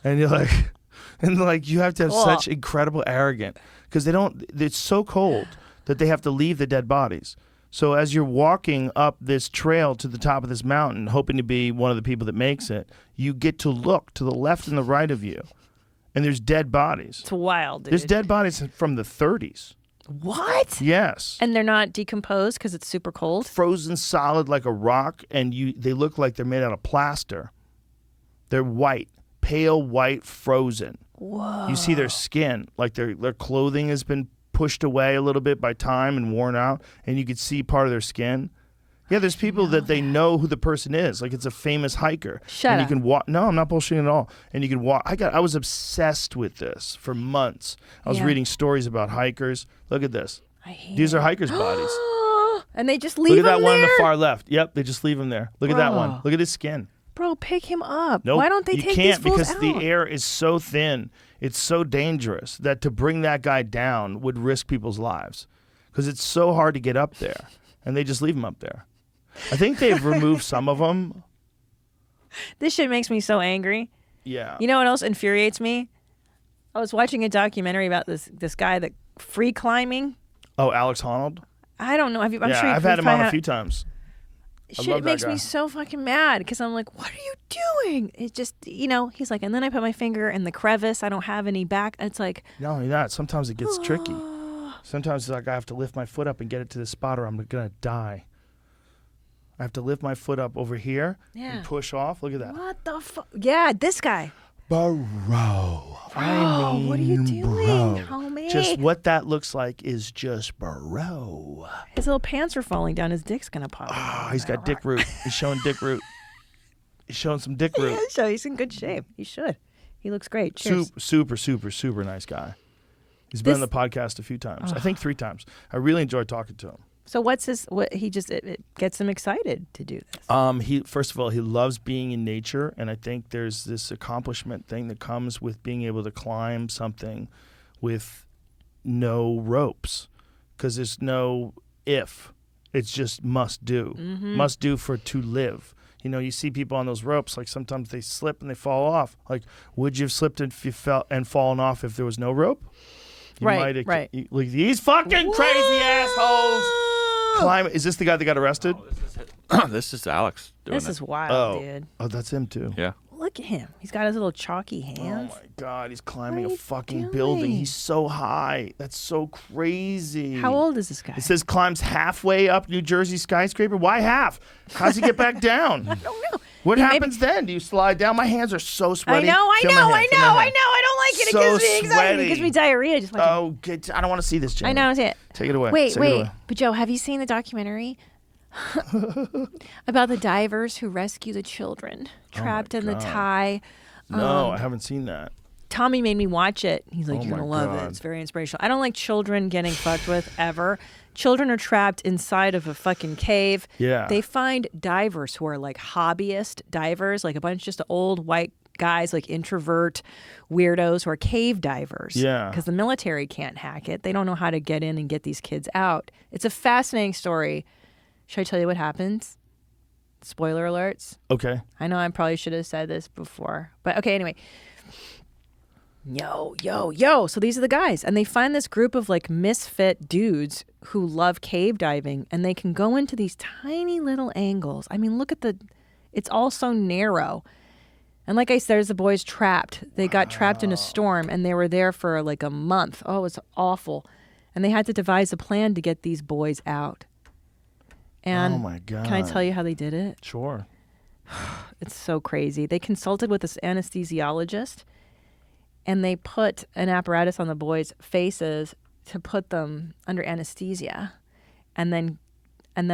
And you're like... And like you have to have such incredible arrogance because it's so cold that they have to leave the dead bodies. So as you're walking up this trail to the top of this mountain, hoping to be one of the people that makes it, you get to look to the left and the right of you. And there's dead bodies. It's wild, dude. There's dead bodies from the 30s. What? Yes. And they're not decomposed because it's super cold? Frozen solid like a rock, and they look like they're made out of plaster. They're white. Pale white, frozen. Whoa. You see their skin, like their clothing has been pushed away a little bit by time and worn out, and you could see part of their skin. Yeah, there's people that they know who the person is, like it's a famous hiker. Shut and up. You can walk. No, I'm not bullshitting at all. And you can walk. I was obsessed with this for months. I was reading stories about hikers. Look at this. I hate These are hikers' bodies. And they just leave Look at that him one on the there? far left. Yep, they just leave him there. Look at that one. Bro. Look at his skin. Bro, pick him up. Nope, Why don't they you take can't these fools because out? the air is so thin. It's so dangerous that to bring that guy down would risk people's lives because it's so hard to get up there, and they just leave him up there. I think they've removed some of them. This shit makes me so angry. Yeah. You know what else infuriates me? I was watching a documentary about this guy that free climbing. Oh, Alex Honnold? I don't know. I'm sure I've had him on a few times. I Shit love that makes guy. me so fucking mad because I'm like, what are you doing? It's just, he's like, and then I put my finger in the crevice. I don't have any back. It's like, Not only that, sometimes it gets tricky. Sometimes it's like I have to lift my foot up and get it to the spot or I'm going to die. I have to lift my foot up over here and push off. Look at that. what the fuck? Yeah, this guy. Bro. Bro, what are you doing, homie? Just what that looks like is just bro. His little pants are falling down. His dick's going to pop. Oh, he's got dick root. He's showing dick root. He's showing some dick root. Yeah, so he's in good shape. He should. He looks great. Cheers. Super nice guy. He's been on the podcast a few times. I think 3 times. I really enjoyed talking to him. So it gets him excited to do this. He first of all, he loves being in nature, and I think there's this accomplishment thing that comes with being able to climb something with no ropes, because there's no if. It's just must do. Must do to live. You see people on those ropes, like sometimes they slip and they fall off. Like, would you have slipped if you fell and fallen off if there was no rope? You Right. Look, these fucking crazy assholes. Is this the guy that got arrested? This is Alex doing This it. is wild, dude. Oh, that's him too. Yeah. Look at him. He's got his little chalky Oh hands. my God, he's climbing What are a you fucking building. doing? He's so high. That's so crazy. How old is this guy? It says climbs halfway up New Jersey skyscraper. Why half? How's he get back down? I don't know. What He happens then? Do you slide down? My hands are so I sweaty. know. Feel my hand, feel my hand. I don't like it. It So gives me anxiety. sweaty. It gives me diarrhea. Just watching. Oh, good. I don't want to see this, Jenny. I know. It's it. Take it away. Wait. Take it away. But Joe, have you seen the documentary about the divers who rescue the children trapped in the God. Thai? No, I haven't seen that. Tommy made me watch it. He's like, Oh you're my going to love it. God. It's very inspirational. I don't like children getting fucked with ever. Children are trapped inside of a fucking cave. Yeah. They find divers who are like hobbyist divers, like a bunch of just old white guys, like introvert weirdos who are cave divers. Yeah. Because the military can't hack it. They don't know how to get in and get these kids out. It's a fascinating story. Should I tell you what happens? Spoiler alerts. Okay. I know I probably should have said this before, but okay, anyway. Yo. So these are the guys, and they find this group of like misfit dudes who love cave diving, and they can go into these tiny little angles. I mean, look at it's all so narrow. And like I said, there's the boys trapped. They got trapped in a storm, and they were there for like a month. Oh, it was awful. And they had to devise a plan to get these boys out. And Oh my God. can I tell you how they did it? Sure. It's so crazy. They consulted with this anesthesiologist, and they put an apparatus on the boys' faces to put them under anesthesia, and then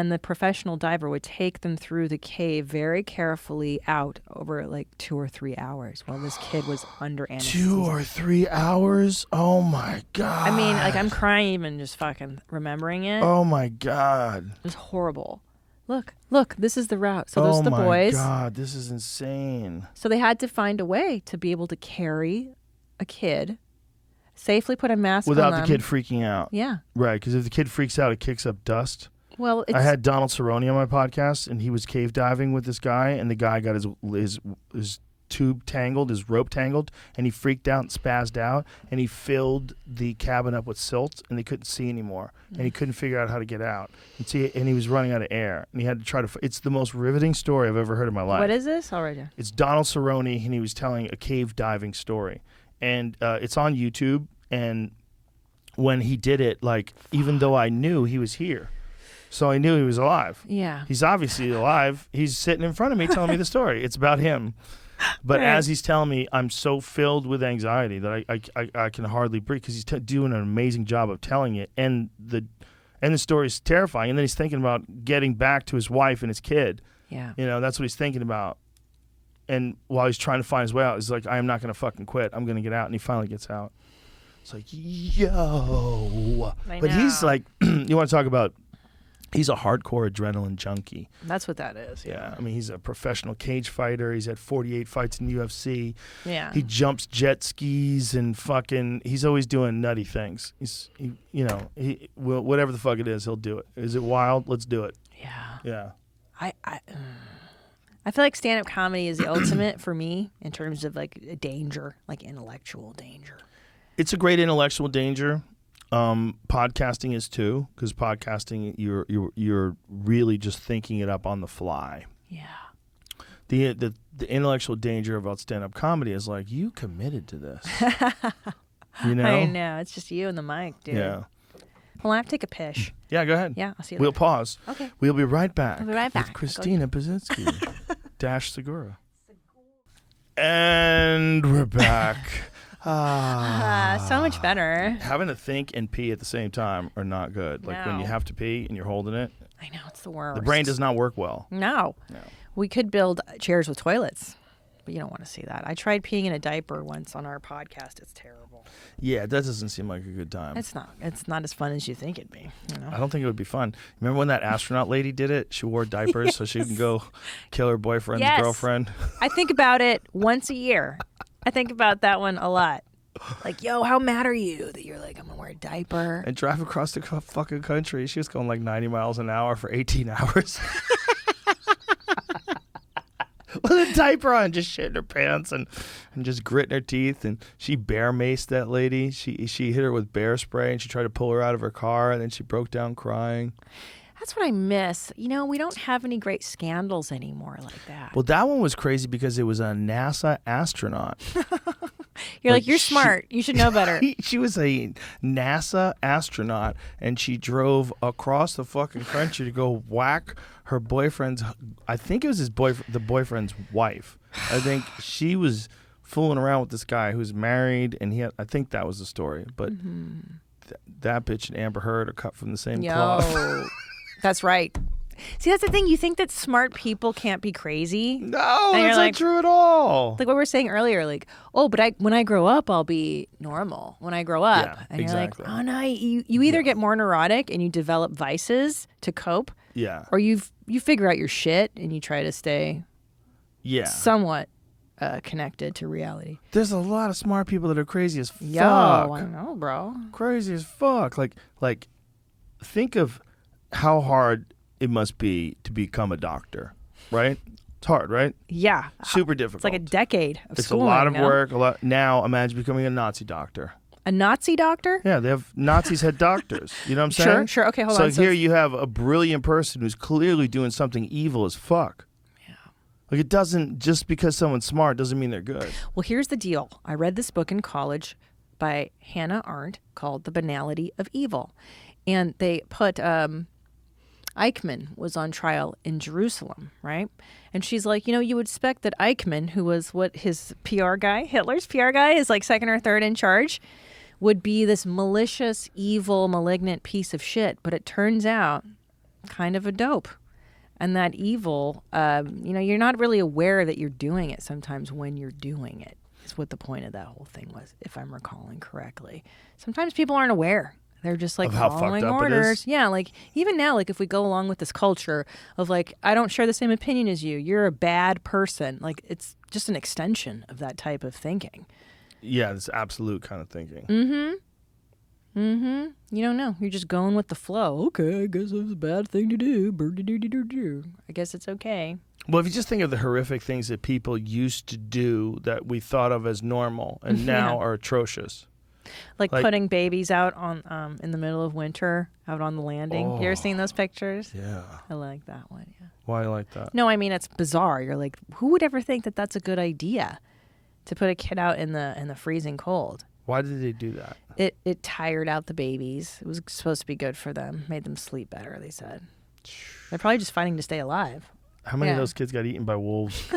the professional diver would take them through the cave very carefully out over like 2 or 3 hours while this kid was under anesthesia. 2 or 3 hours? Oh my God. I mean, like I'm crying even just fucking remembering it. Oh my God. It was horrible. Look, this is the route. So those are the Oh my boys. God, this is insane. So they had to find a way to be able to carry a kid, safely put a mask Without on the them. kid freaking out. Yeah. Right, because if the kid freaks out, it kicks up dust. Well, it's I had Donald Cerrone on my podcast, and he was cave diving with this guy, and the guy got his tube tangled, his rope tangled, and he freaked out and spazzed out, and he filled the cabin up with silt, and they couldn't see anymore, and he couldn't figure out how to get out, and he was running out of air, and he had to try to. It's the most riveting story I've ever heard in my life. What is this? All right. It's Donald Cerrone, and he was telling a cave diving story, and it's on YouTube. And when he did it, like even though I knew he was here. So I knew he was alive. Yeah. He's obviously alive. He's sitting in front of me telling me the story. It's about him. But Right. as he's telling me, I'm so filled with anxiety that I can hardly breathe because he's doing an amazing job of telling it. And the story is terrifying. And then he's thinking about getting back to his wife and his kid. Yeah. That's what he's thinking about. And while he's trying to find his way out, he's like, I am not going to fucking quit. I'm going to get out. And he finally gets out. It's like, yo. I But he's know. like, you want to talk about He's a hardcore adrenaline junkie. That's what that is. Yeah, I mean, he's a professional cage fighter. He's had 48 fights in UFC. Yeah. He jumps jet skis and fucking. He's always doing nutty things. Whatever the fuck it is, he'll do it. Is it wild? Let's do it. Yeah. Yeah. I feel like stand-up comedy is the ultimate for me in terms of like a danger, like intellectual danger. It's a great intellectual danger. Podcasting is too, because podcasting you're really just thinking it up on the fly. Yeah. The intellectual danger about stand-up comedy is like, you committed to this. You know? I know. It's just you and the mic, dude. Yeah. Well, I have to take a piss. Yeah, go ahead. Yeah, I'll see you We'll later. pause. Okay. We'll be right back. We'll be right back. With Christina Pazitsky. Dash Segura. And we're back. So much better. Having to think and pee at the same time are not good. Like when you No. have to pee and you're holding it, I know, it's the worst. the brain does not work well. No. We could build chairs with toilets, but you don't want to see that. I tried peeing in a diaper once on our podcast. It's terrible. Yeah, that doesn't seem like a good time. It's not. It's not as fun as you think it'd be. You know? I don't think it would be fun. Remember when that astronaut lady did it? She wore diapers so she can go kill her boyfriend's Yes. girlfriend. I think about it once a year. I think about that one a lot. Like, yo, how mad are you that you're like, I'm going to wear a diaper? And drive across the fucking country. She was going like 90 miles an hour for 18 hours. With a diaper on, just shitting her pants and just gritting her teeth. And she bear maced that lady. She hit her with bear spray and she tried to pull her out of her car and then she broke down crying. That's what I miss. You know, we don't have any great scandals anymore like that. Well, that one was crazy because it was a NASA astronaut. You're like, like, you're she- smart. You should know better. She was a NASA astronaut, and she drove across the fucking country to go whack her boyfriend's. I think it was the boyfriend's wife. I think she was fooling around with this guy who's married, and I think that was the story. But that bitch and Amber Heard are cut from the same cloth. Yo, that's right. See, that's the thing. You think that smart people can't be crazy? No, And you're that's like- not true at all. Like what we were saying earlier, like, oh, but when I grow up, I'll be normal. When I grow up, Yeah, and exactly. you're like, oh no, you either get more neurotic and you develop vices to cope, Yeah, or you figure out your shit and you try to stay yeah. somewhat connected to reality. There's a lot of smart people that are crazy as fuck. Yo, I know, bro. Crazy as fuck. Like, think of how hard it must be to become a doctor, right? It's hard, right? Yeah, Super difficult. it's like a decade of It's schooling. a lot of no? work. Now, imagine becoming a Nazi doctor. A Nazi doctor? Yeah, Nazis had doctors. You know what I'm saying? Sure. Okay, hold so on. here you have a brilliant person who's clearly doing something evil as fuck. Yeah. Like it doesn't just because someone's smart doesn't mean they're good. Well, here's the deal. I read this book in college by Hannah Arendt called The Banality of Evil. And they put Eichmann was on trial in Jerusalem, right? And she's like, you would expect that Eichmann, who was his PR guy, Hitler's PR guy, is like second or third in charge, would be this malicious, evil, malignant piece of shit. But it turns out kind of a dope. And that evil, you're not really aware that you're doing it sometimes when you're doing it. Is what the point of that whole thing was, if I'm recalling correctly. Sometimes people aren't aware. They're just like Of how fucked following up it orders. is? Yeah, like even now, like if we go along with this culture of like, I don't share the same opinion as you, you're a bad person. Like it's just an extension of that type of thinking. Yeah, this absolute kind of thinking. You don't know. You're just going with the flow. Okay, I guess it's a bad thing to do. I guess it's okay. Well, if you just think of the horrific things that people used to do that we thought of as normal and now are atrocious. Like Like- putting babies out on in the middle of winter out on the landing. You ever seen those pictures? Yeah. I like that one. Yeah. Why like that? No, I mean it's bizarre. You're like, who would ever think that that's a good idea to put a kid out in the freezing cold? Why did they do that? It tired out the babies. It was supposed to be good for them. Made them sleep better. They said. They're probably just fighting to stay alive. How many of Yeah. those kids got eaten by wolves?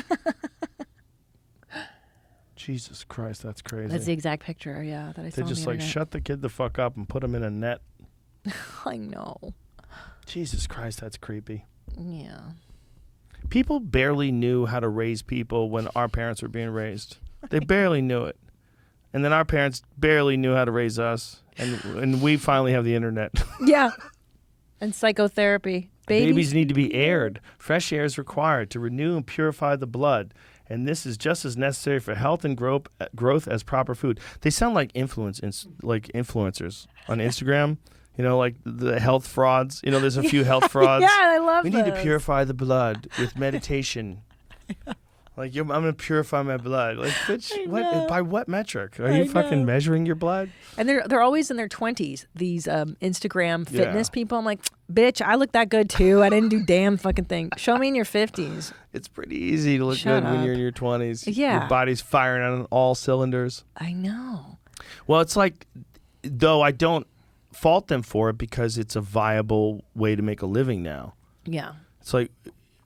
Jesus Christ, that's crazy. That's the exact picture. Yeah, that I saw. They on just the like internet. shut the kid the fuck up and put him in a net. I know. Jesus Christ, that's creepy. Yeah. People barely knew how to raise people when our parents were being raised. They barely knew it. And then our parents barely knew how to raise us. And we finally have the internet. Yeah. And psychotherapy. Babies need to be aired. Fresh air is required to renew and purify the blood. And this is just as necessary for health and growth as proper food. They sound like influencers on Instagram. You know, like the health frauds. You know, there's a few health frauds. Yeah, I love We need to purify the blood with meditation. Like, I'm going to purify my blood. Like, bitch, by what metric? Are you fucking measuring your blood? And they're always in their 20s, these Instagram fitness people. I'm like, bitch, I look that good too. I didn't do damn fucking thing. Show me in your 50s. It's pretty easy to look good when you're in your 20s. Yeah. Your body's firing on all cylinders. I know. Well, it's like, though I don't fault them for it because it's a viable way to make a living now. Yeah. It's like,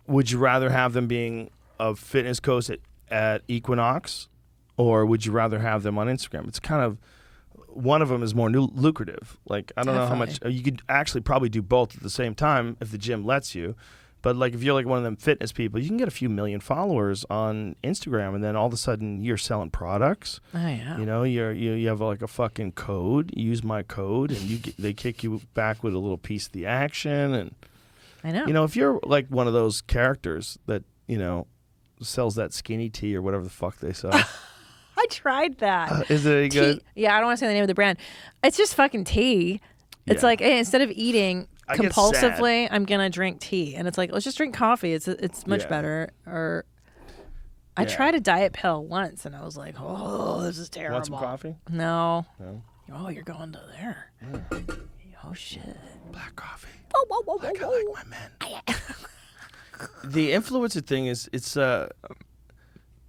would you rather have them being a fitness coach at Equinox, or would you rather have them on Instagram? It's kind of, one of them is more lucrative. Like, I don't know how much, you could actually probably do both at the same time if the gym lets you. But like, if you're like one of them fitness people, you can get a few million followers on Instagram, and then all of a sudden you're selling products. Oh yeah. You know, you have like a fucking code. You use my code, and they kick you back with a little piece of the action. And I know. You know, if you're like one of those characters that, you know, sells that skinny tea or whatever the fuck they sell. I tried that. Is it any good? Yeah, I don't want to say the name of the brand. It's just fucking tea. It's like, hey, instead of eating compulsively, I'm gonna drink tea, and it's like, let's just drink coffee. It's much better. Or I tried a diet pill once, and I was like, oh, this is terrible. Want some coffee? No. Oh, you're going to there. Oh shit. Black coffee. Whoa. Like I like my men. The influencer thing is, it's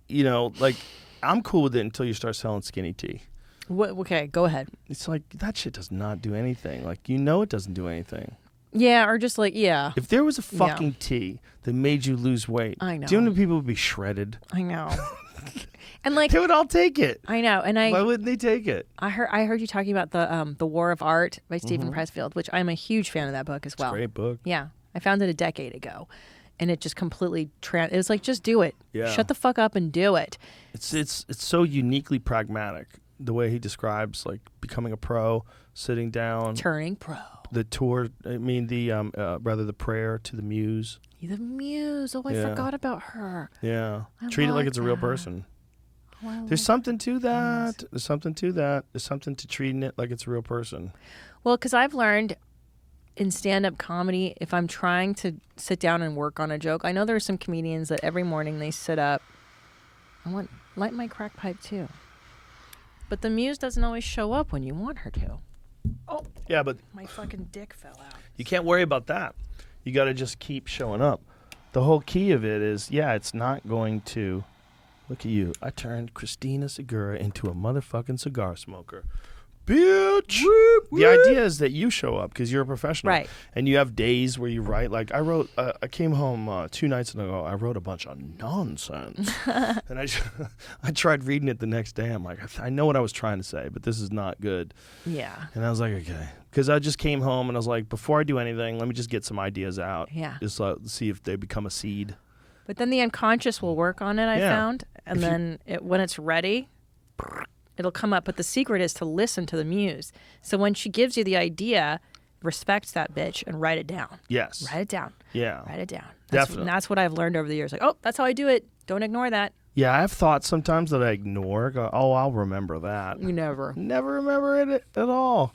you know, like, I'm cool with it until you start selling skinny tea. Okay, go ahead. It's like, that shit does not do anything. Like, you know, it doesn't do anything. Yeah, or just like, yeah. If there was a fucking tea that made you lose weight, I know. do you know how many people would be shredded? I know. And like, they would all take it. I know. And why wouldn't they take it? I heard you talking about the War of Art by Stephen Pressfield, which I'm a huge fan of that book as well. It's a great book. Yeah, I found it a decade ago, and it just completely it was like, just do it. Yeah. Shut the fuck up and do it. It's so uniquely pragmatic, the way he describes like becoming a pro, sitting down, Turning pro. the tour. I mean, the prayer to the muse. The muse. Oh, I forgot about her. Yeah, I treat it like like it's a real that. person. Oh, There's something to that. There's something to that. There's something to treating it like it's a real person. Well, because I've learned in stand-up comedy, if I'm trying to sit down and work on a joke, I know there are some comedians that every morning they sit up. Light my crack pipe too. But the muse doesn't always show up when you want her to. Oh, Yeah, but my fucking dick fell out. you can't worry about that. You got to just keep showing up. The whole key of it is, it's not going to. Look at you. I turned Christina Segura into a motherfucking cigar smoker. Bitch! The idea is that you show up because you're a professional. Right. And you have days where you write. Like, I came home 2 nights ago. I wrote a bunch of nonsense. And I tried reading it the next day. I'm like, I know what I was trying to say, but this is not good. Yeah. And I was like, okay. Because I just came home and I was like, before I do anything, let me just get some ideas out. Yeah. Just see if they become a seed. But then the unconscious will work on it, I Yeah. found. And then when it's ready, it'll come up. But the secret is to listen to the muse. So when she gives you the idea, respect that bitch and write it down. Yes. Write it down. Yeah. Write it down. Definitely. That's what I've learned over the years. Like, oh, that's how I do it. Don't ignore that. Yeah, I have thoughts sometimes that I ignore. Go, I'll remember that. You never. Never remember it at all.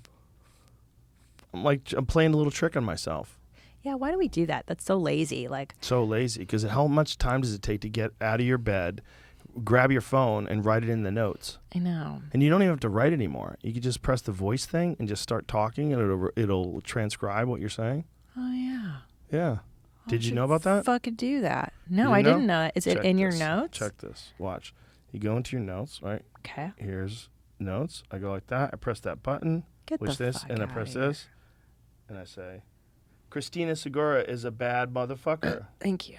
I'm playing a little trick on myself. Yeah, why do we do that? That's so lazy. Like, So lazy. Because how much time does it take to get out of your bed, grab your phone, and write it in the notes? I know. And you don't even have to write anymore. You can just press the voice thing and just start talking, and it'll transcribe what you're saying. Oh, yeah. Yeah. Did you know about that? Fucking do that. No, You I know? didn't know that. Is it Check in your this. notes? Check this. Watch. You go into your notes, right? Okay. Here's notes. I go like that. I press that button. Get Push the this, fuck and I outta press here. this, and I say, Christina Segura is a bad motherfucker. Thank you.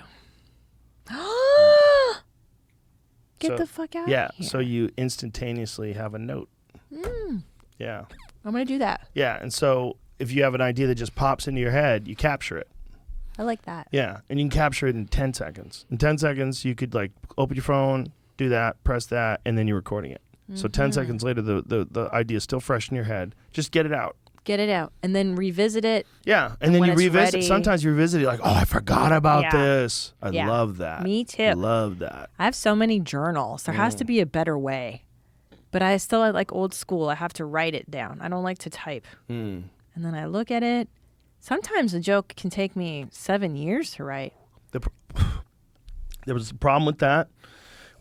Get So- the fuck out Yeah. of here. So you instantaneously have a note. Mm. Yeah. I'm going to do that. Yeah. And so if you have an idea that just pops into your head, you capture it. I like that. Yeah. And you can capture it in 10 seconds. In 10 seconds, you could like open your phone, do that, press that, and then you're recording it. So 10 seconds later, the idea is still fresh in your head. Just get it out. Get it out. And then revisit it. Yeah, and then when you it's revisit. ready. Sometimes you revisit it like, oh, I forgot about Yeah. this. I Yeah. love that. Me too. Love that. I have so many journals. There has to be a better way. But I still like old school. I have to write it down. I don't like to type. And then I look at it. Sometimes a joke can take me 7 years to write. There was a problem with that.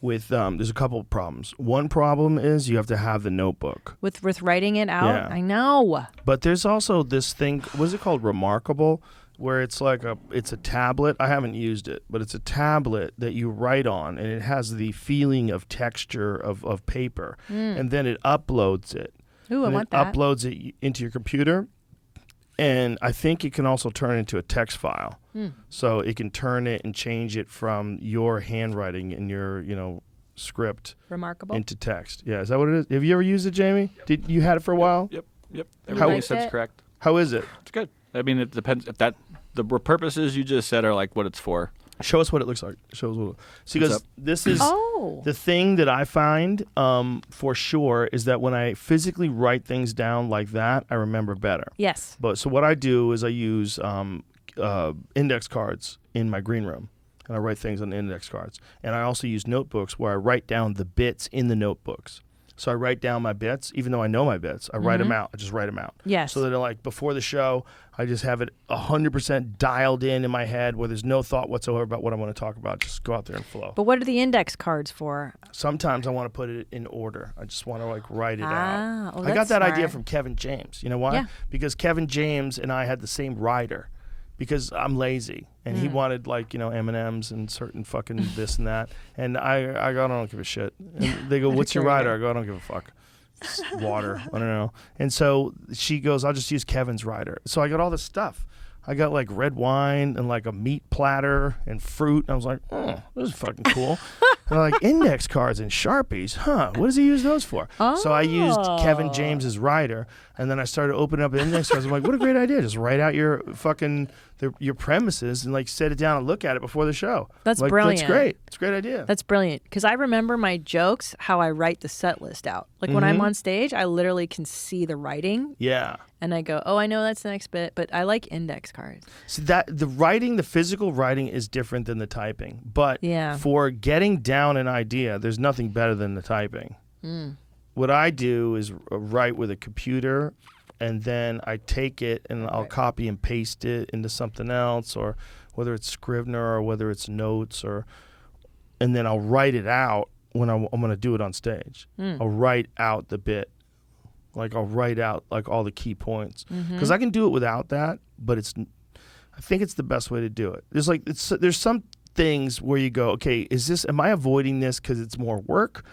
There's a couple of problems. One problem is you have to have the notebook. With writing it out? Yeah. I know. But there's also this thing, what's it called? Remarkable, where it's like it's a tablet. I haven't used it, but it's a tablet that you write on, and it has the feeling of texture of paper. And then it uploads it. Ooh, I And want it that. uploads it into your computer. And I think it can also turn it into a text file. So it can turn it and change it from your handwriting in your, script Remarkable. into text. Yeah, is that what it is? Have you ever used it, Jamie? Did you had it for a while? Yep. Everything you liked said's it? correct. How is it? It's good. I mean, it depends if the purposes you just said are like what it's for. Show us what it looks like. Show us what. See, What's because up? this is Oh. the thing that I find for sure is that when I physically write things down like that, I remember better. Yes. But so what I do is I use index cards in my green room, and I write things on the index cards. And I also use notebooks where I write down the bits in the notebooks. So I write down my bits, even though I know my bits. I write them out. I just write them out. Yes. So that like before the show, I just have it 100% dialed in my head where there's no thought whatsoever about what I want to talk about. Just go out there and flow. But what are the index cards for? Sometimes I want to put it in order. I just want to like write it out. Oh, I got that's that idea smart. from Kevin James. You know why? Yeah. Because Kevin James and I had the same writer. Because I'm lazy, and he wanted like M&Ms and certain fucking this and that, and I go, I don't give a shit. And they go, what's your rider? I go, I don't give a fuck. It's water. I don't know. And so she goes, I'll just use Kevin's rider. So I got all this stuff. I got like red wine and like a meat platter and fruit. And I was like, oh, this is fucking cool. And I'm like, index cards and Sharpies. Huh, what does he use those for? So I used Kevin James's rider, and then I started opening up index cards. I'm like, what a great idea. Just write out your fucking, your premises and like set it down and look at it before the show. That's like, brilliant. That's great. It's a great idea. That's brilliant. Because I remember my jokes, how I write the set list out. Like when I'm on stage, I literally can see the writing. Yeah. And I go, oh, I know that's the next bit, but I like index cards. So that the writing, the physical writing is different than the typing. But Yeah. for getting down an idea, there's nothing better than the typing. What I do is write with a computer, and then I take it and I'll copy and paste it into something else, or whether it's Scrivener or whether it's notes, and then I'll write it out when I'm going to do it on stage. I'll write out the bit. Like I'll write out like all the key points, because I can do it without that, but I think it's the best way to do it. There's some things where you go, okay, am I avoiding this because it's more work,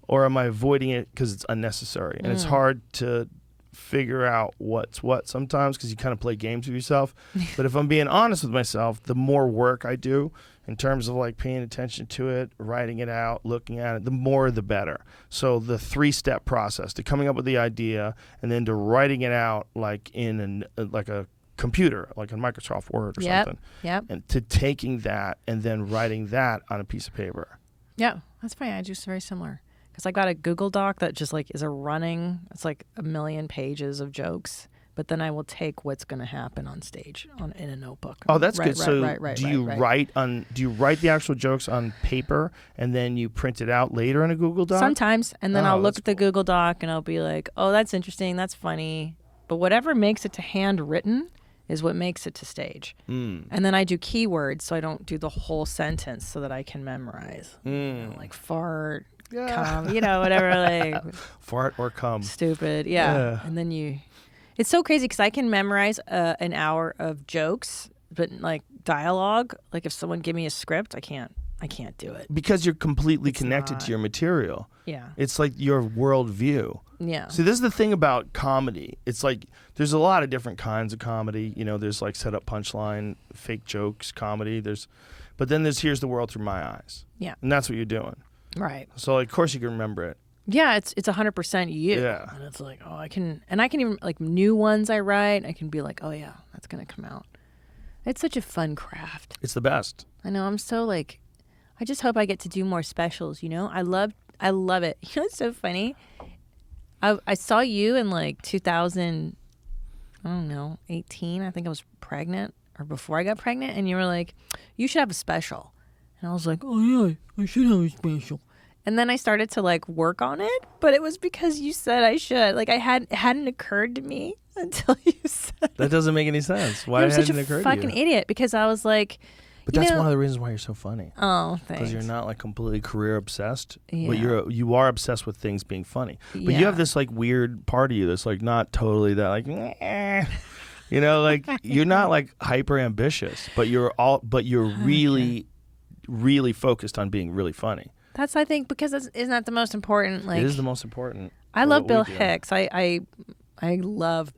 or am I avoiding it because it's unnecessary? And it's hard to figure out what's what sometimes because you kind of play games with yourself. But if I'm being honest with myself, the more work I do in terms of like paying attention to it, writing it out, looking at it, the more the better. So the 3-step process to coming up with the idea and then to writing it out like in like a computer, like in Microsoft Word or something. Yep. And to taking that and then writing that on a piece of paper. Yeah, that's funny. I do very similar. Because I got a Google Doc that just like is it's like 1 million pages of jokes. But then I will take what's going to happen on stage in a notebook. Oh, that's Right, good. right, So right, do you write the actual jokes on paper and then you print it out later in a Google Doc? Sometimes, and then Oh, I'll look that's at the Google Doc and I'll be like, oh, that's interesting, that's funny. But whatever makes it to handwritten is what makes it to stage. And then I do keywords so I don't do the whole sentence so that I can memorize. Like fart, cum, whatever, like Fart or cum. stupid. Yeah. And then it's so crazy because I can memorize an hour of jokes, but like dialogue, like if someone give me a script, I can't do it. Because you're completely It's connected not. to your material. Yeah. It's like your worldview. Yeah. See, this is the thing about comedy. It's like there's a lot of different kinds of comedy. There's like set up punchline, fake jokes, comedy. But then here's the world through my eyes. Yeah. And that's what you're doing. Right. So like, of course you can remember it. Yeah, it's 100% you. Yeah. And it's like, I can even like new ones I write, I can be like, oh yeah, that's gonna come out. It's such a fun craft. It's the best. I know. I'm so like, I just hope I get to do more specials. I love it. It's so funny. I saw you in like 2000. I don't know, 18. I think I was pregnant or before I got pregnant. And you were like, you should have a special. And I was like, oh, yeah, I should have a special. And then I started to like work on it. But it was because you said I should. Like, it hadn't occurred to me until you said That doesn't make any sense. Why You're hadn't such it a occurred fucking to you? idiot because I was like, But you that's know- one of the reasons why you're so funny. oh, thanks. Because you're not like completely career obsessed, but Yeah. you are obsessed with things being funny. But Yeah. you have this like weird part of you that's like not totally that like, you know, like you're not like hyper ambitious, but you're really, really focused on being really funny. That's, I think, because isn't that the most important? Like, It is the most important. I for love what Bill we do. Hicks. I love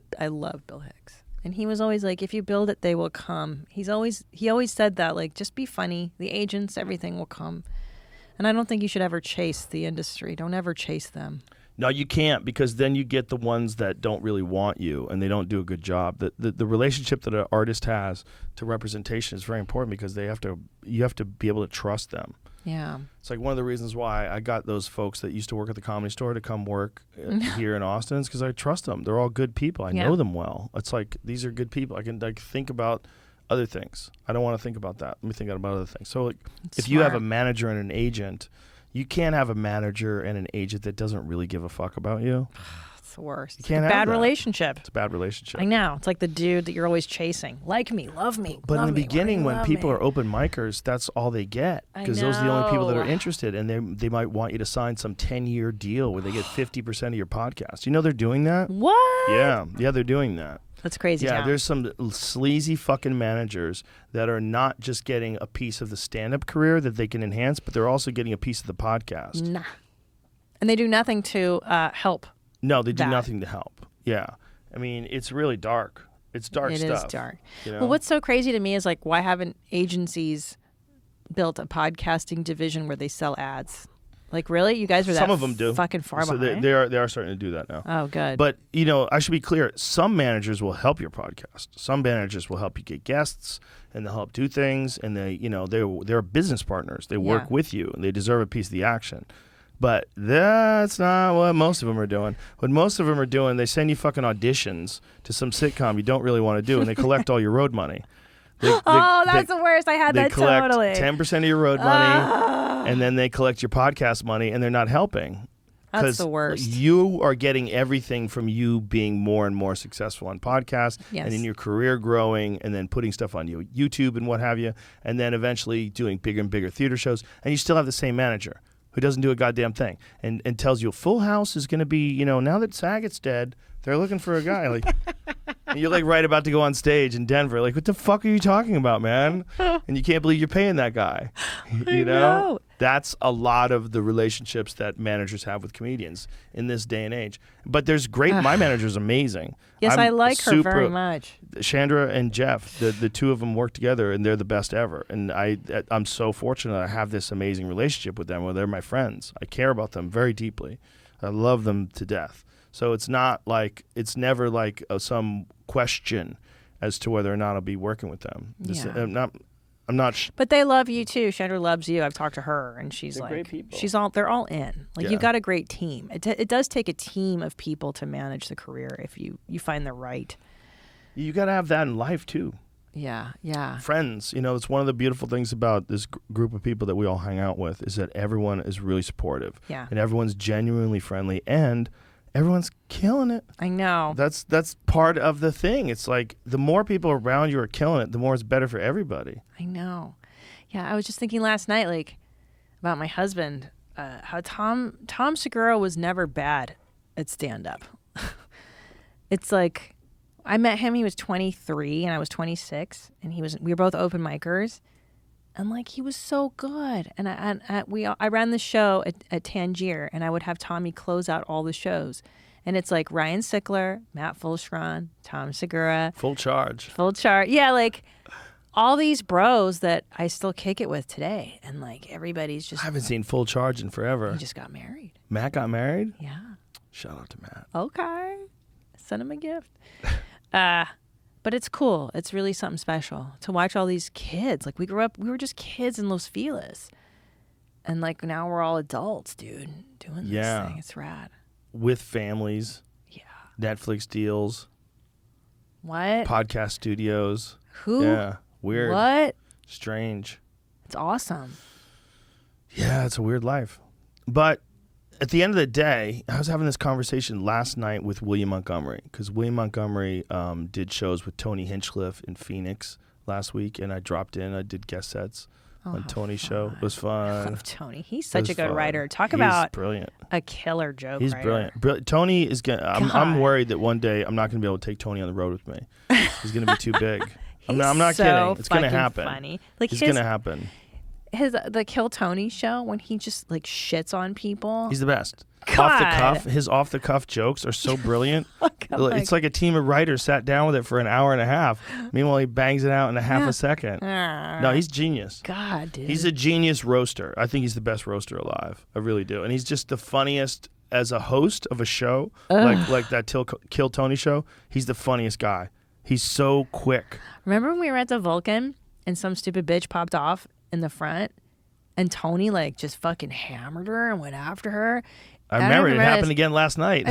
Bill Hicks. And he was always like, if you build it, they will come. He always said that, like, just be funny. The agents, everything will come. And I don't think you should ever chase the industry. Don't ever chase them. No, you can't, because then you get the ones that don't really want you and they don't do a good job. The relationship that an artist has to representation is very important because you have to be able to trust them. Yeah. It's like one of the reasons why I got those folks that used to work at the Comedy Store to come work here in Austin is because I trust them. They're all good people. I Yeah. know them well. It's like, these are good people. I can like think about other things. I don't want to think about that. Let me think about other things. So like, if you have a Smart. manager and an agent, you can't have a manager and an agent that doesn't really give a fuck about you. It's the worst. It's can't a have bad that. relationship. It's a bad relationship. I know. It's like the dude that you're always chasing. Like me, love me. But love in the me, why beginning, do you when love people me? are open micers, that's all they get. I Because those are the only people that are know. interested. And they might want you to sign some 10-year deal where they get 50% of your podcast. You know they're doing that? What? Yeah, they're doing that. That's crazy. Yeah, town. there's some sleazy fucking managers that are not just getting a piece of the stand-up career that they can enhance, but they're also getting a piece of the podcast. Nah. And they do nothing to help. No, they do that. nothing to help. Yeah. I mean, it's really dark. It's dark It stuff. is dark. You know? Well, what's so crazy to me is like, why haven't agencies built a podcasting division where they sell ads? Like, really? You guys are that Some of them do. fucking far so behind? they are starting to do that now. Oh, good. But, you know, I should be clear. Some managers will help your podcast. Some managers will help you get guests and they'll help do things. And they're business partners. They work Yeah. with you and they deserve a piece of the action. But that's not what most of them are doing. What most of them are doing, they send you fucking auditions to some sitcom you don't really want to do and they collect all your road money. That's the worst. I had They that collect totally. 10% of your road money and then they collect your podcast money and they're not helping. That's 'Cause the worst. You are getting everything from you being more and more successful on podcasts Yes. and in your career growing and then putting stuff on YouTube and what have you, and then eventually doing bigger and bigger theater shows, and you still have the same manager who doesn't do a goddamn thing and tells you Full House is going to be, now that Saget's dead, they're looking for a guy. Like, and you're like right about to go on stage in Denver. Like, what the fuck are you talking about, man? And you can't believe you're paying that guy. You know. That's a lot of the relationships that managers have with comedians in this day and age. But there's great. My manager's amazing. Yes, I'm I like her very much. Chandra and Jeff, the two of them work together, and they're the best ever. And I'm so fortunate I have this amazing relationship with them, where they're my friends. I care about them very deeply. I love them to death. So it's never like some question as to whether or not I'll be working with them. Yeah. I'm not. But they love you too. Chandra loves you. I've talked to her, and she's They're like, great people. they're all in. Like, Yeah. you've got a great team. It does take a team of people to manage the career if you find the right. You got to have that in life too. Yeah, yeah. Friends, it's one of the beautiful things about this group of people that we all hang out with is that everyone is really supportive. Yeah. And everyone's genuinely friendly and everyone's killing it. I know. That's part of the thing. It's like the more people around you are killing it, the more it's better for everybody. I know. Yeah, I was just thinking last night, like, about my husband, how Tom Segura was never bad at stand-up. It's like, I met him, he was 23 and I was 26, and we were both open micers, and like, he was so good. And I ran the show at Tangier, and I would have Tommy close out all the shows. And it's like Ryan Sickler, Matt Fulschron, Tom Segura. Full charge. Full chart. Yeah, like all these bros that I still kick it with today. And like, everybody's just, I haven't seen Full Charge in forever. he just got married. Matt got married? Yeah. Shout out to Matt. Okay. Send him a gift. But it's cool. It's really something special to watch all these kids. Like, we were just kids in Los Feliz. And like, now we're all adults, dude, doing this thing. It's rad. With families. Yeah. Netflix deals. What? podcast studios. Who? Yeah, weird. What? Strange. It's awesome. Yeah, it's a weird life. But at the end of the day, I was having this conversation last night with William Montgomery, because William Montgomery did shows with Tony Hinchcliffe in Phoenix last week, and I dropped in. I did guest sets on Tony's show. It was I fun. love Tony. He's such It a was good fun. writer. Talk He's about brilliant. a killer joke He's writer. brilliant. Tony is gonna. I'm God. worried that one day I'm not gonna be able to take Tony on the road with me. He's gonna be too big. I'm He's not so kidding. It's gonna fucking happen. funny. Like It's his gonna happen. the Kill Tony show when he just like shits on people. He's the best. God. Off the cuff, his off the cuff jokes are so brilliant. It's like a team of writers sat down with it for an hour and a half. Meanwhile, he bangs it out in a half a second. No, he's genius. God, dude. He's a genius roaster. I think he's the best roaster alive. I really do. And he's just the funniest as a host of a show, like that Kill Tony show. He's the funniest guy. He's so quick. Remember when we were at the Vulcan and some stupid bitch popped off in the front and Tony like just fucking hammered her and went after her? I remember it happened this. again last night.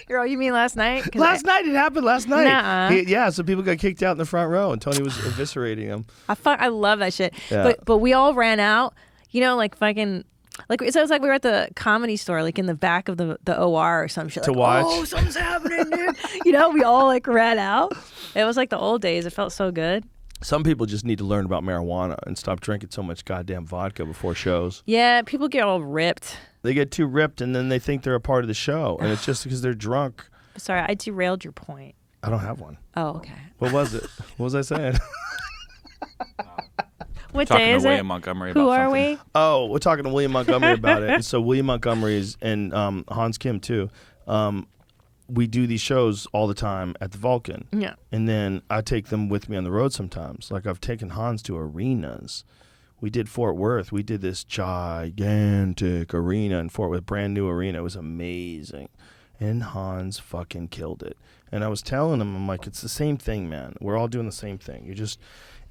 You mean last night? Last night it happened. Last night. Nuh-uh. Yeah, so people got kicked out in the front row, and Tony was eviscerating them. I love that shit. Yeah. But we all ran out. You know, like fucking. Like so, it was like we were at the comedy store, like in the back of the OR or some shit. To like, watch. Oh, something's happening, dude. You know, we all like ran out. It was like the old days. It felt so good. Some people just need to learn about marijuana and stop drinking so much goddamn vodka before shows. Yeah, people get all ripped. They get too ripped, and then they think they're a part of the show, and it's just because they're drunk. Sorry, I derailed your point. I don't have one. Oh, okay. What was it? What was I saying? What Talking day to is William it? Montgomery Who about are something. we? Oh, we're talking to William Montgomery about it. And so William Montgomery is, and Hans Kim too. We do these shows all the time at the Vulcan. Yeah. And then I take them with me on the road sometimes. Like I've taken Hans to arenas. We did Fort Worth. We did this gigantic arena in Fort Worth, brand new arena. It was amazing. And Hans fucking killed it. And I was telling him, I'm like, it's the same thing, man. We're all doing the same thing. You just,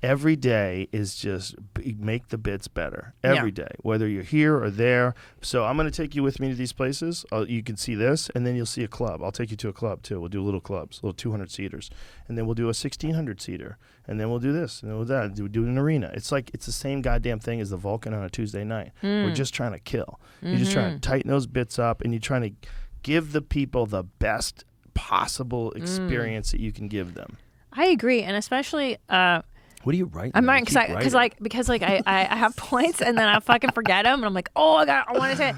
every day is just make the bits better. Every day, whether you're here or there. So I'm going to take you with me to these places. You can see this, and then you'll see a club. I'll take you to a club, too. We'll do little clubs, little 200-seaters. And then we'll do a 1,600-seater. And then we'll do this, and then we'll do that. We'll do an arena. It's like it's the same goddamn thing as the Vulcan on a Tuesday night. We're just trying to kill. You're just trying to tighten those bits up, and you're trying to give the people the best possible experience that you can give them. I agree, and especially What do you write? I'm not because I have points and then I fucking forget them, and I'm like, oh, I want to say it.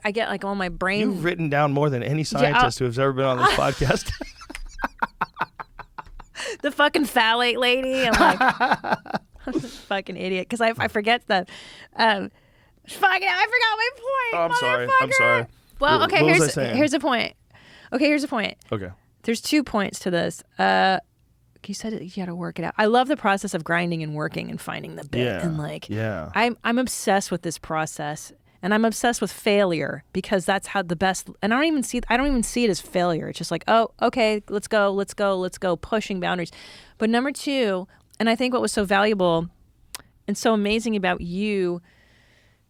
I get like on my brain. You've written down more than any scientist who has ever been on this podcast. The fucking phthalate lady. I'm like, I'm a fucking idiot because I forget stuff. Fucking, I forgot my point. Oh, I'm sorry. I'm motherfucker. sorry. Well, What okay. was I saying? Here's a point. Okay, here's a point. Okay. There's 2 points to this. You said you got to work it out. I love the process of grinding and working and finding the bit. Yeah. And like, Yeah. I'm obsessed with this process, and I'm obsessed with failure because that's how the best. And I don't even see it as failure. It's just like, oh, okay, let's go, pushing boundaries. But number 2, and I think what was so valuable and so amazing about you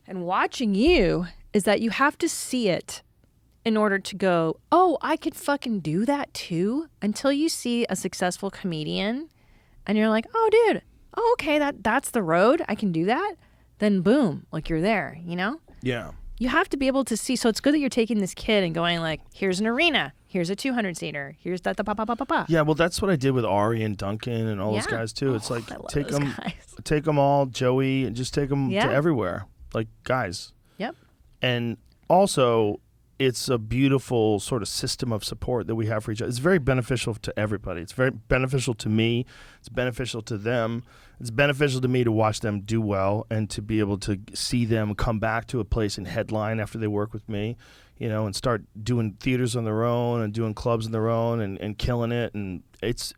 and watching you is that you have to see it in order to go, oh, I could fucking do that too, until you see a successful comedian and you're like, oh, dude, oh, okay, that's the road. I can do that. Then boom, like you're there, you know? Yeah. You have to be able to see. So it's good that you're taking this kid and going like, here's an arena. Here's a 200-seater. Here's that, Yeah, well, that's what I did with Ari and Duncan and all those Yeah. guys too. It's like I love take those them, guys. take them all, Joey, and just take them Yeah. to everywhere, like guys. Yep. And also, it's a beautiful sort of system of support that we have for each other. It's very beneficial to everybody. It's very beneficial to me. It's beneficial to them. It's beneficial to me to watch them do well and to be able to see them come back to a place and headline after they work with me, you know, and start doing theaters on their own and doing clubs on their own and killing it. And it's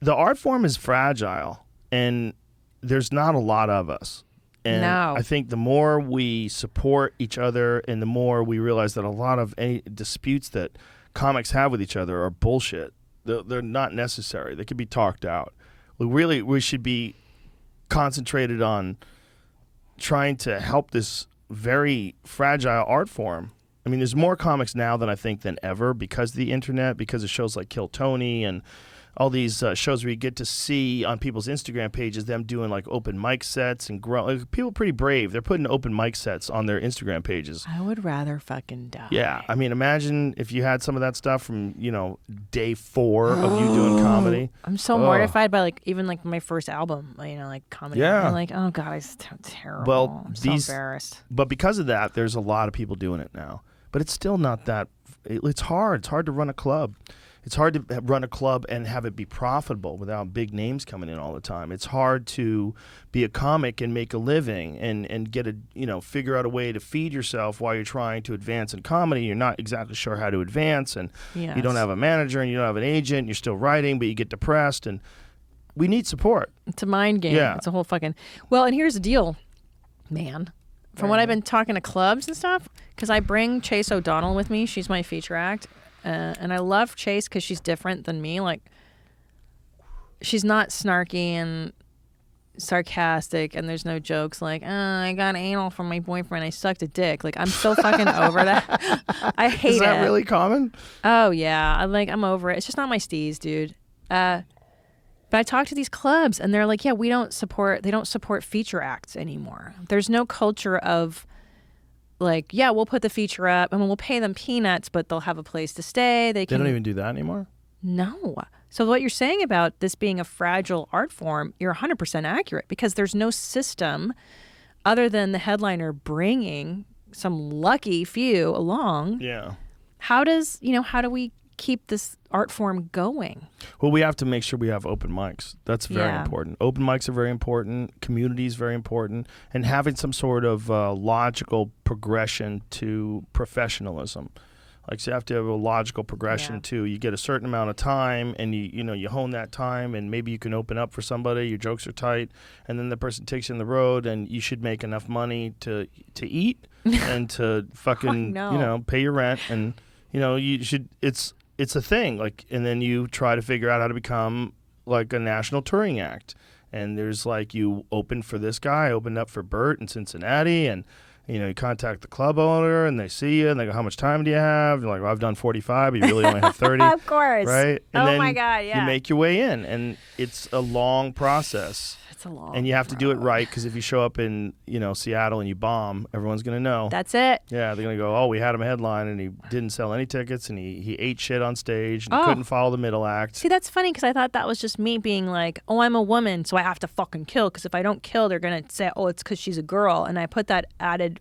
the art form is fragile, and there's not a lot of us. And No. I think the more we support each other and the more we realize that a lot of any disputes that comics have with each other are bullshit. They're not necessary. They could be talked out. We should be concentrated on trying to help this very fragile art form I mean, there's more comics now than I think than ever because of the internet, because of shows like Kill Tony and all these shows where you get to see on people's Instagram pages them doing like open mic sets and people are pretty brave. They're putting open mic sets on their Instagram pages. I would rather fucking die. Yeah, I mean, imagine if you had some of that stuff from day 4 of you doing comedy. I'm so mortified by even my first album, like comedy. Yeah. I'm like, oh god, it's terrible. Well, I'm so embarrassed. But because of that, there's a lot of people doing it now. But it's still not that. It's hard. It's hard to run a club. It's hard to run a club and have it be profitable without big names coming in all the time. It's hard to be a comic and make a living and get figure out a way to feed yourself while you're trying to advance in comedy. You're not exactly sure how to advance, and you don't have a manager and you don't have an agent. And you're still writing, but you get depressed, and we need support. It's a mind game. Yeah. It's a whole fucking. Well, and here's the deal, man. From what I've been talking to clubs and stuff, because I bring Chase O'Donnell with me. She's my feature act. And I love Chase because she's different than me. Like, she's not snarky and sarcastic, and there's no jokes like, I got anal from my boyfriend, I sucked a dick. Like, I'm so fucking over that. I hate it. Is that really common? Oh, yeah. I'm over it. It's just not my steez, dude. But I talk to these clubs, and they're like, yeah, they don't support feature acts anymore. There's no culture of, like, yeah, we'll put the feature up and we'll pay them peanuts, but they'll have a place to stay. They don't even do that anymore? No. So what you're saying about this being a fragile art form, you're 100% accurate, because there's no system other than the headliner bringing some lucky few along. Yeah. How do we keep this art form going? Well, we have to make sure we have open mics. That's very important. Open mics are very important. Community is very important. And having some sort of logical progression to professionalism. Like, so you have to have a logical progression too. You get a certain amount of time, and you hone that time, and maybe you can open up for somebody. Your jokes are tight, and then the person takes you on the road, and you should make enough money to eat and to fucking pay your rent, and you should. It's a thing, like, and then you try to figure out how to become like a national touring act. And there's like, you open for this guy, opened up for Bert in Cincinnati, and you contact the club owner, and they see you, and they go, how much time do you have? You're like, well, I've done 45, but you really only have 30. Of course. Right? And then my God, yeah. you make your way in, and it's a long process. It's a long And you have to do it right, because if you show up in, Seattle and you bomb, everyone's going to know. That's it. Yeah, they're going to go, oh, we had him headline, and he didn't sell any tickets, and he ate shit on stage, and he couldn't follow the middle act. See, that's funny, because I thought that was just me being like, oh, I'm a woman, so I have to fucking kill, because if I don't kill, they're going to say, oh, it's because she's a girl. And I put that added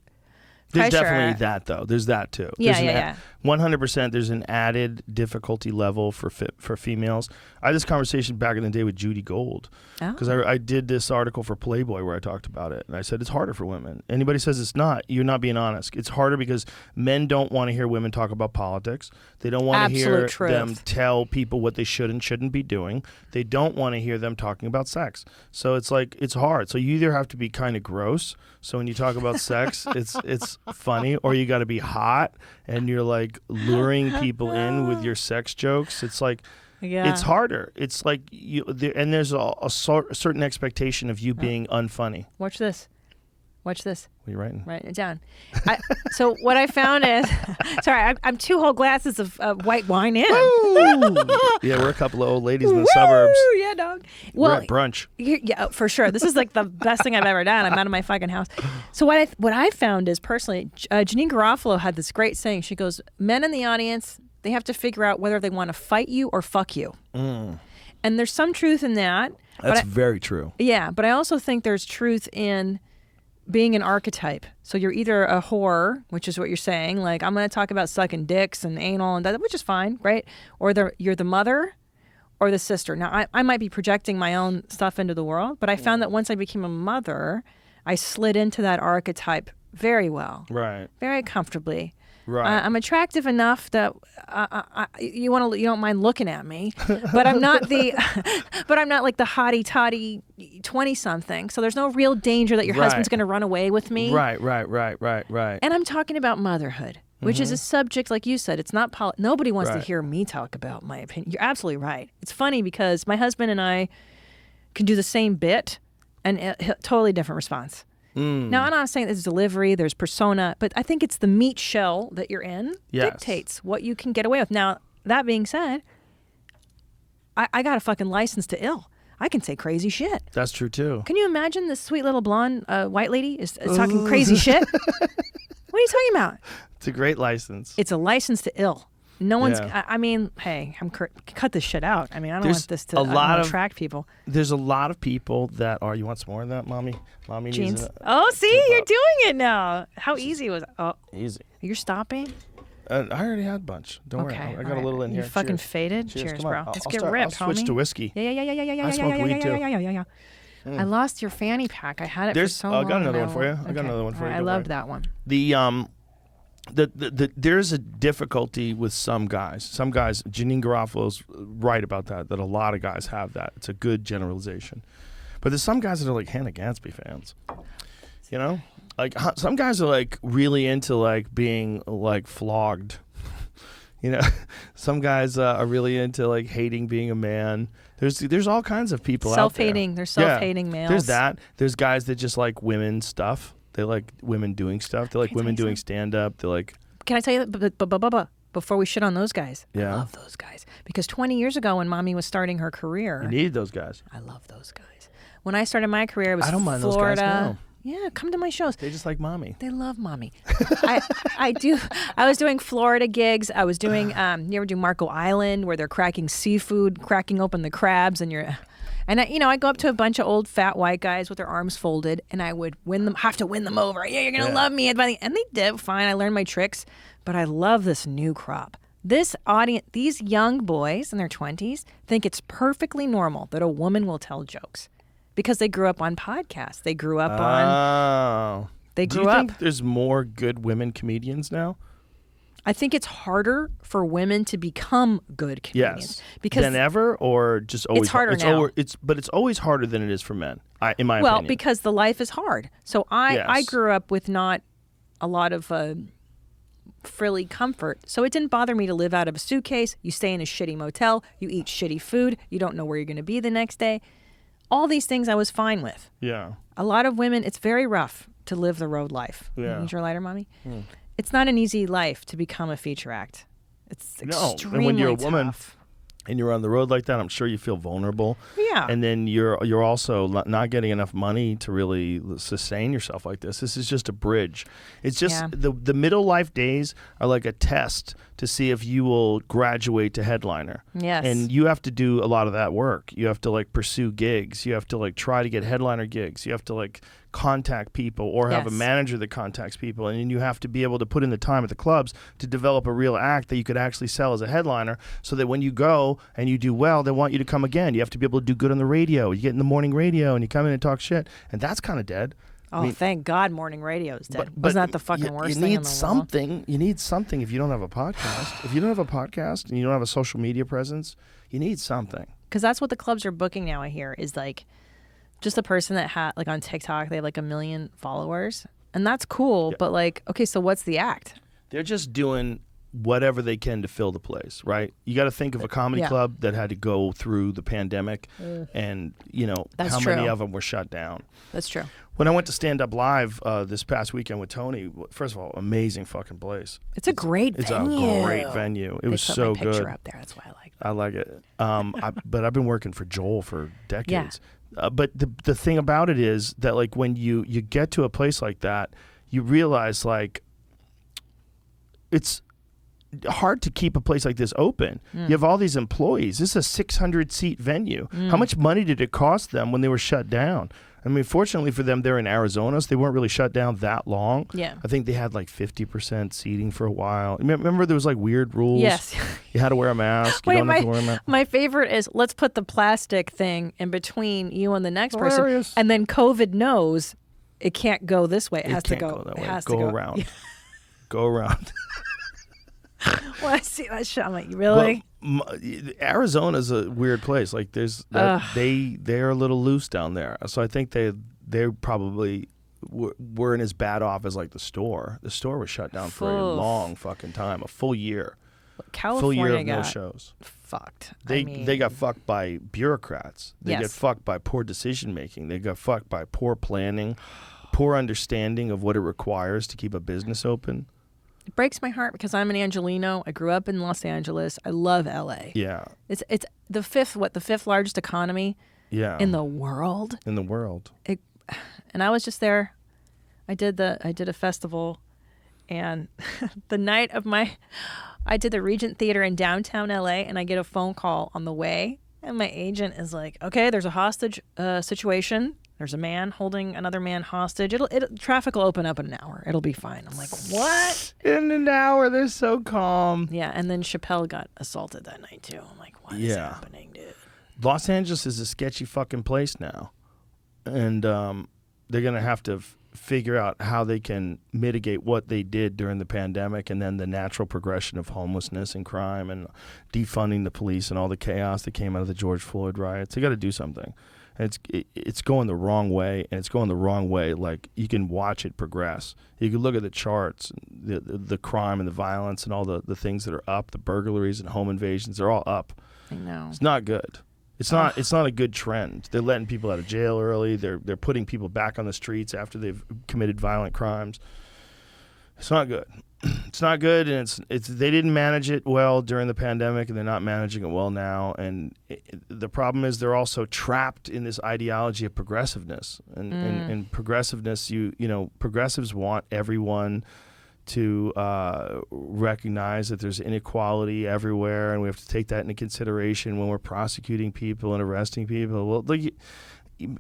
There's pressure. definitely that, though. There's that, too. Yeah. 100%, there's an added difficulty level for females. I had this conversation back in the day with Judy Gold, because I did this article for Playboy where I talked about it, and I said it's harder for women. Anybody says it's not, you're not being honest. It's harder because men don't want to hear women talk about politics. They don't want to hear them tell people what they should and shouldn't be doing. They don't want to hear them talking about sex. So it's like, it's hard. So you either have to be kind of gross, so when you talk about sex, it's funny, or you got to be hot, and you're like luring people in with your sex jokes. It's like, it's harder. It's like and there's a certain expectation of you being unfunny. Watch this. What are you writing? Writing it down. So what I found is, sorry, I'm 2 whole glasses of white wine in. Yeah, we're a couple of old ladies in the suburbs. Yeah, dog. We're Well, at brunch. yeah, for sure. This is like the best thing I've ever done. I'm out of my fucking house. So what I found is, personally, Janine Garofalo had this great saying. She goes, men in the audience, they have to figure out whether they want to fight you or fuck you. And there's some truth in that. That's very true. Yeah, but I also think there's truth in being an archetype. So you're either a whore, which is what you're saying, like, I'm going to talk about sucking dicks and anal and that, which is fine, right? Or you're the mother or the sister. Now, I might be projecting my own stuff into the world, but I found that once I became a mother, I slid into that archetype very well. Right. Very comfortably. Right. I'm attractive enough that you don't mind looking at me, but I'm not like the hottie toddy 20-something. So there's no real danger that your husband's going to run away with me. Right. And I'm talking about motherhood, which is a subject, like you said, it's not nobody wants to hear me talk about my opinion. You're absolutely right. It's funny because my husband and I can do the same bit and totally different response. Now, I'm not saying there's delivery, there's persona, but I think it's the meat shell that you're in dictates what you can get away with. Now, that being said, I got a fucking license to ill. I can say crazy shit. That's true too. Can you imagine this sweet little blonde white lady is talking crazy shit? What are you talking about? It's a great license. It's a license to ill. No one's. Yeah. I mean, hey, cut this shit out. I mean, I don't want this to attract people. There's a lot of people that are. You want some more of that, mommy? Mommy Jeans. needs. Oh, see, you're doing it now. How easy was it? Oh, easy. You're stopping. I already had a bunch. Don't worry. I got a little in here. You fucking Cheers. faded. Cheers, Cheers, come bro. on. Let's I'll get start- ripped, I'll switch homie. to whiskey. Yeah. I smoke weed, too. I lost your fanny pack. I had it for so long. I got another one now. for you. I got another one for you. I Don't loved worry. that one. There's a difficulty with some guys. Some guys, Janine Garofalo's right about that a lot of guys have that. It's a good generalization. But there's some guys that are like Hannah Gadsby fans. You know? Like some guys are like really into like being like flogged. You know, some guys are really into like hating being a man. There's all kinds of people out there. Self-hating. They're self-hating males. There's that. There's guys that just like women stuff. They like women doing stuff. They like women doing stand-up. They like... Can I tell you, before we shit on those guys, Yeah. I love those guys. Because 20 years ago when Mommy was starting her career... You need those guys. I love those guys. When I started my career, it was I don't mind Florida. those guys now. Yeah, come to my shows. They just like mommy. They love Mommy. I was doing Florida gigs. I was doing, you ever do Marco Island where they're cracking seafood, cracking open the crabs, and I go up to a bunch of old fat white guys with their arms folded, and I would have to win them over. Yeah, you're gonna love me, and they did fine. I learned my tricks, but I love this new crop. This audience, these young boys in their 20s, think it's perfectly normal that a woman will tell jokes because they grew up on podcasts. They grew up on. They grew Do you up. think there's more good women comedians now? I think it's harder for women to become good comedians. Yes. Because than ever, or just always. It's harder now. But it's always harder than it is for men. In my well, opinion. because the life is hard. So I grew up with not a lot of frilly comfort. So it didn't bother me to live out of a suitcase. You stay in a shitty motel. You eat shitty food. You don't know where you're going to be the next day. All these things I was fine with. Yeah. A lot of women, it's very rough to live the road life. Yeah. Need your lighter, Mommy? It's not an easy life to become a feature act. It's extremely and when you're a woman tough. and you're on the road like that, I'm sure you feel vulnerable. Yeah. And then you're also not getting enough money to really sustain yourself like this. This is just a bridge. It's just the middle life days are like a test to see if you will graduate to headliner. Yes. And you have to do a lot of that work. You have to like pursue gigs. You have to like try to get headliner gigs. You have to like contact people or have a manager that contacts people, and then you have to be able to put in the time at the clubs to develop a real act that you could actually sell as a headliner, so that when you go and you do well, they want you to come again. You have to be able to do good on the radio. You get in the morning radio and you come in and talk shit, and that's kind of dead. Oh, thank God morning radio is dead. Wasn't that the fucking worst thing in the world? Something. You need something if you don't have a podcast. If you don't have a podcast and you don't have a social media presence, you need something. Because that's what the clubs are booking now, I hear, is like just a person that had, like on TikTok, they have like 1 million followers. And that's cool, but like, okay, so what's the act? They're just doing whatever they can to fill the place, right? You got to think of a comedy club that had to go through the pandemic, and That's how true. many of them were shut down. That's true. When I went to Stand Up Live this past weekend with Tony, first of all, amazing fucking place. It's a great venue. It's a great venue. It was so my picture good. up there. That's why I like it. I like it. But I've been working for Joel for decades. But the thing about it is that like when you get to a place like that, you realize like it's hard to keep a place like this open. You have all these employees. This is a 600-seat venue. How much money did it cost them when they were shut down? I mean, fortunately for them, they're in Arizona, so they weren't really shut down that long. Yeah. I think they had like 50% seating for a while. Remember there was like weird rules? Yes. You had to wear a mask. You don't have to wear a mask. My favorite is let's put the plastic thing in between you and the next Hilarious. person. And then COVID knows it can't go this way. It has to can't go that it way. has Go to go around. Go around. When I see that shit, I'm like, really? Arizona's a weird place. Like they're a little loose down there. So I think they probably weren't as bad off as like the store. The store was shut down for a long fucking time, a full year. California Full year of no got shows. fucked. They got fucked by bureaucrats. They get Yes. fucked by poor decision making. They got fucked by poor planning. poor understanding of what it requires to keep a business open. It breaks my heart because I'm an Angelino. I grew up in Los Angeles. I love LA. Yeah. It's the fifth largest economy Yeah. in the world. In the world. And I was just there. I did a festival, and the night of I did the Regent Theater in downtown LA, and I get a phone call on the way, and my agent is like, "Okay, there's a hostage situation. There's a man holding another man hostage. Traffic will open up in an hour. It'll be fine." I'm like, "What?" In an hour, they're so calm. Yeah, and then Chappelle got assaulted that night too. I'm like, "What is happening, dude?" Los Angeles is a sketchy fucking place now, and they're gonna have to figure out how they can mitigate what they did during the pandemic, and then the natural progression of homelessness and crime and defunding the police and all the chaos that came out of the George Floyd riots. They got to do something. And it's going the wrong way, and it's going the wrong way. Like, you can watch it progress. You can look at the charts, the crime and the violence and all the things that are up, the burglaries and home invasions, they're all up. I know. It's not good. It's not a good trend. They're letting people out of jail early. They're putting people back on the streets after they've committed violent crimes. It's not good. It's not good, and they didn't manage it well during the pandemic, and they're not managing it well now. And the problem is they're also trapped in this ideology of progressiveness. And progressiveness, progressives want everyone to recognize that there's inequality everywhere, and we have to take that into consideration when we're prosecuting people and arresting people. Well,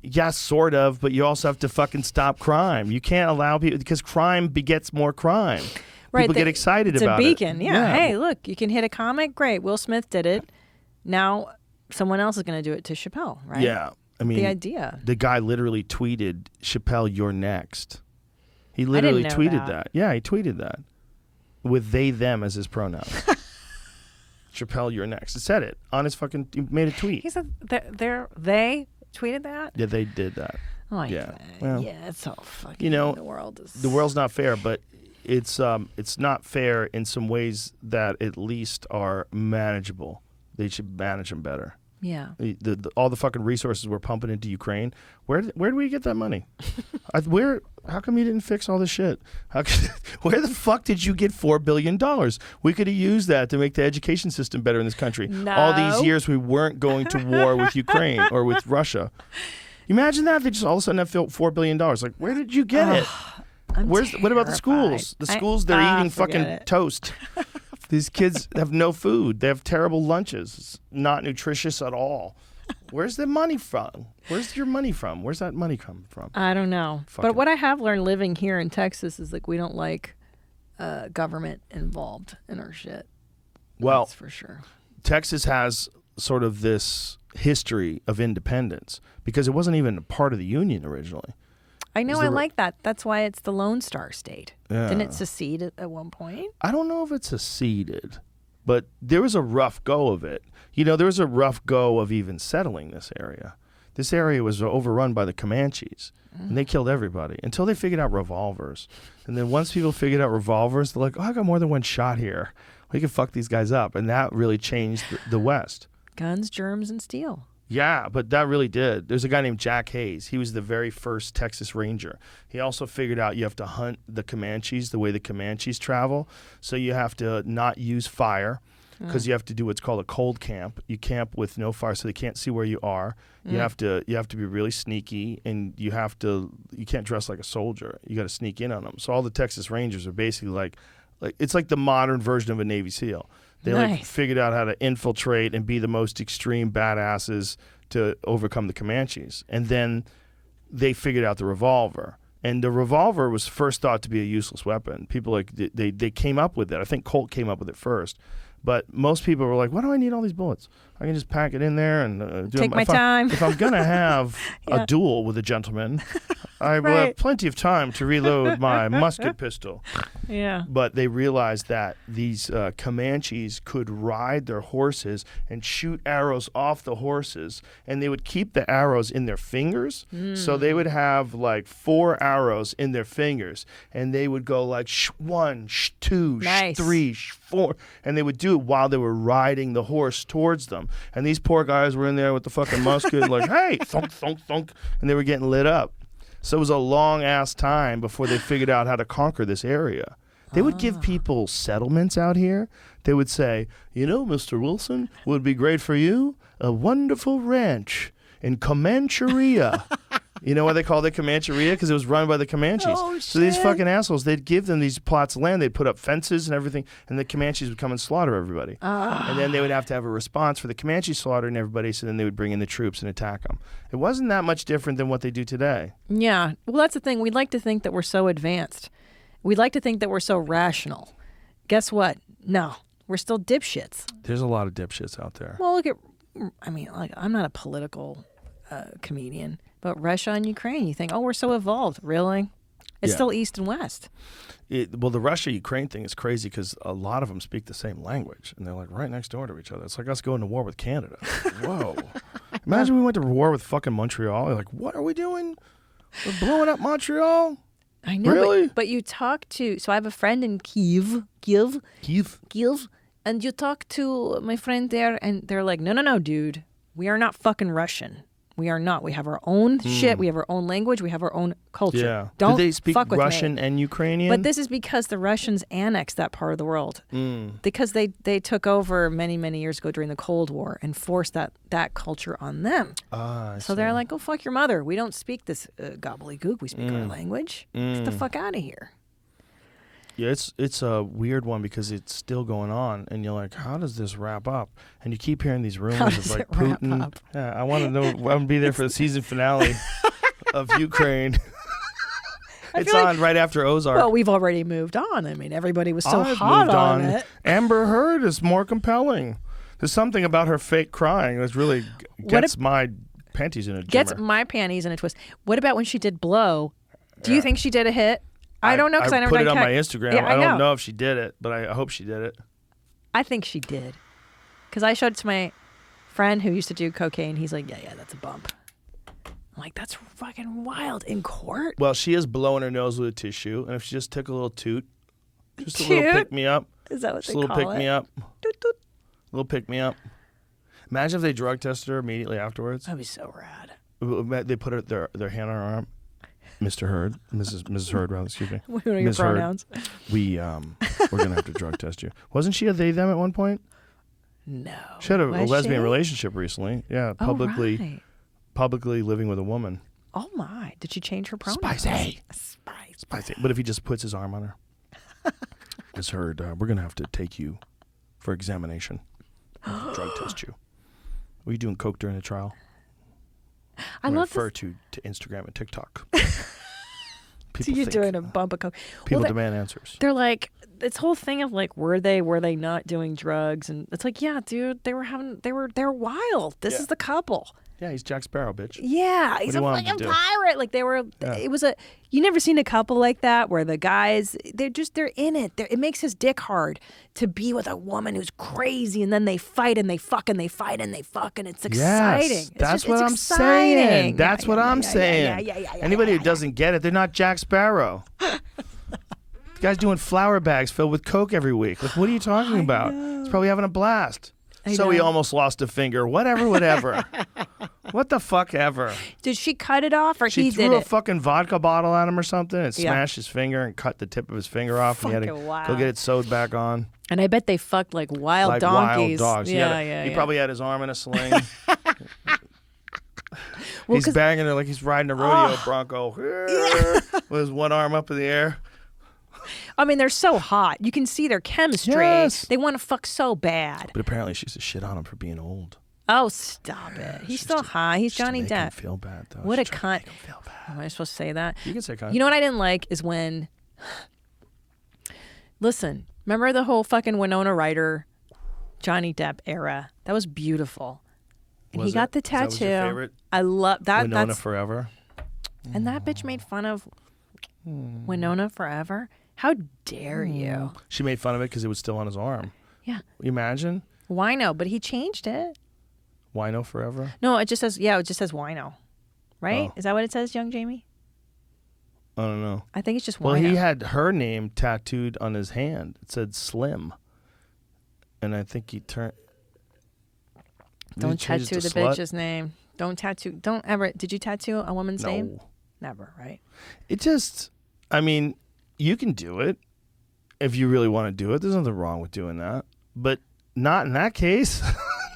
yeah, sort of, but you also have to fucking stop crime. You can't allow people, because crime begets more crime. Right, People get excited about it. It's a beacon, yeah. Hey, look, you can hit a comic, great. Will Smith did it. Now someone else is going to do it to Chappelle, right? Yeah, I mean, the idea. The guy literally tweeted, "Chappelle, you're next." He literally tweeted that. Yeah, he tweeted that with they, them as his pronoun. Chappelle, you're next. It said it on his fucking. He made a tweet. He said they tweeted that. Yeah, they did that. Oh yeah. Yeah, it's all fucking. The world's not fair, but it's not fair in some ways that at least are manageable. They should manage them better. Yeah. All the fucking resources we're pumping into Ukraine. Where do we get that money? How come you didn't fix all this shit? Where the fuck did you get $4 billion? We could have used that to make the education system better in this country. No. All these years we weren't going to war with Ukraine or with Russia. Imagine that. They just all of a sudden have $4 billion. Like, where did you get it? What about the schools? The schools, they're eating fucking toast. These kids have no food. They have terrible lunches. It's not nutritious at all. Where's the money from? Where's your money from? Where's that money come from? I don't know. But what I have learned living here in Texas is like we don't like government involved in our shit. Well, that's for sure. Texas has sort of this history of independence because it wasn't even a part of the Union originally. I know. I like that. That's why it's the Lone Star State. Yeah. Didn't it secede at one point? I don't know if it seceded, but there was a rough go of it. There was a rough go of even settling this area. This area was overrun by the Comanches, and they killed everybody until they figured out revolvers. And then once people figured out revolvers, they're like, "Oh, I got more than one shot here. We can fuck these guys up." And that really changed the West. Guns, germs, and steel. Yeah, but that really did. There's a guy named Jack Hayes. He was the very first Texas Ranger. He also figured out you have to hunt the Comanches the way the Comanches travel. So you have to not use fire because you have to do what's called a cold camp. You camp with no fire so they can't see where you are. You have to be really sneaky, and you can't dress like a soldier. You got to sneak in on them. So all the Texas Rangers are basically like it's like the modern version of a Navy SEAL. They figured out how to infiltrate and be the most extreme badasses to overcome the Comanches. And then they figured out the revolver. And the revolver was first thought to be a useless weapon. People they came up with it. I think Colt came up with it first. But most people were like, "Why do I need all these bullets? I can just pack it in there and take my time." If I'm going to have a duel with a gentleman, I will have plenty of time to reload my musket pistol. Yeah. But they realized that these Comanches could ride their horses and shoot arrows off the horses, and they would keep the arrows in their fingers. So they would have like 4 arrows in their fingers, and they would go like 1, 2, 3, 4, and they would do it while they were riding the horse towards them. And these poor guys were in there with the fucking musket like, "Hey, thunk, thunk, thunk," and they were getting lit up. So it was a long ass time before they figured out how to conquer this area. They would give people settlements out here. They would say, you know, Mr. Wilson, would be great for you a wonderful ranch in Comancheria. You know why they called it Comancheria? Because it was run by the Comanches. Oh, so these shit. fucking assholes, they'd give them these plots of land. They'd put up fences and everything, and the Comanches would come and slaughter everybody. And then they would have to have a response for the Comanche slaughtering everybody, so then they would bring in the troops and attack them. It wasn't that much different than what they do today. Yeah. Well, that's the thing. We'd like to think that we're so advanced. We'd like to think that we're so rational. Guess what? No. We're still dipshits. There's a lot of dipshits out there. Well, look at, I mean, like, I'm not a political comedian, but Russia and Ukraine, you think, oh, we're so evolved. Really? It's Yeah. still East and West. Well, the Russia-Ukraine thing is crazy because a lot of them speak the same language, and they're like right next door to each other. It's like us going to war with Canada. Whoa. Imagine we went to war with fucking Montreal. You're like, what are we doing? We're blowing up Montreal? I know, Really? but you talk to, so I have a friend in Kiev, and you talk to my friend there, and they're like, no, dude, we are not fucking Russian. We are not. We have our own shit. We have our own language. We have our own culture. Yeah. Don't Do they speak fuck with Russian me. and Ukrainian? But this is because the Russians annexed that part of the world. Because they took over many, many years ago during the Cold War and forced that culture on them. So they're like, go fuck your mother. We don't speak this gobbledygook. We speak our language. Get the fuck out of here. Yeah, it's a weird one because it's still going on, and you're like, how does this wrap up? And you keep hearing these rumors of does like it wrap Putin. up? Yeah, I want to know. I want to be there for the season finale of Ukraine. It's feel on right after Ozark. Well, we've already moved on. I mean, everybody was so I've hot moved on it. Amber Heard is more compelling. There's something about her fake crying that really gets my panties in a Gets jimmer. my panties in a twist. What about when she did Blow? Do you think she did a hit? I don't know because I never put done it on cat- my Instagram. Yeah, I don't know if she did it, but I hope she did it. I think she did. Because I showed it to my friend who used to do cocaine. He's like, yeah, that's a bump. I'm like, that's fucking wild. In court? Well, she is blowing her nose with a tissue, and if she just took a little toot, just a Toot? little pick me up, Is that what just they a little call pick me it? up, Toot, toot. little pick me up. Imagine if they drug tested her immediately afterwards. That'd be so rad. They put their hand on her arm. Mr. Heard, Mrs. Heard, rather, excuse me. What are your Ms. Heard, pronouns? we're gonna have to drug test you. Wasn't she a they them at one point? No. She had a Was lesbian she? relationship recently. Yeah, Oh, publicly right. publicly living with a woman. Oh, my. Did she change her pronouns? Spicy. Spicy. But if he just puts his arm on her, Ms. Heard, we're gonna have to take you for examination, drug test you. Were you doing coke during the trial? I love refer this. to Instagram and TikTok. So People you're think, doing a bump of coke. People Well, demand answers. they're like, this whole thing of like, were they not doing drugs? And it's like, yeah, dude, they were wild. This is the couple. Yeah, he's Jack Sparrow, bitch. Yeah, he's do a you want him fucking to do? pirate. Like they were, it was a. You never seen a couple like that where the guys they're in it. It makes his dick hard to be with a woman who's crazy, and then they fight and they fuck and they fight and they fuck, and it's exciting. Yes, It's that's just- what it's I'm exciting. saying. That's Yeah, what yeah, I'm yeah, saying. yeah, Anybody who doesn't get it, they're not Jack Sparrow. The guy's doing flour bags filled with coke every week. Like, what are you talking about? He's probably having a blast. So he know. almost lost a finger. Whatever. What the fuck ever. Did she cut it off or She he threw did a it? fucking vodka bottle at him or something and Yeah. smashed his finger and cut the tip of his finger off. And he had to Fucking wow. go get it sewed back on. And I bet they fucked like wild Like donkeys. wild dogs. Yeah, He probably had his arm in a sling. Well, He's 'cause- banging her like he's riding a rodeo bronco with his one arm up in the air. I mean, they're so hot. You can see their chemistry. Yes. They want to fuck so bad. But apparently she's a shit on him for being old. Oh, stop it. He's still hot. He's Just to Johnny make him Depp. feel bad, though. What a She's trying cunt. to make him feel bad. Am I supposed to say that? You can say cunt. You know what I didn't like is when. Listen, remember the whole fucking Winona Ryder, Johnny Depp era? That was beautiful. And he Was got it? the Is that was tattoo. your favorite? I love that. Winona That's Forever. and that bitch made fun of Winona forever. How dare you? She made fun of it because it was still on his arm. Yeah. You imagine? Wino, but he changed it. Wino Forever? No, it just says Wino. Right? Oh. Is that what it says, young Jamie? I don't know. I think it's just Well, Wino. he had her name tattooed on his hand. It said Slim. And I think he turned. Don't tattoo the bitch's name. Don't ever. Did you tattoo a woman's name? No. Never, right? It just, I mean, you can do it if you really want to do it. There's nothing wrong with doing that. But not in that case.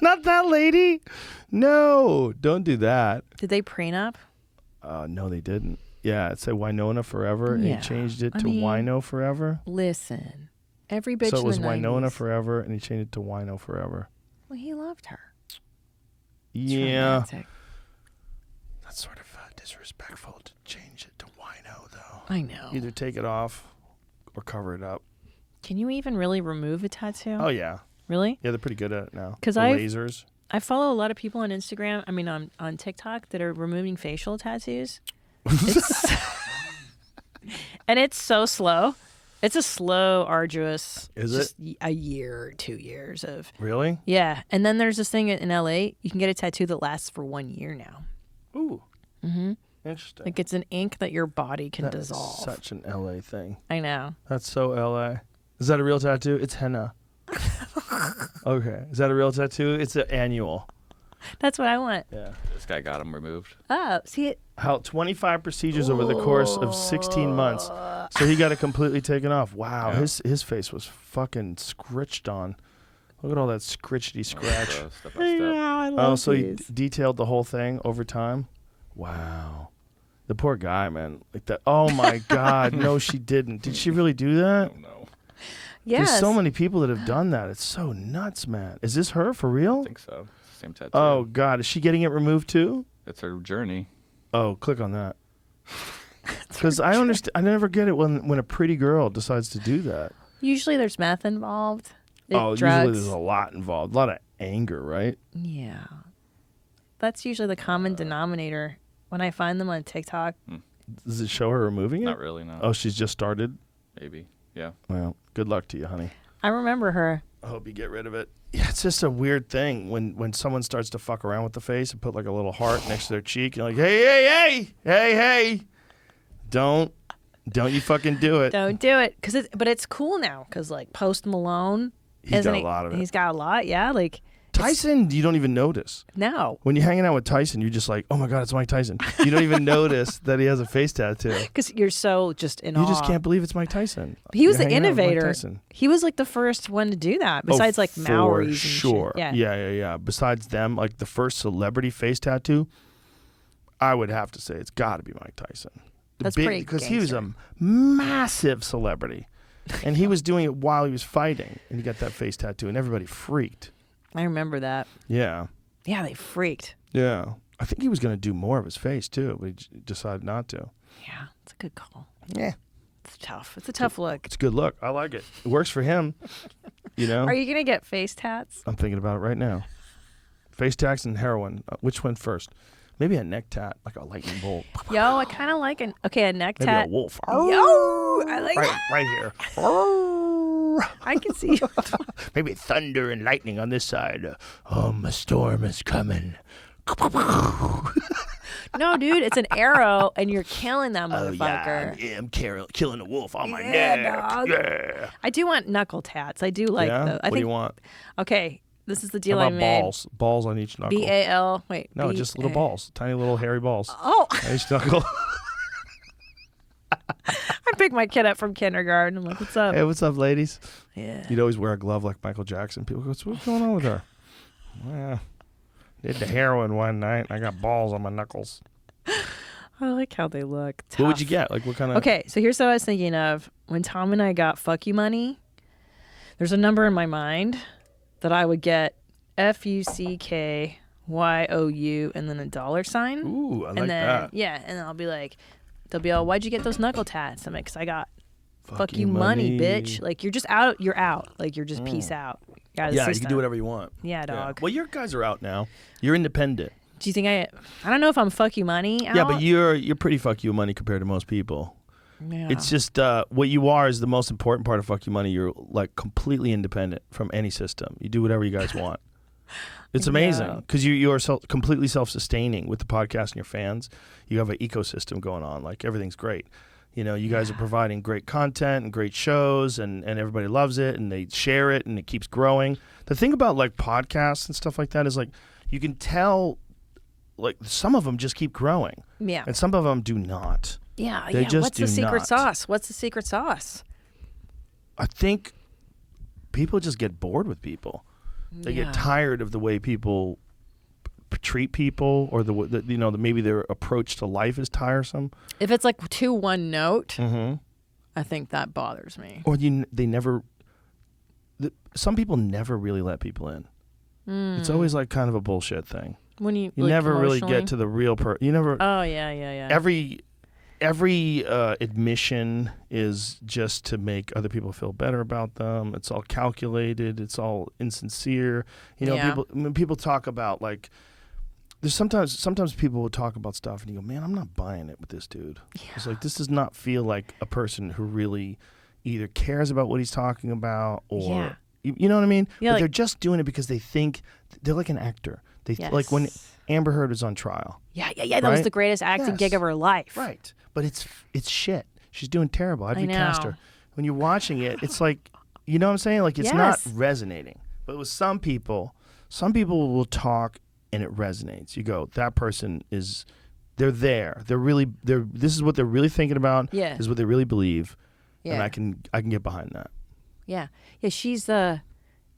Not that lady. No, don't do that. Did they prenup? No, they didn't. Yeah, it said Winona Forever, and he changed it to Wino Forever. Listen, every bitch So it in was the 90s. Winona Forever, and he changed it to Wino Forever. Well, he loved her. It's Yeah. romantic. That's sort of disrespectful to change it to Wino, though. I know. Either take it off or cover it up. Can you even really remove a tattoo? Oh, yeah. Really? Yeah, they're pretty good at it now. 'Cause The I've- lasers. I follow a lot of people on Instagram. I mean, on TikTok that are removing facial tattoos. It's and it's so slow. It's a slow, arduous. Is it? just a year, 2 years of. Really? Yeah, and then there's this thing in LA. You can get a tattoo that lasts for 1 year now. Ooh. Mm-hmm. Interesting. Like it's an ink that your body can That is dissolve. such an LA thing. I know. That's so LA. Is that a real tattoo? It's henna. Okay. Is that a real tattoo? It's an annual. That's what I want. Yeah. This guy got him removed. Oh, see it. How 25 procedures over the course of 16 months. So he got it completely taken off. Wow. Yeah. His face was fucking scritched on. Look at all that scritchety scratch. So step by step. I Oh, so he detailed the whole thing over time? Wow. The poor guy, man. Like that. Oh my God. No, she didn't. Did she really do that? Oh, no. Yes. There's so many people that have done that. It's so nuts, man. Is this her for real? I think so. Same tattoo. Oh God, is she getting it removed too? It's her journey. Oh, click on that. Because I understand. I never get it when a pretty girl decides to do that. Usually there's meth involved. Usually drugs. there's a lot involved. A lot of anger, right? Yeah. That's usually the common denominator when I find them on TikTok. Does it show her removing it? Not really, no. Oh, she's just started. Maybe. Yeah. Well, good luck to you, honey. I remember her. I hope you get rid of it. Yeah, it's just a weird thing when someone starts to fuck around with the face and put like a little heart next to their cheek. You're like, hey, don't you fucking do it. Don't do it. But it's cool now because like Post Malone. He's isn't got a he- lot of it. He's got a lot. Yeah. Like Tyson, you don't even notice. no. When you're hanging out with Tyson, you're just like, oh my God, it's Mike Tyson. You don't even notice that he has a face tattoo. Because you're so just in You awe. just can't believe it's Mike Tyson. He was You're the hanging out with Mike innovator. Tyson. He was like the first one to do that. Besides like for Maoris and sure. shit. Yeah. Besides them, like the first celebrity face tattoo, I would have to say it's got to be Mike Tyson. That's pretty because he was a gangster. massive celebrity, and he was doing it while he was fighting, and he got that face tattoo, and everybody freaked. I remember that. Yeah, Yeah, they freaked. yeah. I think he was going to do more of his face too, but he decided not to. Yeah, it's a good call. Yeah, It's tough. It's a tough look. it's a good look. I like it. It works for him. You know. Are you gonna get face tats? I'm thinking about it right now. Face tats and heroin. Which one first? Maybe a neck tat, like a lightning bolt. Yo, I kind of like a neck Maybe tat. a wolf. Yo, I like Right, that. right here. I can see. Maybe thunder and lightning on this side. A storm is coming. No, dude, it's an arrow, and you're killing that Oh motherfucker. yeah, I'm killing a wolf on my Yeah, neck. dog. Yeah. I do want knuckle tats. I do like yeah? those. What I think. do you want? Okay, this is the How deal I about made. balls? Balls on each knuckle. BAL. Wait. No, just little balls. Tiny little hairy balls Oh, on each knuckle. I picked my kid up from kindergarten. I'm like, what's up? Hey, what's up, ladies? Yeah. You'd always wear a glove like Michael Jackson. People go, what's going on with her? Well, did the heroin one night. I got balls on my knuckles. I like how they look. What would you Tough. get? Like what kind of? Okay, so here's what I was thinking of. When Tom and I got fuck you money, there's a number in my mind that I would get FUCKYOU and then a dollar sign. Ooh, I like and then, that. Yeah, and I'll be like, they'll be all, why'd you get those knuckle tats? I'm like, because I got fuck you money, bitch. Like, you're just out. You're out. Like, you're just peace out. You're out of the Yeah, you system. can do whatever you want. Yeah, dog. Well, your guys are out now. You're independent. Do you think I don't know if I'm fuck you money out. Yeah, but you're pretty fuck you money compared to most people. Yeah. It's just what you are is the most important part of fuck you money. You're like completely independent from any system. You do whatever you guys want. It's amazing because you are completely self-sustaining with the podcast and your fans. You have an ecosystem going on. Like everything's great. You know, you guys are providing great content and great shows, and everybody loves it, and they share it, and it keeps growing. The thing about like podcasts and stuff like that is like you can tell like some of them just keep growing. Yeah. And some of them do not. Yeah. They just What's the do secret not. sauce? What's the secret sauce? I think people just get bored with people. They Yeah. get tired of the way people treat people, or maybe their approach to life is tiresome. If it's like too one note, Mm-hmm. I think that bothers me. Or some people never really let people in. It's always like kind of a bullshit thing. When you You like, never really emotionally? get to the real you never. Oh yeah. Every admission is just to make other people feel better about them. It's all calculated. It's all insincere. Yeah. People talk about like. There's sometimes people will talk about stuff and you go, man, I'm not buying it with this dude. Yeah. It's like, this does not feel like a person who really either cares about what he's talking about or, Yeah. you know what I mean? Yeah, But like- they're just doing it because they think they're like an actor. Like when Yes. Amber Heard was on trial. Yeah. That was Right? the greatest acting Yes. gig of her life. Right. But it's shit. She's doing terrible. I'd I recast know. her. When you're watching it, it's like, you know what I'm saying? Like it's not Yes. resonating. But with some people will talk and it resonates. You go, that person they're there. This is what they're really thinking about. Yeah. This is what they really believe. Yeah. And I can get behind that. Yeah. She's I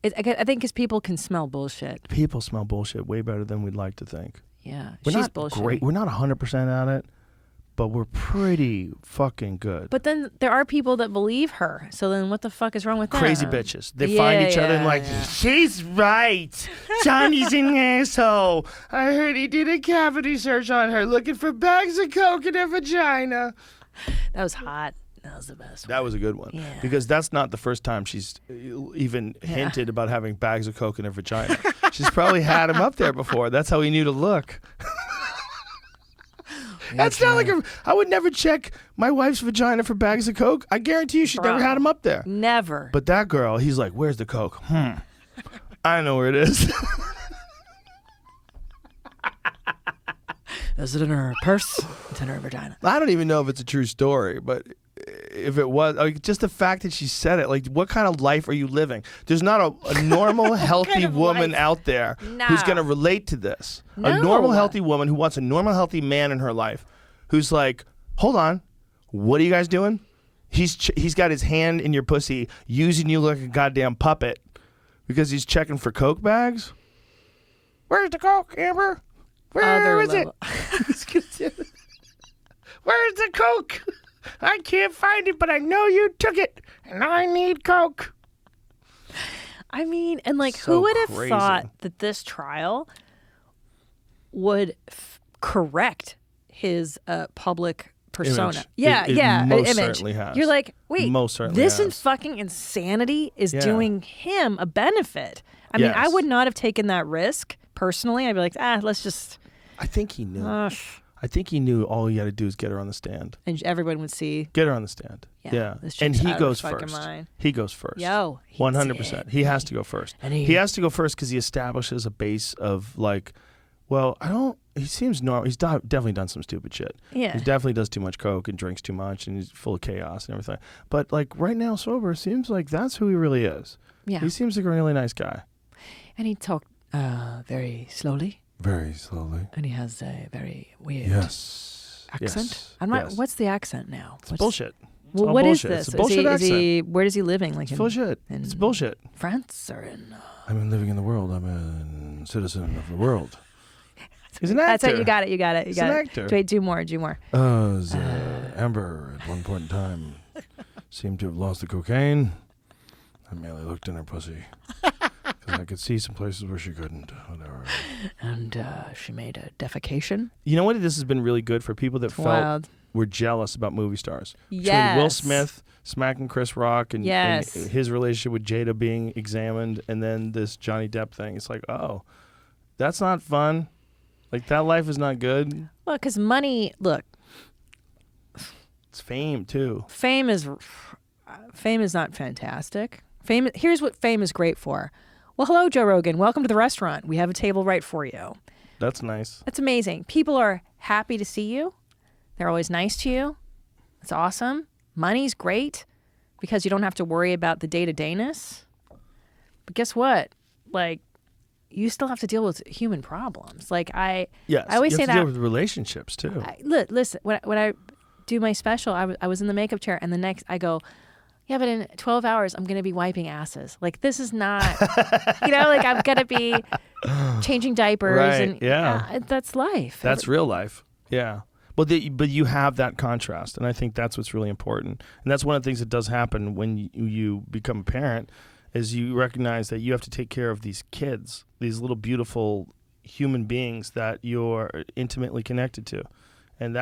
think because people can smell bullshit. People smell bullshit way better than we'd like to think. Yeah. We're she's not bullshit. great. We're not 100% at it, but we're pretty fucking good. But then there are people that believe her. So then what the fuck is wrong with that? Crazy bitches. They find each other and like, she's right. Johnny's an asshole. I heard he did a cavity search on her looking for bags of coke in her vagina. That was hot. That was the best one. That was a good one. Yeah. Because that's not the first time she's even hinted about having bags of coke in her vagina. She's probably had him up there before. That's how he knew to look. That's not like I would never check my wife's vagina for bags of coke. I guarantee you she's never had him up there. Never. But that girl, he's like, where's the coke? I know where it is. Is it in her purse? It's in her vagina. I don't even know if it's a true story, but if it was, like, just the fact that she said it, like, what kind of life are you living? There's not a normal, healthy of woman life? out there who's No. going to relate to this. No. A normal, healthy woman who wants a normal, healthy man in her life who's like, hold on, what are you guys doing? He's got his hand in your pussy using you like a goddamn puppet because he's checking for coke bags? Where's the coke, Amber? Where is it? Where's the coke? I can't find it, but I know you took it, and I need coke. I mean, and like, So who would have crazy. thought that this trial would correct his public persona? Image. Yeah, It most image. certainly has. You're like, wait, Most certainly this has. fucking insanity is Yeah. doing him a benefit. I mean, I Yes. would not have taken that risk personally. I'd be like, let's just. I think he knew. I think he knew all you got to do is get her on the stand. And everyone would see. Get her on the stand. Yeah, Yeah. this And chick's he out of her goes fucking first. mind. He goes first. Yo, he 100%. did. He has to go first. And he has to go first because he establishes a base of like, well, he seems normal. He's definitely done some stupid shit. Yeah. He definitely does too much coke and drinks too much and he's full of chaos and everything. But like right now, sober, seems like that's who he really is. Yeah. He seems like a really nice guy. And he talked very slowly. Very slowly. And he has a very weird accent. Yes. I'm not. Yes. What's the accent now? It's bullshit. It's Well, all what is bullshit. this? It's a bullshit is accent. he? Where is he living? Like It's bullshit. in It's bullshit. France or in? I'm living in the world. I'm a citizen of the world. He's an That's actor. it. You got it. You got it. You He's got an it. actor. Wait, do more. Do more. Amber, at one point in time, seemed to have lost the cocaine. I merely looked in her pussy. Because I could see some places where she couldn't. Whatever. And she made a defecation. You know what? This has been really good for people that felt Wild. were jealous about movie stars. Between Yes. Will Smith smacking Chris Rock and Yes. his relationship with Jada being examined, and then this Johnny Depp thing. It's like, oh, that's not fun. Like, that life is not good. Well, because money. Look, It's fame, too. fame is not fantastic. Fame. Here's what fame is great for. Well, hello, Joe Rogan. Welcome to the restaurant. We have a table right for you. That's nice. That's amazing. People are happy to see you. They're always nice to you. It's awesome. Money's great because you don't have to worry about the day-to-dayness. But guess what? Like, you still have to deal with human problems. Like Yes, I always you say have to that deal with relationships too. listen, when I do my special, I was in the makeup chair, and the next I go, yeah, but in 12 hours, I'm going to be wiping asses. Like, this is not, like I'm going to be changing diapers. Right, And yeah. that's life. That's real life. Yeah. But you have that contrast, and I think that's what's really important. And that's one of the things that does happen when you become a parent, is you recognize that you have to take care of these kids, these little beautiful human beings that you're intimately connected to. And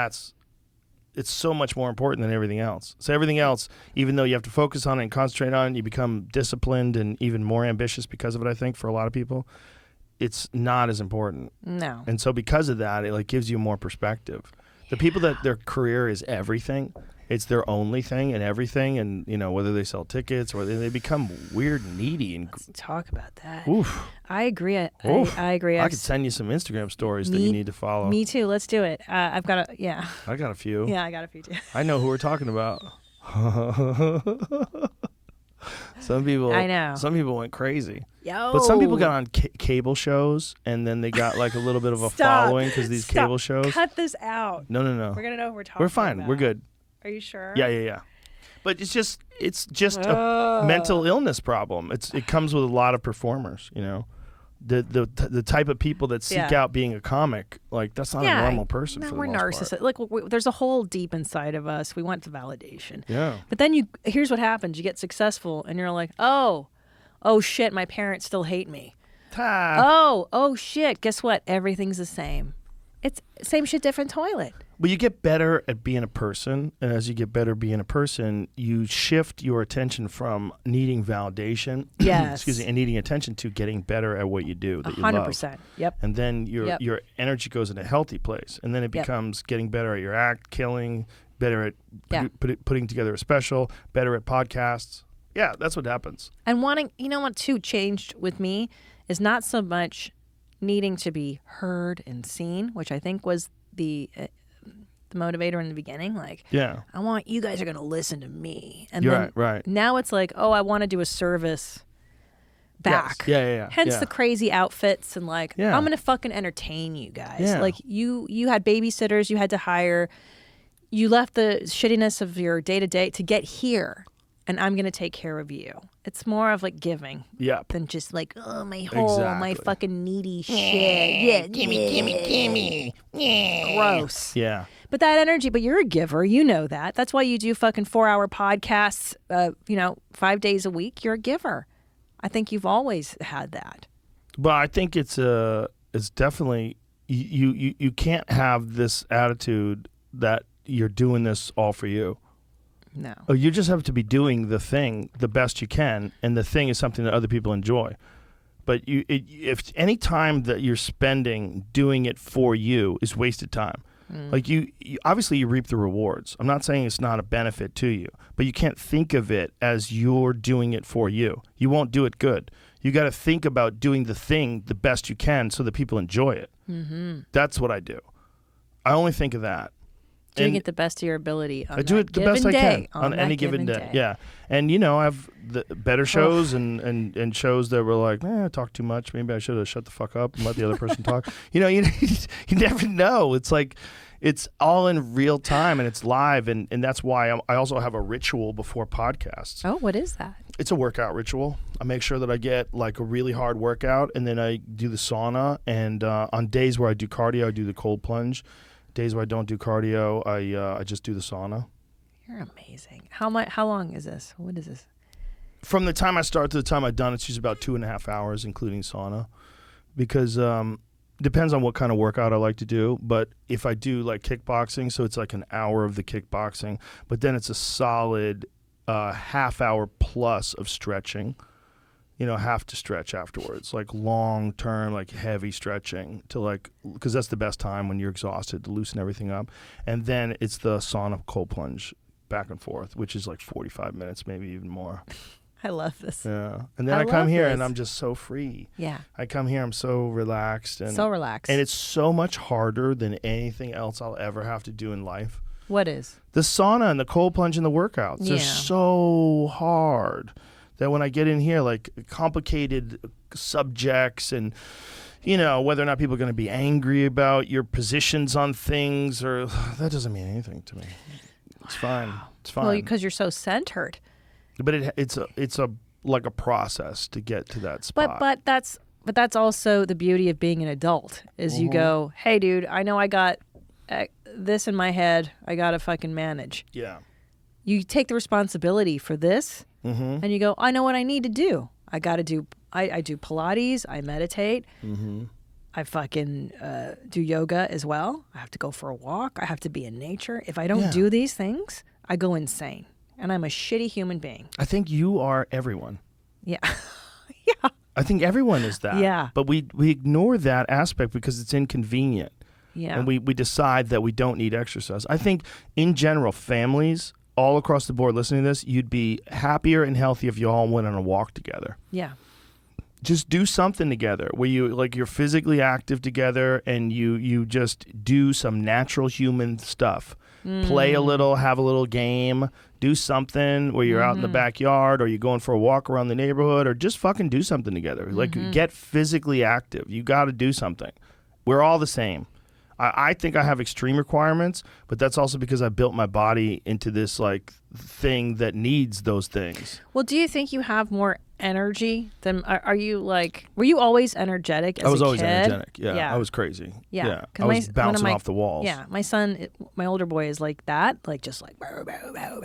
it's so much more important than everything else. So everything else, even though you have to focus on it and concentrate on it, you become disciplined and even more ambitious because of it, I think, for a lot of people, it's not as important. No. And so because of that, it like gives you more perspective. The people that their career is everything, it's their only thing and everything, and whether they sell tickets or they become weird and needy. And Let's talk about that. oof. I agree. I agree. I could send you some Instagram stories that you need to follow. Me too. Let's do it. I've got I got a few. Yeah, I got a few too. I know who we're talking about. Some people, I know. Some people went crazy. Yo. But some people got on cable shows, and then they got like a little bit of a following because these cable shows. Cut this out. No. We're gonna know who we're talking. We're fine. about. We're good. Are you sure? Yeah. But it's just a mental illness problem. It comes with a lot of performers. The type of people that seek out being a comic, like that's not a normal person. No, for the we're most narcissists. part. Like there's a hole deep inside of us. We want the validation. Yeah. But then here's what happens: you get successful, and you're like, oh shit, my parents still hate me. Oh shit, guess what? Everything's the same. It's same shit, different toilet. But you get better at being a person, and as you get better being a person, you shift your attention from needing validation, Yes. and needing attention to getting better at what you do that you love. 100%. Yep. And then your energy goes in a healthy place, and then it becomes getting better at your act, killing, better at putting together a special, better at podcasts. Yeah, that's what happens. And wanting, what too changed with me is not so much needing to be heard and seen, which I think was the motivator in the beginning. Like, I want you guys are going to listen to me. And then right. Now it's like, I want to do a service back. Yes. Yeah. Hence the crazy outfits and like, Yeah. I'm going to fucking entertain you guys. Yeah. Like you had babysitters you had to hire. You left the shittiness of your day-to-day to get here. And I'm going to take care of you. It's more of like giving than just like, my hole, my fucking needy shit. Yeah, gimme. Gross. Yeah. But that energy, but you're a giver. You know that. That's why you do fucking 4-hour podcasts, 5 days a week. You're a giver. I think you've always had that. But I think it's definitely, you can't have this attitude that you're doing this all for you. No. You just have to be doing the thing the best you can, and the thing is something that other people enjoy. But if any time that you're spending doing it for you is wasted time. Like you obviously you reap the rewards. I'm not saying it's not a benefit to you, but you can't think of it as you're doing it for you. You won't do it good. You got to think about doing the thing the best you can so that people enjoy it. Mm-hmm. That's what I do. I only think of that. Doing it the best of your ability on I do it the best I can on any given day. Yeah. And I have the better shows and shows that were like, I talk too much. Maybe I should have shut the fuck up and let the other person talk. You never know. It's like it's all in real time and it's live, and that's why I also have a ritual before podcasts. Oh, what is that? It's a workout ritual. I make sure that I get like a really hard workout, and then I do the sauna, and on days where I do cardio, I do the cold plunge. Days where I don't do cardio, I just do the sauna. You're amazing. How long is this? What is this? From the time I start to the time I'm done, it's usually about 2.5 hours, including sauna, because depends on what kind of workout I like to do. But if I do like kickboxing, so it's like an hour of the kickboxing, but then it's a solid half hour plus of stretching. Have to stretch afterwards, like long term, like heavy stretching because that's the best time when you're exhausted to loosen everything up. And then it's the sauna cold plunge back and forth, which is like 45 minutes, maybe even more. I love this. Yeah. And then I come here and I'm just so free. Yeah. I come here, I'm so relaxed. And it's so much harder than anything else I'll ever have to do in life. What is? The sauna and the cold plunge and the workouts. They're so hard. that when I get in here, like complicated subjects and, whether or not people are going to be angry about your positions on things, or that doesn't mean anything to me. It's fine. It's fine. Well, because you're so centered. But it's like a process to get to that spot. But that's also the beauty of being an adult is you go, hey, dude, I know I got this in my head. I got to fucking manage. Yeah. You take the responsibility for this and you go, I know what I need to do. I got to do, I do Pilates. I meditate. I fucking do yoga as well. I have to go for a walk. I have to be in nature. If I don't do these things, I go insane. And I'm a shitty human being. I think you are everyone. Yeah. Yeah. I think everyone is that. Yeah. But we ignore that aspect because it's inconvenient. Yeah. And we decide that we don't need exercise. I think in general, families all across the board listening to this, you'd be happier and healthier if you all went on a walk together. Yeah. Just do something together where you're physically active together and you just do some natural human stuff. Play a little, have a little game, do something where you're out in the backyard or you're going for a walk around the neighborhood or just fucking do something together. Like get physically active. You got to do something. We're all the same. I think I have extreme requirements, but that's also because I built my body into this like thing that needs those things. Well, do you think you have more energy than are you like? Were you always energetic as a kid? I was always energetic. Yeah, I was crazy. Yeah. I was bouncing off the walls. Yeah, my son, my older boy is like that, like just like.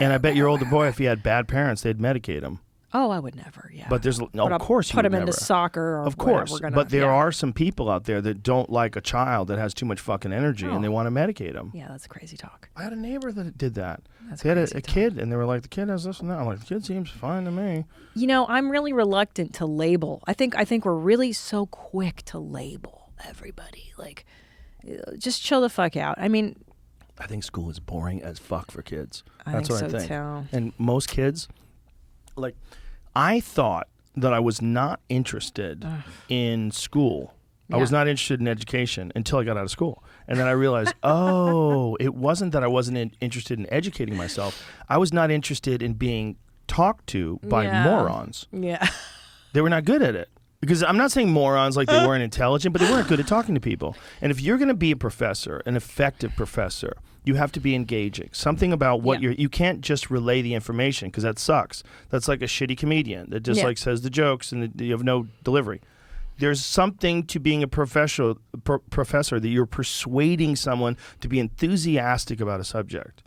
And I bet your older boy, if he had bad parents, they'd medicate him. Oh, I would never. Yeah. But there's of course you put would him into never. soccer. Or of course, whatever. But there are some people out there that don't like a child that has too much fucking energy and they want to medicate him. Yeah, that's crazy talk. I had a neighbor that did that. That's they had crazy a kid and they were like, the kid has this and that. I'm like, the kid seems fine to me. I'm really reluctant to label. I think we're really so quick to label everybody. Like, just chill the fuck out. I mean, I think school is boring as fuck for kids. That's what so I think. too. And most kids, like, I thought that I was not interested in school. I was not interested in education until I got out of school. And then I realized, it wasn't that I wasn't interested in educating myself. I was not interested in being talked to by morons. Yeah. They were not good at it. Because I'm not saying morons like they weren't intelligent, but they weren't good at talking to people. And if you're going to be a professor, an effective professor, you have to be engaging. Something about what you can't just relay the information because that sucks. That's like a shitty comedian that just like says the jokes and you have no delivery. There's something to being a professor that you're persuading someone to be enthusiastic about a subject.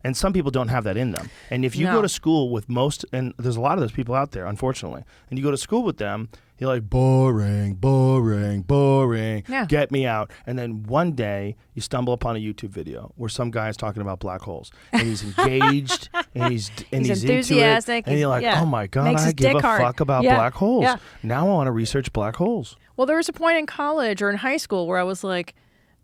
And some people don't have that in them. And if you go to school with and there's a lot of those people out there, unfortunately, and you go to school with them, you're like, boring, boring, boring, get me out. And then one day you stumble upon a YouTube video where some guy is talking about black holes. And he's engaged and he's enthusiastic. Into it. And you're like, oh my God, I give a fuck about black holes. Yeah. Now I want to research black holes. Well, there was a point in college or in high school where I was like,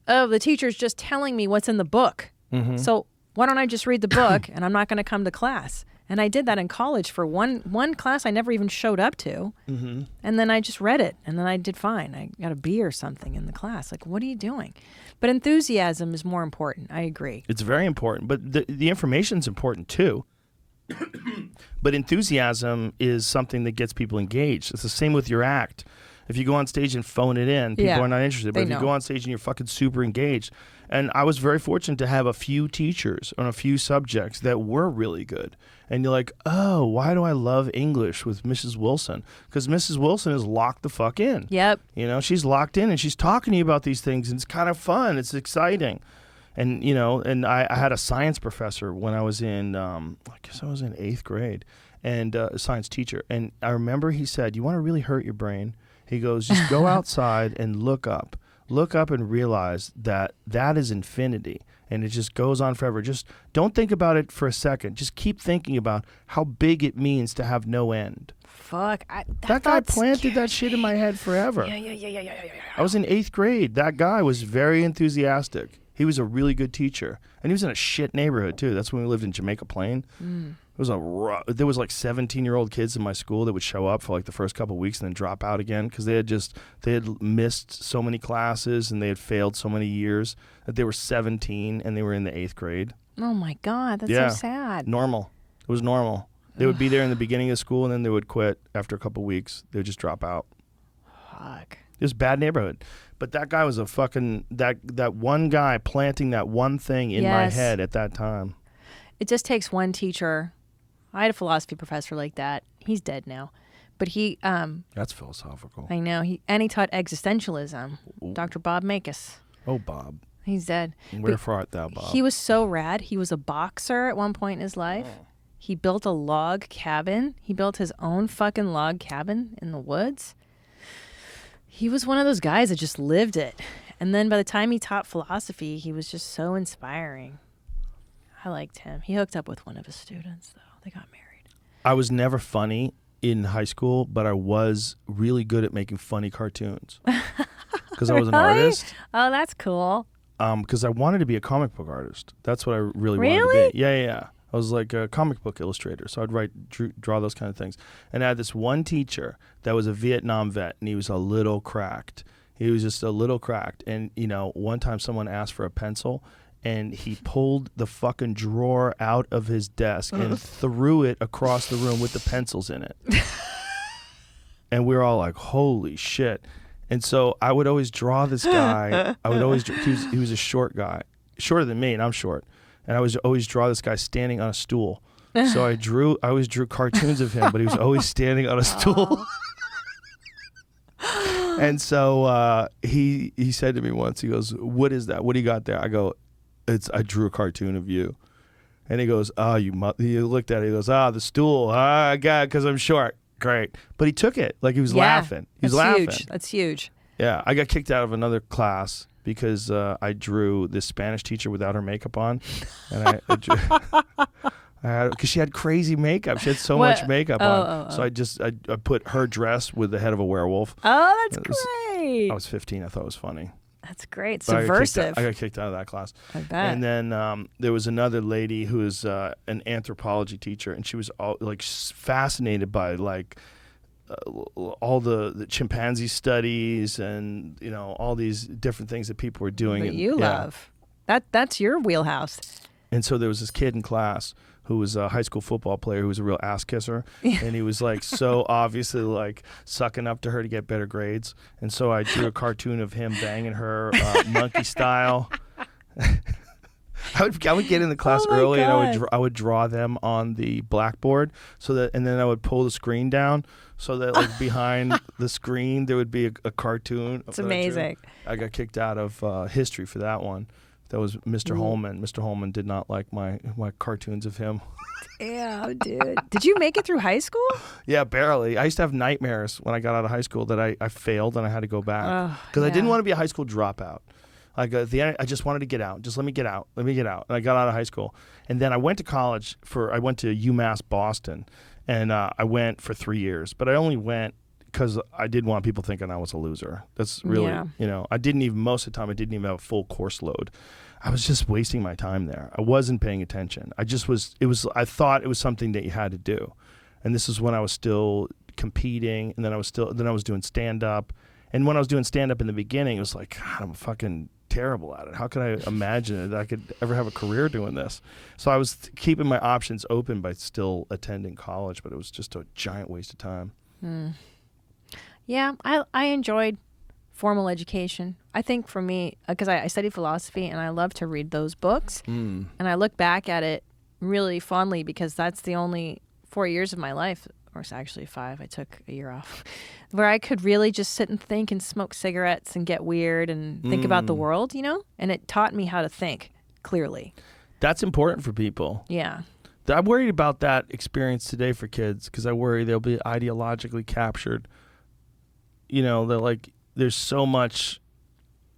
oh, the teacher's just telling me what's in the book. So why don't I just read the book and I'm not going to come to class? And I did that in college for one class I never even showed up to. And then I just read it and then I did fine. I got a B or something in the class. Like, what are you doing? But enthusiasm is more important. I agree. It's very important, but the information's important too. But enthusiasm is something that gets people engaged. It's the same with your act. If you go on stage and phone it in, people are not interested. But if you go on stage and you're fucking super engaged. And I was very fortunate to have a few teachers on a few subjects that were really good. And you're like, oh, why do I love English with Mrs. Wilson? Because Mrs. Wilson is locked the fuck in. Yep. She's locked in and she's talking to you about these things and it's kind of fun. It's exciting. And, and I had a science professor when I was in, I guess I was in 8th grade, and a science teacher. And I remember he said, you want to really hurt your brain? He goes, just go outside and look up. Look up and realize that is infinity and it just goes on forever. Just don't think about it for a second. Just keep thinking about how big it means to have no end. Fuck. That guy planted that shit in my head forever. Yeah. I was in 8th grade. That guy was very enthusiastic. He was a really good teacher. And he was in a shit neighborhood too. That's when we lived in Jamaica Plain. There was like 17-year-old kids in my school that would show up for like the first couple of weeks and then drop out again because they had missed so many classes and they had failed so many years that they were 17 and they were in the 8th grade. Oh my God, that's so sad. Normal. It was normal. They would be there in the beginning of school, and then they would quit after a couple weeks. They would just drop out. Fuck. It was a bad neighborhood. But that guy was a fucking, that one guy planting that one thing in my head at that time. It just takes one teacher. I had a philosophy professor like that. He's dead now. But he... That's philosophical. I know. He taught existentialism. Ooh. Dr. Bob Makis. Oh, Bob. He's dead. Wherefore art thou, Bob? He was so rad. He was a boxer at one point in his life. Oh. He built a log cabin. He built his own fucking log cabin in the woods. He was one of those guys that just lived it. And then by the time he taught philosophy, he was just so inspiring. I liked him. He hooked up with one of his students, though. They got married. I was never funny in high school, but I was really good at making funny cartoons. Because I was an artist. Oh, that's cool. Because I wanted to be a comic book artist. That's what I really wanted to be. Yeah. I was like a comic book illustrator, so I'd draw those kind of things. And I had this one teacher that was a Vietnam vet, and he was a little cracked. He was just a little cracked. And, one time someone asked for a pencil, and he pulled the fucking drawer out of his desk and threw it across the room with the pencils in it. And we were all like, holy shit. And so I would always draw this guy. He was a short guy, shorter than me, and I'm short. And I would always draw this guy standing on a stool. So I always drew cartoons of him, but he was always standing on a stool. And so he said to me once, he goes, "What is that? What do you got there?" I go, I drew a cartoon of you. And he goes, "Oh, he looked at it. He goes, the stool. I got it because I'm short." Great. But he took it like he was laughing. He was laughing. Huge. That's huge. Yeah. I got kicked out of another class because I drew this Spanish teacher without her makeup on. And because she had crazy makeup. She had so much makeup on. So I put her dress with the head of a werewolf. Oh, that's great. I was 15. I thought it was funny. That's great. But Subversive. I got kicked out of that class. I bet. And then there was another lady who was an anthropology teacher, and she was fascinated by all the chimpanzee studies and all these different things that people were doing. That you love. That's your wheelhouse. And so there was this kid in class who was a high school football player who was a real ass kisser. And he was so obviously sucking up to her to get better grades. And so I drew a cartoon of him banging her monkey style. I would get in the class early and I would draw them on the blackboard and then I would pull the screen down so that behind the screen there would be a cartoon. It's amazing. I got kicked out of history for that one. That was Mr. Holman. Mr. Holman did not like my cartoons of him. Yeah, dude. Did you make it through high school? Yeah, barely. I used to have nightmares when I got out of high school that I failed and I had to go back. Because I didn't want to be a high school dropout. Like at the end, I just wanted to get out. Just let me get out. Let me get out. And I got out of high school. And then I went to college I went to UMass Boston. And I went for 3 years. But I only went because I didn't want people thinking I was a loser. That's really, I didn't even, most of the time, I didn't even have a full course load. I was just wasting my time there. I wasn't paying attention. I thought it was something that you had to do. And this is when I was still competing. And then I was doing stand-up. And when I was doing stand-up in the beginning, it was like, God, I'm fucking terrible at it. How could I imagine that I could ever have a career doing this? So I was keeping my options open by still attending college, but it was just a giant waste of time. Yeah, I enjoyed formal education. I think for me, because I studied philosophy and I love to read those books, and I look back at it really fondly because that's the only 4 years of my life, or it's actually 5, I took a year off, where I could really just sit and think and smoke cigarettes and get weird and think about the world, and it taught me how to think clearly. That's important for people. Yeah. I'm worried about that experience today for kids because I worry they'll be ideologically captured. There's so much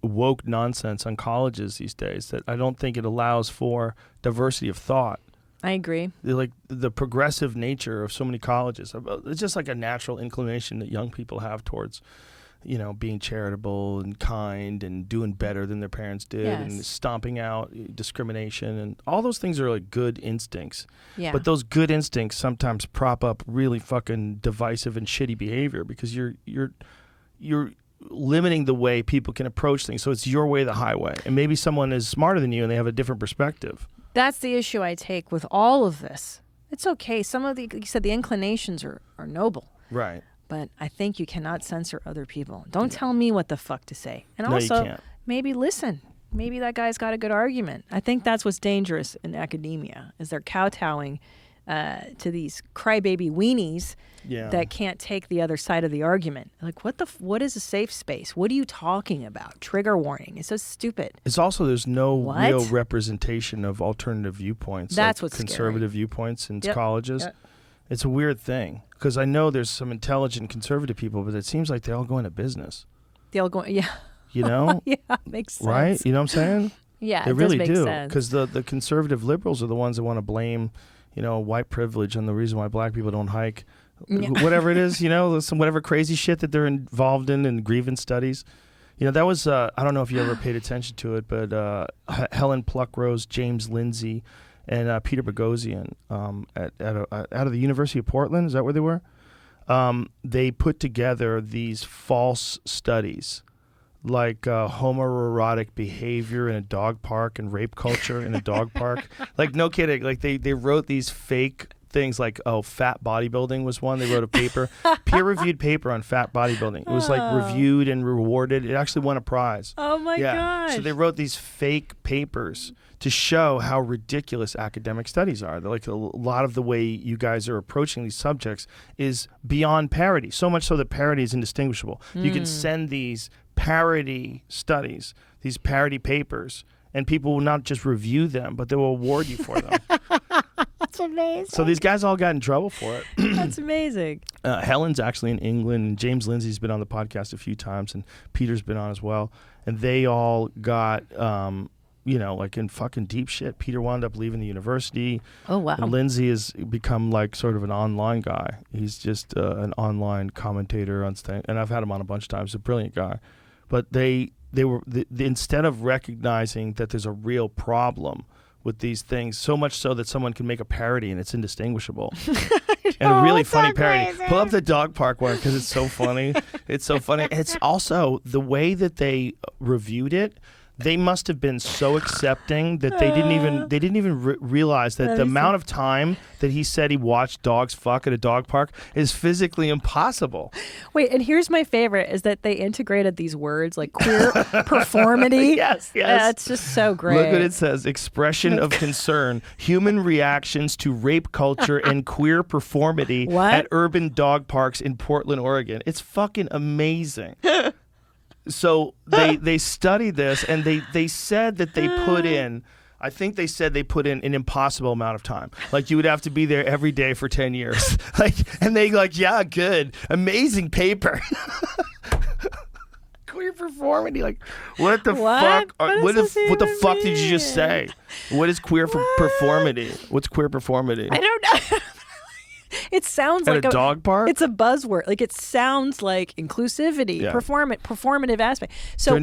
woke nonsense on colleges these days that I don't think it allows for diversity of thought. I agree. The progressive nature of so many colleges, it's just like a natural inclination that young people have towards, being charitable and kind and doing better than their parents did, and stomping out discrimination, and all those things are like good instincts. Yeah. But those good instincts sometimes prop up really fucking divisive and shitty behavior because you're limiting the way people can approach things. So it's your way, the highway. And maybe someone is smarter than you and they have a different perspective. That's the issue I take with all of this. It's okay. Some of the, like you said, the inclinations are noble. Right. But I think you cannot censor other people. Don't tell me what the fuck to say. And No, you also, can't. maybe listen. Maybe that guy's got a good argument. I think that's what's dangerous in academia, is they're kowtowing to these crybaby weenies that can't take the other side of the argument. Like, what is a safe space? What are you talking about? Trigger warning. It's so stupid. It's also, there's no What? real representation of alternative viewpoints. That's like what's conservative scary. viewpoints in Yep. colleges. Yep. It's a weird thing because I know there's some intelligent conservative people, but it seems like they all go into business. They all go, yeah. You know? Yeah, makes sense. Right? You know what I'm saying? Yeah, They it really does make do. sense. Because the conservative liberals are the ones that want to blame, white privilege and the reason why black people don't hike. Yeah. Whatever it is, some whatever crazy shit that they're involved in grievance studies. That was, I don't know if you ever paid attention to it, but Helen Pluckrose, James Lindsay, and Peter Boghossian out of the University of Portland, is that where they were? They put together these false studies like homoerotic behavior in a dog park and rape culture in a dog park. Like, no kidding. Like, they wrote these fake things like, fat bodybuilding was one. They wrote a paper, peer-reviewed paper on fat bodybuilding. It was like reviewed and rewarded. It actually won a prize. Oh my gosh. So they wrote these fake papers to show how ridiculous academic studies are. They're like, a lot of the way you guys are approaching these subjects is beyond parody. So much so that parody is indistinguishable. You can send these parody studies, these parody papers, and people will not just review them, but they will award you for them. That's amazing. So these guys all got in trouble for it. That's amazing. Helen's actually in England, and James Lindsay's been on the podcast a few times, and Peter's been on as well. And they all got, like in fucking deep shit. Peter wound up leaving the university. Oh, wow. And Lindsay has become like sort of an online guy. He's just an online commentator on stage, and I've had him on a bunch of times. He's a brilliant guy. But they were instead of recognizing that there's a real problem with these things, so much so that someone can make a parody and it's indistinguishable. And a really funny parody. Pull up the dog park one because it's so funny. It's so funny. And it's also the way that they reviewed it. They must have been so accepting that they didn't even realize that the amount of time that he said he watched dogs fuck at a dog park is physically impossible. Wait, and here's my favorite is that they integrated these words like queer performity. Yes. It's just so great. Look what it says. Expression of concern. Human reactions to rape culture and queer performity at urban dog parks in Portland, Oregon. It's fucking amazing. So they studied this, and they said that they put in, I think they said they put in an impossible amount of time. Like, you would have to be there every day for 10 years. And they yeah, good. Amazing paper. Queer performity. Like, what the fuck? What the fuck did you just say? What is queer performity? What's queer performity? I don't know. It sounds At like a dog park? It's a buzzword. Like, it sounds like inclusivity, performative aspect. So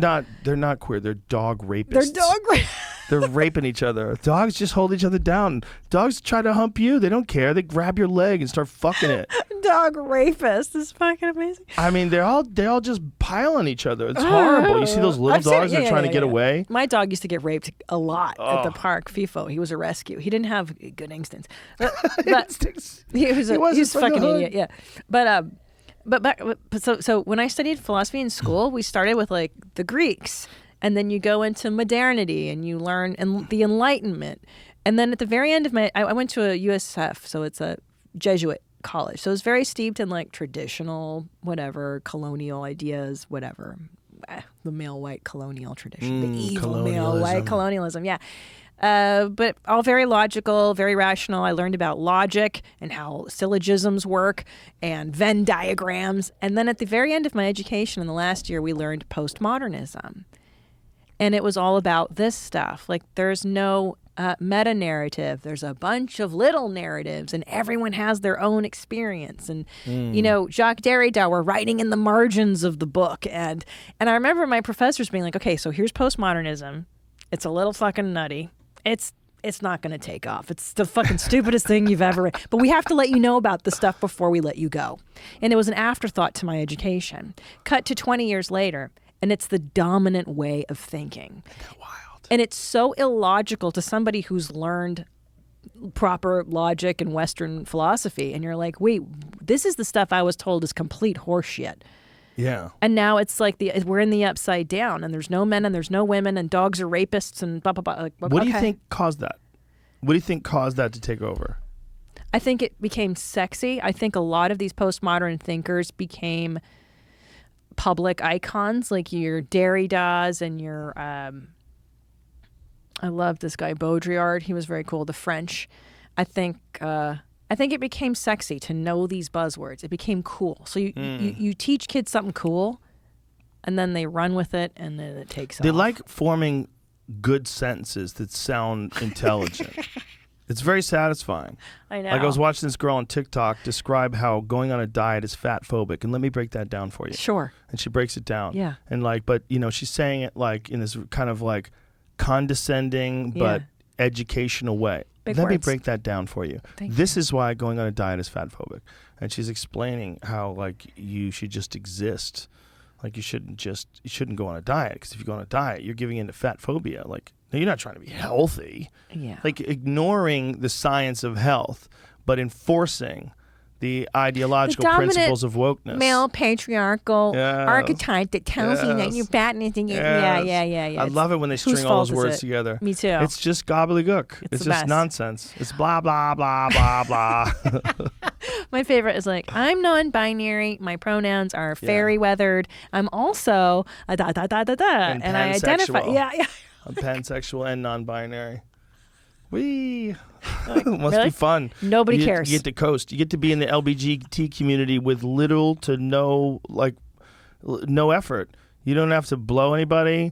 they're not queer. They're dog rapists. They're dog rapists. They're raping each other. Dogs just hold each other down. Dogs try to hump you. They don't care. They grab your leg and start fucking it. Dog rapist is fucking amazing. I mean, they all just pile on each other. It's horrible. You see those little dogs that are trying to get away? My dog used to get raped a lot at the park. FIFO. He was a rescue. He didn't have good instincts. But he was a fucking idiot. Yeah. But so when I studied philosophy in school, we started with like the Greeks. And then you go into modernity and you learn the Enlightenment. And then at the very end of I went to a USF, so it's a Jesuit college. So it's very steeped in like traditional, whatever, colonial ideas, whatever. The male white colonial tradition, the evil male white colonialism. Yeah. But all very logical, very rational. I learned about logic and how syllogisms work and Venn diagrams. And then at the very end of my education in the last year, we learned postmodernism. And it was all about this stuff. Like, there's no meta-narrative. There's a bunch of little narratives, and everyone has their own experience. And, Jacques Derrida were writing in the margins of the book. And I remember my professors being like, okay, so here's postmodernism. It's a little fucking nutty. It's not going to take off. It's the fucking stupidest thing you've ever read. But we have to let you know about the stuff before we let you go. And it was an afterthought to my education. Cut to 20 years later. And it's the dominant way of thinking. Wild. And it's so illogical to somebody who's learned proper logic and Western philosophy. And you're like, wait, this is the stuff I was told is complete horseshit. Yeah. And now it's like we're in the upside down, and there's no men and there's no women, and dogs are rapists and blah, blah, blah. Like, What do you think caused that? What do you think caused that to take over? I think it became sexy. I think a lot of these postmodern thinkers became public icons, like your Derridas and your, I love this guy, Baudrillard. He was very cool. The French. I think it became sexy to know these buzzwords. It became cool. So you teach kids something cool, and then they run with it, and then it takes off. They like forming good sentences that sound intelligent. It's very satisfying. I know. Like I was watching this girl on TikTok describe how going on a diet is fat phobic, and let me break that down for you. Sure. And she breaks it down. Yeah. And like, but you know, she's saying it like in this kind of like condescending but educational way. Big Let me words. break that down for you. This is why going on a diet is fat phobic. And she's explaining how like you should just exist. Like you shouldn't go on a diet, because if you go on a diet, you're giving into fat phobia. Like, no, you're not trying to be healthy. Yeah. Like ignoring the science of health, but enforcing the ideological dominant principles of wokeness. Male patriarchal Yes. archetype that tells you that Yes. you're fat and anything. Yes. Yeah. I love it when they whose string all fault those is words it? together. Me too. It's just gobbledygook. It's It's the just best. nonsense. It's blah, blah, blah, blah, blah. My favorite is like, I'm non-binary. My pronouns are fairy weathered. I'm also a da da da da da, and I identify. pansexual. Yeah. I'm pansexual and non-binary. Wee. Must really? be fun. Nobody You cares. get to coast. You get to be in the LBGT community with little to no, like, no effort. You don't have to blow anybody,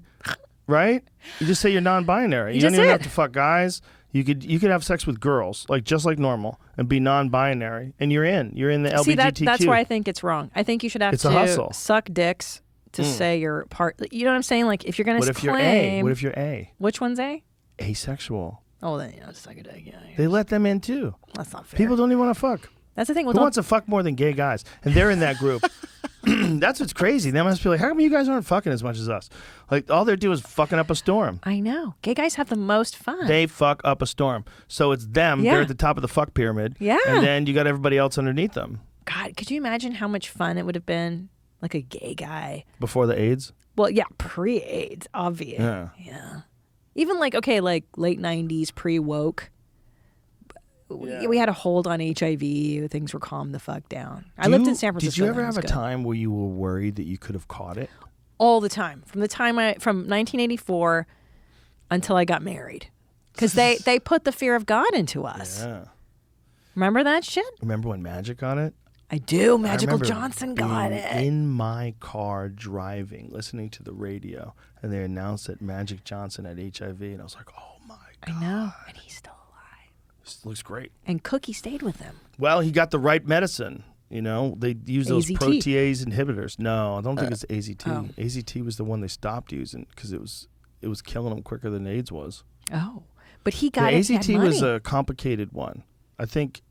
right? You just say you're non-binary. You don't Just even it. have to fuck guys. You could have sex with girls, like just like normal, and be non-binary, and you're in. You're in the LBGTQ. See, that's where I think it's wrong. I think you should have It's a to hustle. suck dicks to say you're part. You know what I'm saying? Like if you're gonna What if you're A? claim, What if you're A? which one's A? Asexual. Oh, then suck a dick. Yeah, They let them in too. that's not fair. People don't even want to fuck. That's the thing. Well, Who don't- wants to fuck more than gay guys? And they're in that group. That's what's crazy. They must be like, how come you guys aren't fucking as much as us? Like, all they do is fucking up a storm. I know. Gay guys have the most fun. They fuck up a storm. So it's them. Yeah. They're at the top of the fuck pyramid. Yeah. And then you got everybody else underneath them. God, could you imagine how much fun it would have been? Like a gay guy. Before the AIDS? Well, yeah, pre-AIDS, obvious. Yeah. Even like, okay, like late 90s, pre-woke. We had a hold on HIV. Things were calmed the fuck down. I lived in San Francisco. Did you ever then, it have was a good. time where you were worried that you could have caught it? All the time. From 1984 until I got married. Because they put the fear of God into us. Yeah. Remember that shit? Remember when Magic got it? I do. I Magical remember Johnson got being it. in my car driving, listening to the radio, and they announced that Magic Johnson had HIV, and I was like, oh my God. I know. And he's still alive. This looks great. And Cookie stayed with him. Well, he got the right medicine. You know, they use those AZT. protease inhibitors. No, I don't think it's AZT. oh. AZT was the one they stopped using because it was killing him quicker than AIDS was. Oh. But he got Yeah, it. He had AZT was money. a complicated one. I think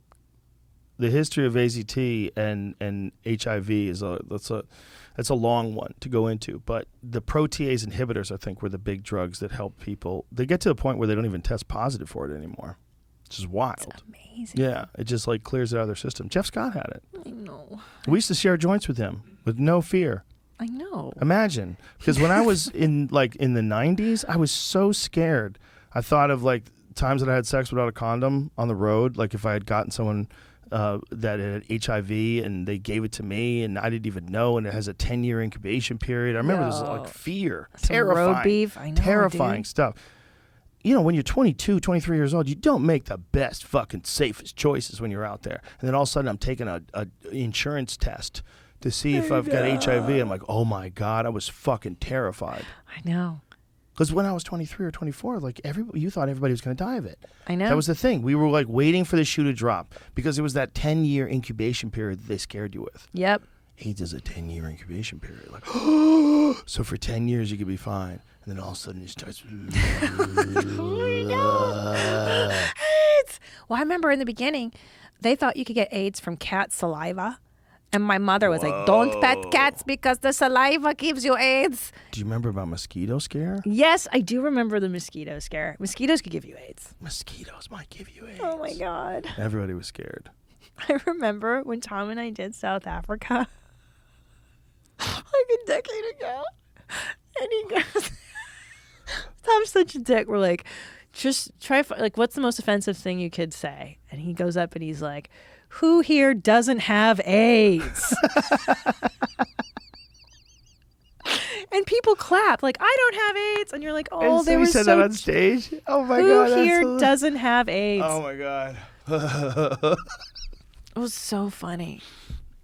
the history of AZT and HIV is that's a long one to go into. But the protease inhibitors, I think, were the big drugs that help people. They get to the point where they don't even test positive for it anymore, which is wild. Amazing. Yeah, it just like clears it out of their system. Jeff Scott had it. I know. We used to share joints with him with no fear. I know. Imagine, because when I was in the 90s, I was so scared. I thought of like times that I had sex without a condom on the road, like if I had gotten someone that had HIV and they gave it to me and I didn't even know, and it has a 10-year incubation period. I remember this like fear, Some terrifying, road beef. I know, terrifying dude. stuff. You know, when you're 22, 23 years old, you don't make the best fucking safest choices when you're out there. And then all of a sudden I'm taking a insurance test to see if I've got HIV. I'm like, oh my God, I was fucking terrified. I know. Because when I was 23 or 24, like you thought everybody was going to die of it. I know. That was the thing. We were like waiting for the shoe to drop because it was that 10-year incubation period that they scared you with. Yep. AIDS is a 10-year incubation period. Like, so for 10 years you could be fine. And then all of a sudden it starts. AIDS. Well, I remember in the beginning, they thought you could get AIDS from cat saliva. And my mother was like, don't pet cats because the saliva gives you AIDS. Do you remember about mosquito scare? Yes, I do remember the mosquito scare. Mosquitoes could give you AIDS. Mosquitoes might give you AIDS. Oh my God. Everybody was scared. I remember when Tom and I did South Africa like a decade ago. And he goes, Tom's such a dick. We're like, just try, like, what's the most offensive thing you could say? And he goes up and he's like, who here doesn't have AIDS? And people clap like, I don't have AIDS. And you're like, oh, and so they were he said that on stage? Oh my God. Who here doesn't have AIDS? Oh my God. It was so funny.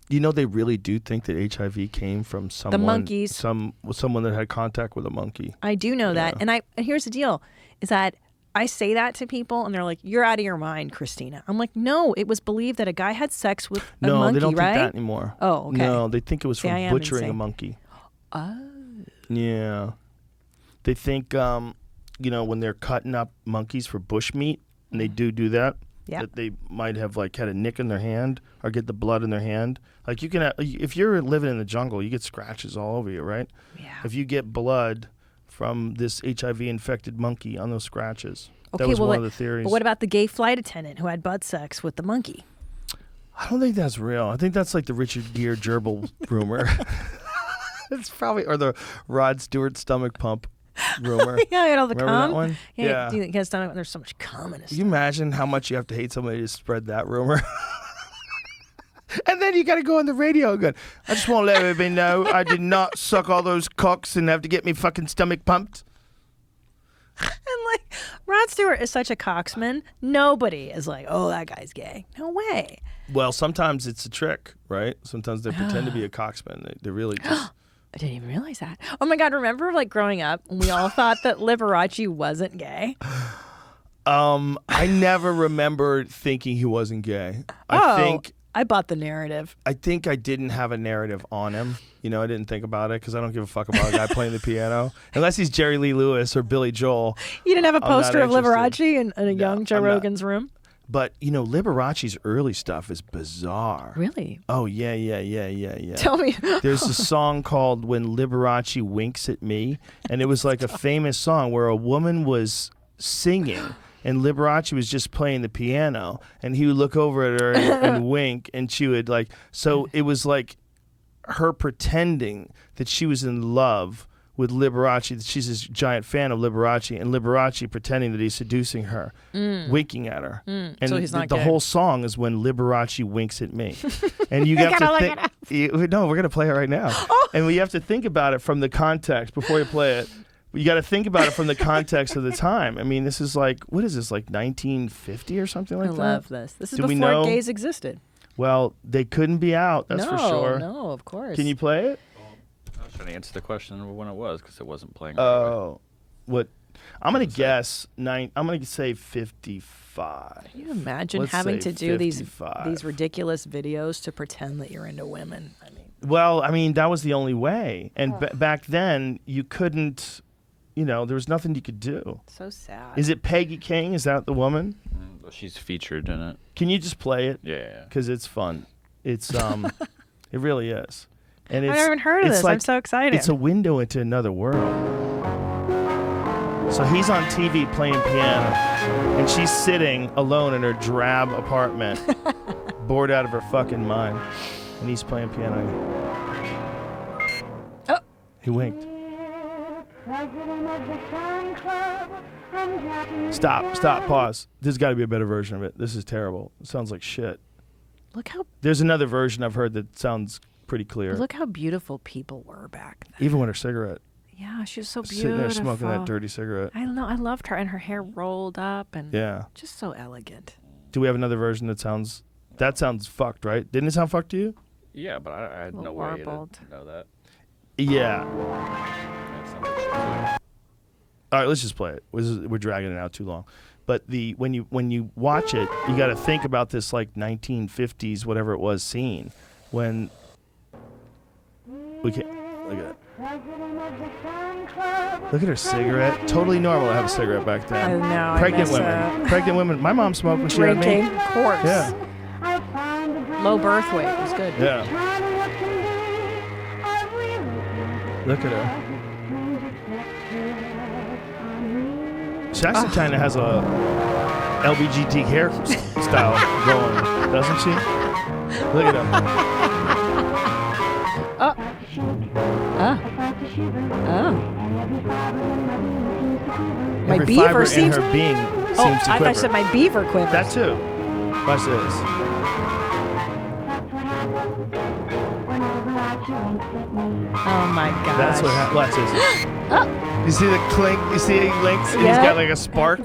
You know, they really do think that HIV came from someone, the monkeys. Someone that had contact with a monkey. I do know that. And here's the deal, is that I say that to people and they're like, you're out of your mind, Christina. I'm like, no, it was believed that a guy had sex with a monkey, right? No, they don't think that anymore. Oh, okay. No, they think it was See, from I am butchering a insane. monkey. Oh. Yeah. They think, you know, when they're cutting up monkeys for bush meat, and they do that, Yeah. that they might have like had a nick in their hand or get the blood in their hand. Like you can, if you're living in the jungle, you get scratches all over you, right? Yeah. If you get blood from this HIV-infected monkey on those scratches, that Okay, was well, one of the theories. But what about the gay flight attendant who had butt sex with the monkey? I don't think that's real. I think that's like the Richard Gere gerbil rumor. It's probably, or the Rod Stewart stomach pump rumor. Yeah, I had all the Remember cum. that one? Yeah. You get stomach. There's so much cum in his Can you imagine how much you have to hate somebody to spread that rumor? And then you got to go on the radio again. I just want to let everybody know I did not suck all those cocks and have to get me fucking stomach pumped. And like, Rod Stewart is such a cocksman. Nobody is like, oh, that guy's gay. No way. Well, sometimes it's a trick, right? Sometimes they pretend to be a cocksman. They really just... I didn't even realize that. Oh my God, remember like growing up when we all thought that Liberace wasn't gay? I never remember thinking he wasn't gay. I bought the narrative. I think I didn't have a narrative on him. You know, I didn't think about it because I don't give a fuck about a guy playing the piano. Unless he's Jerry Lee Lewis or Billy Joel. You didn't have a I'm not poster of interested. Liberace in a young Joe I'm not. Rogan's room? But, you know, Liberace's early stuff is bizarre. Really? Oh, yeah. Tell me. There's a song called When Liberace Winks at Me, and it was like a famous song where a woman was singing, and Liberace was just playing the piano, and he would look over at her and wink, and she would like, so it was like her pretending that she was in love with Liberace, that she's this giant fan of Liberace, and Liberace pretending that he's seducing her, winking at her. And So he's not the gay. whole song is When Liberace Winks at Me. And you have to think, no, we're going to play it right now. And we have to think about it from the context before you play it. You got to think about it from the context of the time. I mean, this is like, what is this, like 1950 or something like I that? love this. This is Do we before know? gays existed. Well, they couldn't be out, that's for sure. No, of course. Can you play it? I was trying to answer the question of when it was because it wasn't playing. right away. Oh, what? I'm gonna guess I'm gonna say 55. Can you imagine Let's having say to do 55. these ridiculous videos to pretend that you're into women? I mean, Well, I mean that was the only way, and back then you couldn't. You know, there was nothing you could do. so sad. Is it Peggy King? Is that the woman? Well, she's featured in it. Can you just play it? Yeah. Because it's fun. It's it really is. And I've never even heard of it's this. like- I'm so excited. It's a window into another world. So he's on TV playing piano, and she's sitting alone in her drab apartment, bored out of her fucking mind, and he's playing piano. Oh. He winked. Stop, pause. There's got to be a better version of it. This is terrible. It sounds like shit. Look how There's another version I've heard that sounds pretty clear. look how beautiful people were back then. Even with her cigarette. Yeah, she was so Sitting beautiful. there smoking that dirty cigarette. I know. I loved her, and her hair rolled up, and Yeah. just so elegant. Do we have another version that sounds fucked, right? Didn't it sound fucked to you? Yeah, but I had no Little way warbled. to know that. Yeah. That sounds like shit too. All right, let's just play it. We're dragging it out too long. But when you watch it, you got to think about this like 1950s whatever it was scene when we can look at it. Look at her cigarette. Totally normal to have a cigarette back then. I know, I Pregnant miss women. that. Pregnant women. My mom smoked when she had Drinking, me. of course. Yeah. Low birth weight was good. Yeah. Look at her. She actually kind of has a LBGT hairstyle going, doesn't she? Look at her. My Every beaver fiber in seems. her being Oh, seems to I thought quiver. you said my beaver quivers. That too. Watch this. Oh my god. That's what happened. Watch this. You see the clink? You see he winks and he's Yeah. got like a spark?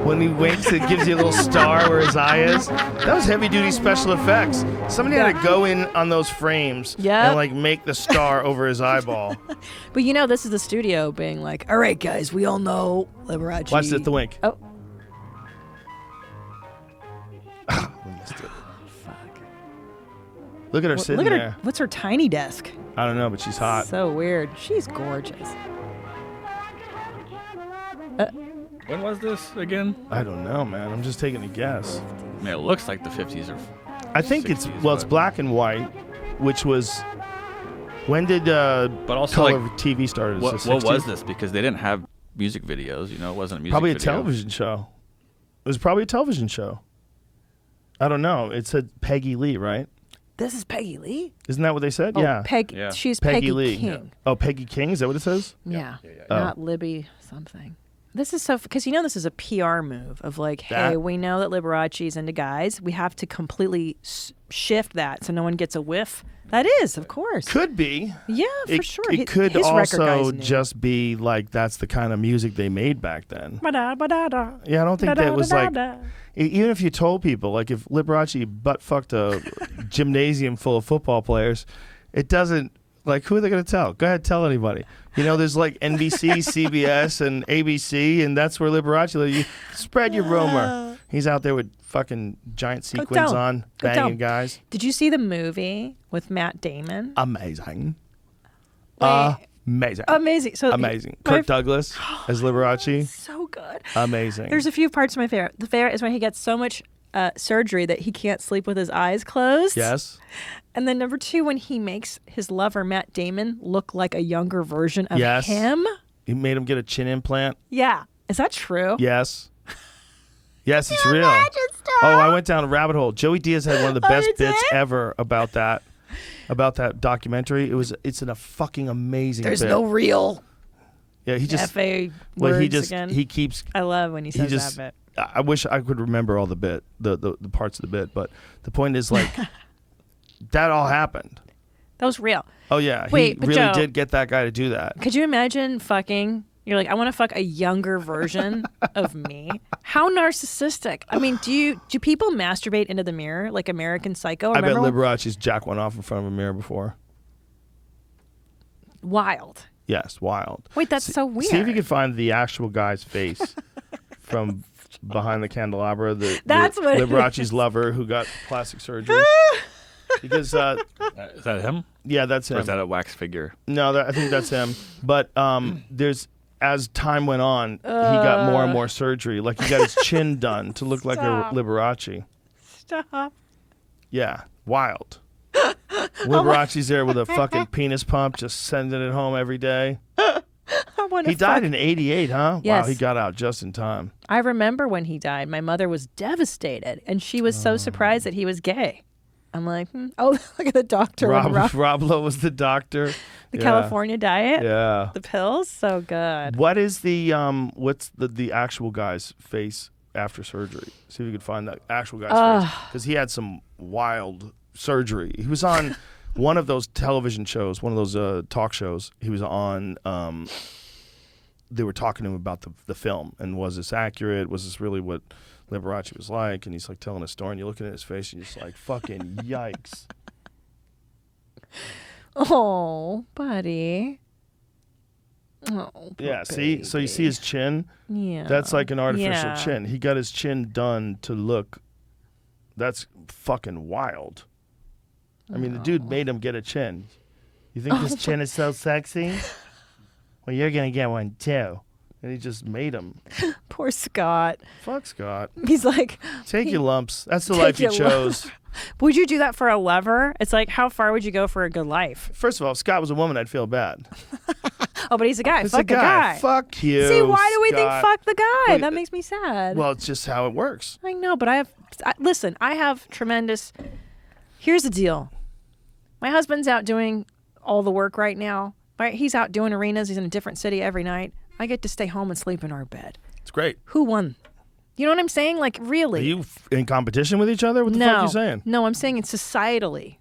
When he winks, it gives you a little star where his eye is. That was heavy duty special effects. Somebody had to go in on those frames Yep. and like make the star over his eyeball. But you know, this is the studio being like, all right, guys, we all know Liberace. Watch this, the wink. Oh, We missed it. Look at her sitting look at there. her. What's her tiny desk? I don't know, but she's hot. So weird. She's gorgeous. When was this again? I don't know, man. I'm just taking a guess. I mean, it looks like the 50s or. I think it's 60s, well, it's but- black and white, which was when did But also, color like, TV started? what Is it was 60s? this? Because they didn't have music videos. You know, it wasn't a music Probably a video. television show. It was probably a television show. I don't know. It said Peggy Lee, right? This is Peggy Lee. Isn't that what they said? Oh, yeah. Yeah. She's Peggy Peggy Lee. King. Oh, Peggy King. Is that what it says? Yeah. Oh. Not Libby something. This is so because you know this is a PR move of like, hey, That- we know that Liberace's into guys. We have to completely shift that so no one gets a whiff. That is, of course. Could be. Yeah, for It, sure. it could His record also guys knew. just be like that's the kind of music they made back then. Ba-da, ba-da-da. Yeah, I don't think that was like. Da-da-da-da. Even if you told people, like if Liberace butt fucked a gymnasium full of football players, it doesn't, like, who are they going to tell? Go ahead, tell anybody. You know, there's like NBC, CBS, and ABC, and that's where Liberace lives. You spread your rumor. He's out there with fucking giant sequins tell 'em. on, Go tell banging 'em. guys. Did you see the movie with Matt Damon? Amazing. Wait. Amazing. Amazing. So Amazing. my- Kirk Douglas as Liberace. so good. Amazing. There's a few parts of my favorite. The favorite is when he gets so much surgery that he can't sleep with his eyes closed. Yes. And then number 2, when he makes his lover Matt Damon look like a younger version of Yes. him. He made him get a chin implant. Yeah. Is that true? Yes. Yes, it's real. Oh, I went down a rabbit hole. Joey Diaz had one of the Oh, best you bits did? ever about that documentary. It's a fucking amazing There's bit. no real Yeah, he just FA words well, he just again. he keeps I love when he says just that bit. I wish I could remember all the parts of the bit, but the point is like that all happened. That was real. Oh yeah, Wait, he but really Joe- did get that guy to do that. Could you imagine fucking? You're like, I want to fuck a younger version of me. How narcissistic. I mean, do people masturbate into the mirror like American Psycho? I bet Remember? Liberace's jacked one off in front of a mirror before. Wild. Yes, wild. Wait, that's so weird. See if you can find the actual guy's face from behind the candelabra. That's what it Liberace's is. lover who got plastic surgery. Because Is that him? yeah, that's Or him. is that a wax figure? No, I think that's him. But there's as time went on, he got more and more surgery. Like he got his chin done to look like a Stop. Liberace. Stop. Yeah, wild. Liberace's there with a fucking penis pump, just sending it home every day. I want to He died in '88, huh? Yes. Wow, he got out just in time. I remember when he died. My mother was devastated, and she was so surprised that he was gay. I'm like, oh, look at the doctor. Rob, Rob, Rob Lowe was the doctor. the Yeah. California diet. Yeah. The pills, so good. What is the what's the actual guy's face after surgery? See if you could find that actual guy's face because he had some wild surgery. He was on one of those television shows, one of those talk shows. He was on. They were talking to him about the film and was this accurate? Was this really what Liberace was like? And he's like telling a story, and you're looking at his face, and you're just like, fucking yikes. Oh, buddy. Oh, poor Yeah, see? So you see baby. his chin? Yeah. That's like an artificial Yeah. chin. He got his chin done to look. That's fucking wild. I mean, the dude made him get a chin. You think his chin is so sexy? Well, you're going to get one too. And he just made him. Poor Scott. Fuck Scott. He's like, Take your lumps. That's the Take life you your chose. would you do that for a lover? It's like, how far would you go for a good life? First of all, if Scott was a woman, I'd feel bad. Oh, but he's a guy. It's Fuck a guy. Fuck you. See, why do we think Scott. fuck the guy? Well, That makes me sad. Well, it's just how it works. I know, but listen, I have tremendous. Here's the deal. My husband's out doing all the work right now. Right? He's out doing arenas. He's in a different city every night. I get to stay home and sleep in our bed. It's great. Who won? You know what I'm saying? Like, really? Are you in competition with each other? What the fuck are you saying? No, I'm saying it's societally.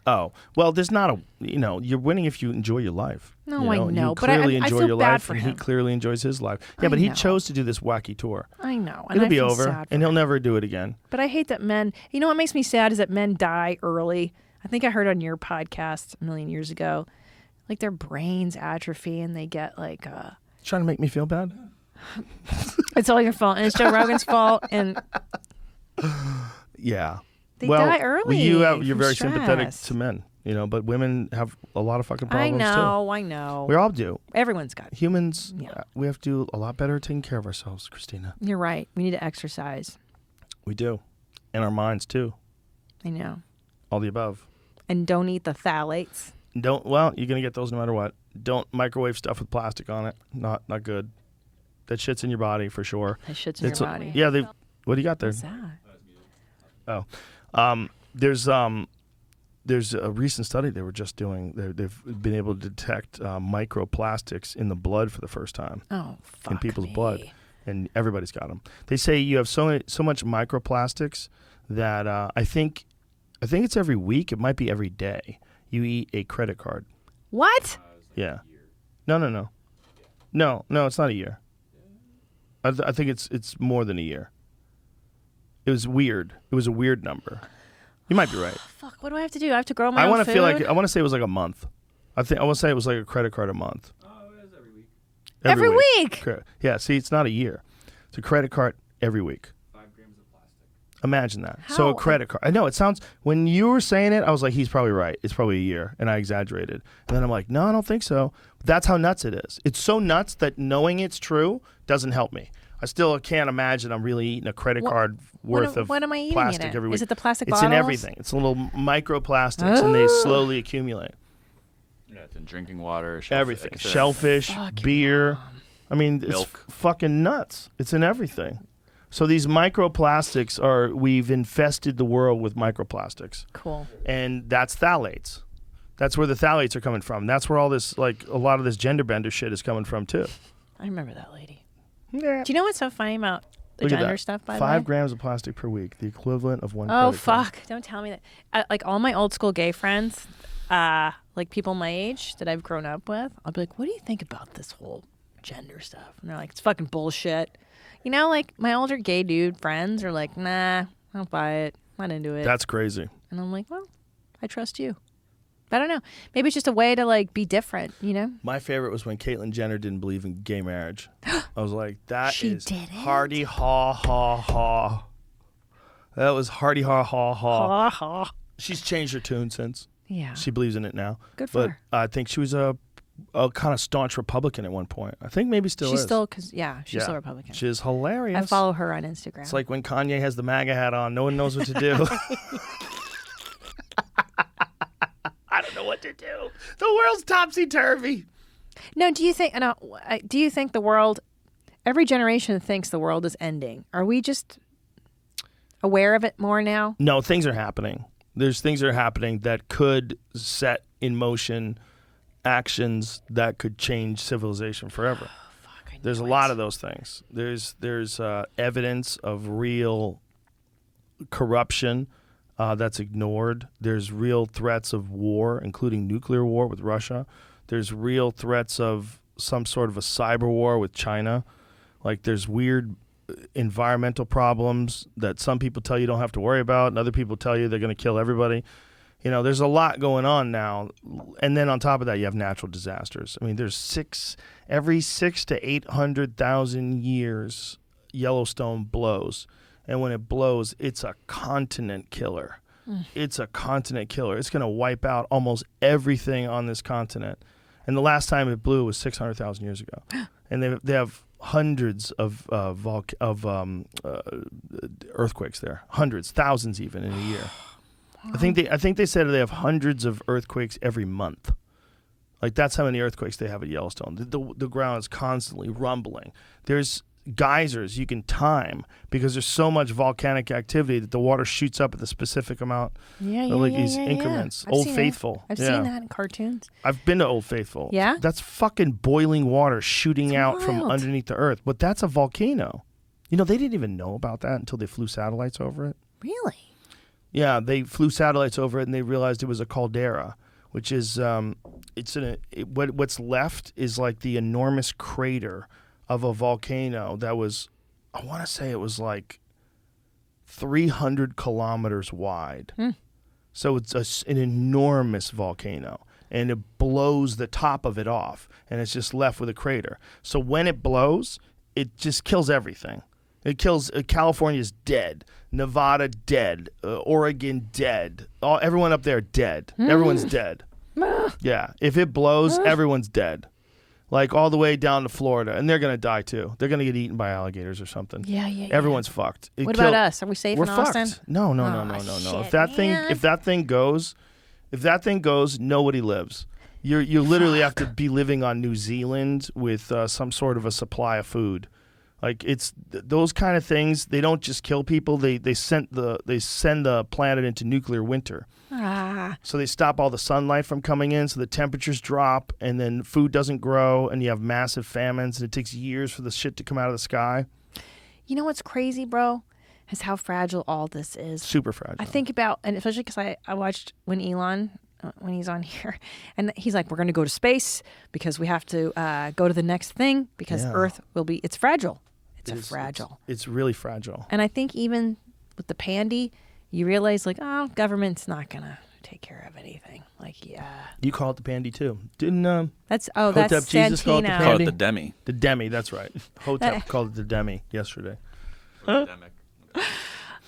Oh, well, there's not a, you're winning if you enjoy your life. No, I know, You but I clearly enjoy feel your bad life, for and him. he clearly enjoys his life. Yeah, but he chose to do this wacky tour. I know. And It'll I be feel over, sad for and he'll him. never do it again. But I hate that men, you know what makes me sad is that men die early. I think I heard on your podcast a million years ago, like their brains atrophy and they get like, Trying to make me feel bad? it's all your fault. And it's Joe Rogan's fault. And Yeah. They well, die early you're from very sympathetic stress. to men, but women have a lot of fucking I problems know. too. We all do. Everyone's got it. Humans, Yeah. we have to do a lot better taking care of ourselves, Christina. You're right. We need to exercise. We do. And our minds too. I know. All the above. And don't eat the phthalates. You're going to get those no matter what. Don't microwave stuff with plastic on it. Not good. That shit's in your body for sure. That shit's in your body. Yeah, what do you got there? What's that? Oh. There's a recent study they were just doing. They've been able to detect microplastics in the blood for the first time. Oh, fuck in people's me. blood, and everybody's got them. They say you have so much microplastics that I think it's every week. It might be every day. You eat a credit card. What? Yeah. No. No, it's not a year. I think it's more than a year. It was weird. It was a weird number. You might be right. Fuck, what do I have to do? I have to grow my own I want food? to feel like I want to say it was like a month. I want to say it was like a credit card a month. Oh, it is every week. Every week? Yeah, see, it's not a year. It's a credit card every week. 5 grams of plastic. Imagine that. So a How? credit card. I know it sounds, when you were saying it, I was like, he's probably right. It's probably a year. And I exaggerated. And then I'm like, no, I don't think so. That's how nuts it is. It's so nuts that knowing it's true doesn't help me. I still can't imagine I'm really eating a credit card worth of what am I eating plastic in it? every week. Is it the plastic It's bottles? in everything. It's little microplastics, and they slowly accumulate. Yeah, it's in drinking water. Everything. Except- Shellfish, beer. I mean, it's Milk. fucking nuts. It's in everything. So these microplastics we've infested the world with microplastics. Cool. And that's phthalates. That's where the phthalates are coming from. That's where all this, like, a lot of this gender bender shit is coming from, too. I remember that lady. Yeah. Do you know what's so funny about the Look at gender that. stuff, by the way? 5 grams of plastic per week, the equivalent of one Oh, credit card. fuck. Don't tell me that. Like, all my old school gay friends, like people my age that I've grown up with, I'll be like, what do you think about this whole gender stuff? And they're like, it's fucking bullshit. You know, like, my older gay dude friends are like, nah, I don't buy it. I'm not into it. That's crazy. And I'm like, well, I trust you. But I don't know. Maybe it's just a way to, like, be different, you know? My favorite was when Caitlyn Jenner didn't believe in gay marriage. I was like, that She is didn't? hardy ha ha ha. That was hardy ha ha ha. Ha ha. She's changed her tune since. Yeah. She believes in it now. Good for but her. I think she was a kind of staunch Republican at one point. I think maybe still She's is. still, she's still Republican. She's hilarious. I follow her on Instagram. It's like when Kanye has the MAGA hat on. No one knows what to do. I don't know what to do. The world's topsy-turvy. No, do you think the world, every generation thinks the world is ending? Are we just aware of it more now? No, things are happening. There's things that are happening that could set in motion actions that could change civilization forever. There's a lot of those things. There's evidence of real corruption that's ignored. There's real threats of war, including nuclear war with Russia. There's real threats of some sort of a cyber war with China. Like, there's weird environmental problems that some people tell you don't have to worry about, and other people tell you they're going to kill everybody. You know, there's a lot going on now. And then on top of that, you have natural disasters. I mean, there's every 600,000 to 800,000 years, Yellowstone blows. And when it blows, it's a continent killer. It's a continent killer. It's going to wipe out almost everything on this continent. And the last time it blew was 600,000 years ago. And they have hundreds of earthquakes there, hundreds, thousands even in a year. I think they said they have hundreds of earthquakes every month. Like that's how many earthquakes they have at Yellowstone. The ground is constantly rumbling. There's geysers you can time because there's so much volcanic activity that the water shoots up at the specific amount. These increments. Old Faithful. I've seen that in cartoons. I've been to Old Faithful. Yeah? That's fucking boiling water shooting out from wild. underneath the earth. But that's a volcano. You know, they didn't even know about that until they flew satellites over it. Really? Yeah, they flew satellites over it and they realized it was a caldera, which is what's left is like the enormous crater of a volcano that was, I want to say it was like 300 kilometers wide. So it's an enormous volcano, and it blows the top of it off, and it's just left with a crater. So when it blows, it just kills everything. It kills California's dead, Nevada dead, Oregon dead, everyone up there dead. Everyone's dead. Yeah, if it blows, everyone's dead. Like all the way down to Florida, and they're gonna die too. They're gonna get eaten by alligators or something. Yeah. Everyone's fucked. What about us? Are we safe We're in Austin? fucked. No. Shit, If that thing goes, nobody lives. You literally have to be living on New Zealand with some sort of a supply of food. Like it's those kind of things. They don't just kill people. They send the planet into nuclear winter. So they stop all the sunlight from coming in, so the temperatures drop, and then food doesn't grow, and you have massive famines, and it takes years for the shit to come out of the sky. You know what's crazy, bro? Is how fragile all this is. Super fragile. I think about, and especially because I watched when Elon, when he's on here, and he's like, we're going to go to space because we have to go to the next thing because Earth will be, it's fragile. It's fragile. It's really fragile. And I think even with the pandy, you realize like, oh, government's not going to take care of anything. Like, yeah. You call it the pandy too. Didn't that's Hotep Jesus call it the Santino. pandy? Call it the demi. The demi, that's right. Hotep called it the demi yesterday.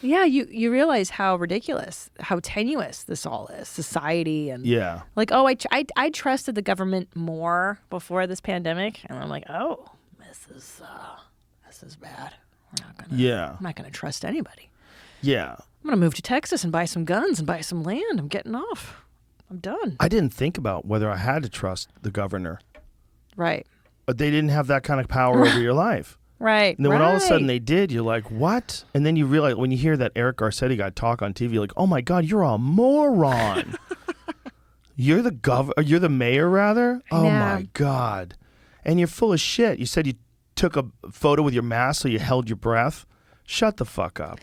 Yeah, you realize how ridiculous, how tenuous this all is, society and like, oh, I trusted the government more before this pandemic, and I'm like, oh, this is bad. I'm not gonna trust anybody. Yeah. I'm gonna move to Texas and buy some guns and buy some land. I'm getting off. I'm done. I didn't think about whether I had to trust the governor. Right. But they didn't have that kind of power over your life. Right. And then when all of a sudden they did, you're like, what? And then you realize when you hear that Eric Garcetti guy talk on TV, you're like, oh my God, you're a moron. You're the mayor, rather? Oh my God. And you're full of shit. You said you took a photo with your mask so you held your breath. Shut the fuck up.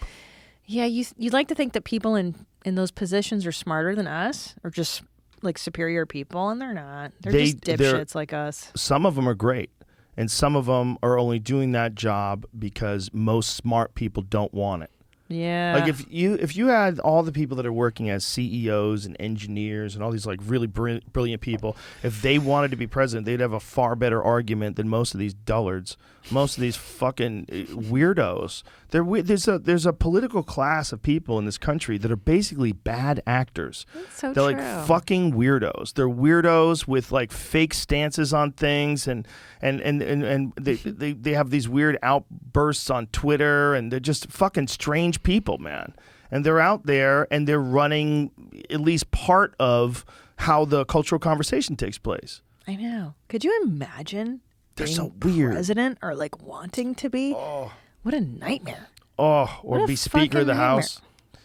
Yeah, you'd like to think that people in those positions are smarter than us, or just like superior people, and they're not. They're just dipshits like us. Some of them are great, and some of them are only doing that job because most smart people don't want it. Yeah. Like if you had all the people that are working as CEOs and engineers and all these like really brilliant people, if they wanted to be president, they'd have a far better argument than most of these dullards, most of these fucking weirdos. There's a political class of people in this country that are basically bad actors. That's so They're true. like fucking weirdos. They're weirdos with like fake stances on things, and they have these weird outbursts on Twitter, and they're just fucking strange people, man. And they're out there and they're running at least part of how the cultural conversation takes place. I know. Could you imagine They're being so weird. president or like wanting to be? Oh. What a nightmare. Oh, or What a be Speaker of the fucking House. You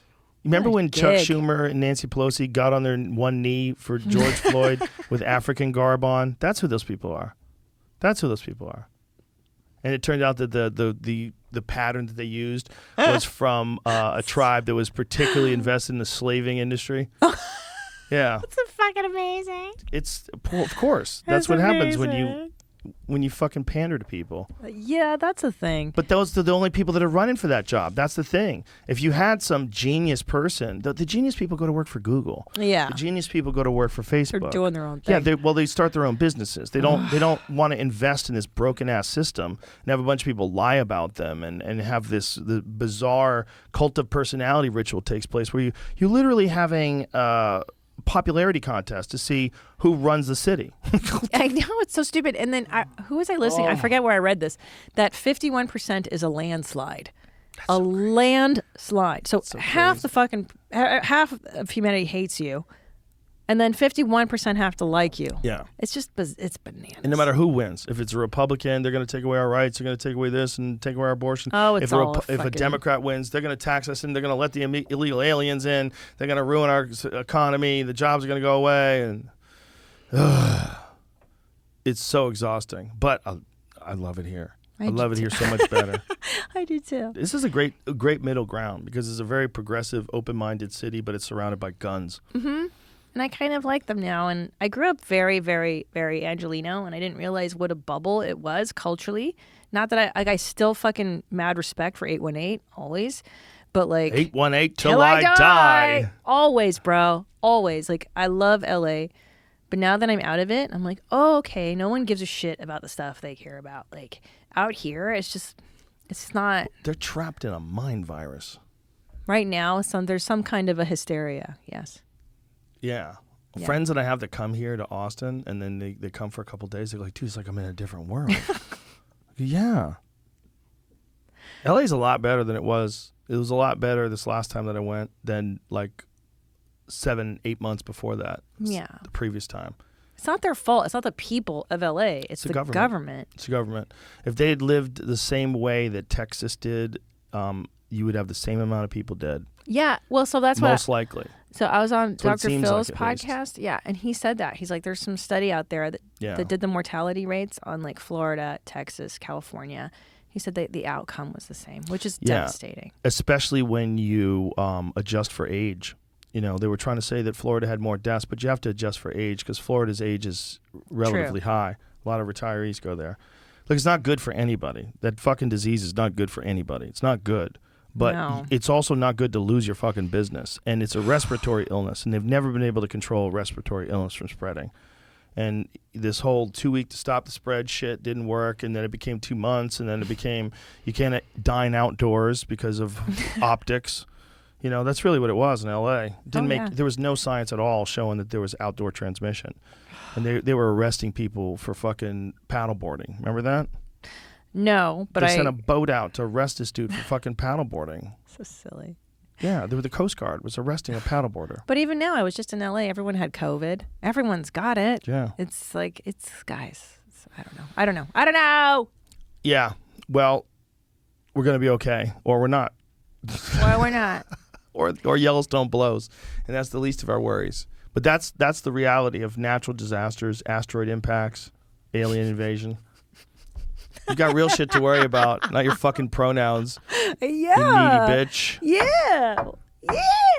remember What a when Chuck gig. Schumer and Nancy Pelosi got on their one knee for George Floyd with African garb on? That's who those people are. And it turned out that the pattern that they used was from a tribe that was particularly invested in the slaving industry. Yeah. That's fucking amazing. It's of course. That's what happens when you fucking pander to people. Yeah, that's a thing. But those are the only people that are running for that job. That's the thing. If you had some genius person, the genius people go to work for Google. Yeah. The genius people go to work for Facebook. They're doing their own thing. Yeah, they start their own businesses. They don't want to invest in this broken ass system and have a bunch of people lie about them and have the bizarre cult of personality ritual takes place where you're literally having popularity contest to see who runs the city. I know, it's so stupid. And then who was I listening? I forget where I read this. That 51% is a landslide. Landslide. So half half of humanity hates you, and then 51% have to like you. Yeah. It's just it's bananas. And no matter who wins, if it's a Republican, they're going to take away our rights. They're going to take away this and take away our abortion. Oh, it's if a Democrat wins, they're going to tax us and they're going to let the illegal aliens in. They're going to ruin our economy. The jobs are going to go away, and it's so exhausting. But I love it here. I love it here so much better. I do too. This is a great middle ground because it's a very progressive, open-minded city, but it's surrounded by guns. Mm-hmm. And I kind of like them now. And I grew up very, very, very Angelino, and I didn't realize what a bubble it was culturally. Not that I still fucking mad respect for 818, always. But like 818 till I die. Always, bro. Always. Like, I love LA. But now that I'm out of it, I'm like, oh, okay, no one gives a shit about the stuff they care about. Like, out here, it's not. They're trapped in a mind virus. Right now, there's some kind of a hysteria, yes. Yeah. Friends that I have that come here to Austin, and then they come for a couple days, they're like, dude, it's like I'm in a different world. Yeah. LA's a lot better than it was. It was a lot better this last time that I went than like 7-8 months before that. Yeah. The previous time. It's not their fault. It's not the people of LA. It's the government. It's the government. If they had lived the same way that Texas did, you would have the same amount of people dead. Yeah. Well, so that's most likely. So I was on That's Dr. Phil's like, podcast. Yeah. And he said that. He's like, there's some study out there that did the mortality rates on like Florida, Texas, California. He said that the outcome was the same, which is devastating. Especially when you adjust for age. You know, they were trying to say that Florida had more deaths, but you have to adjust for age because Florida's age is relatively high. A lot of retirees go there. Look, it's not good for anybody. That fucking disease is not good for anybody. It's not good. But it's also not good to lose your fucking business. And it's a respiratory illness, and they've never been able to control respiratory illness from spreading. And this whole 2-week to stop the spread shit didn't work, and then it became 2 months, and then it became you can't dine outdoors because of optics. You know, that's really what it was in L.A. There was no science at all showing that there was outdoor transmission. And they were arresting people for fucking paddleboarding. Remember that? No, but they sent a boat out to arrest this dude for fucking paddleboarding. So silly. Yeah, the Coast Guard was arresting a paddleboarder. But even now, I was just in LA. Everyone had COVID. Everyone's got it. Yeah. It's like, guys, I don't know. Yeah. Well, we're going to be okay. Or we're not. Well, we're not. or Yellowstone blows. And that's the least of our worries. But that's the reality of natural disasters, asteroid impacts, alien invasion. You got real shit to worry about, not your fucking pronouns. Yeah. You needy bitch.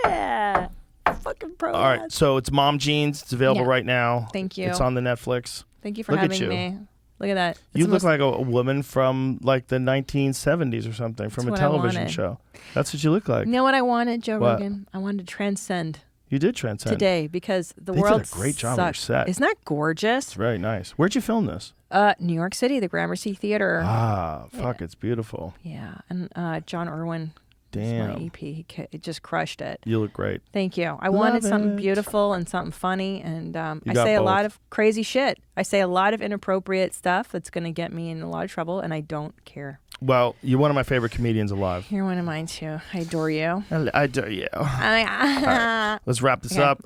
Yeah. Fucking pronouns. All right, so it's Mom Jeans. It's available right now. Thank you. It's on the Netflix. Thank you for having me. Look at that. You look like a woman from like the 1970s or something, from a television show. That's what you look like. You know what I wanted, Joe Rogan? I wanted to transcend. You did transcend. Today, because the world did a great job on your set. Isn't that gorgeous? It's very nice. Where'd you film this? New York City, the Gramercy Theater. Ah, fuck, it's beautiful. Yeah, and John Irwin. Damn. My EP, he just crushed it. You look great. Thank you. I wanted something beautiful and something funny, and I say both. a lot of crazy shit. I say a lot of inappropriate stuff that's going to get me in a lot of trouble, and I don't care. Well, you're one of my favorite comedians alive. You're one of mine, too. I adore you. I adore you. All right, let's wrap this up.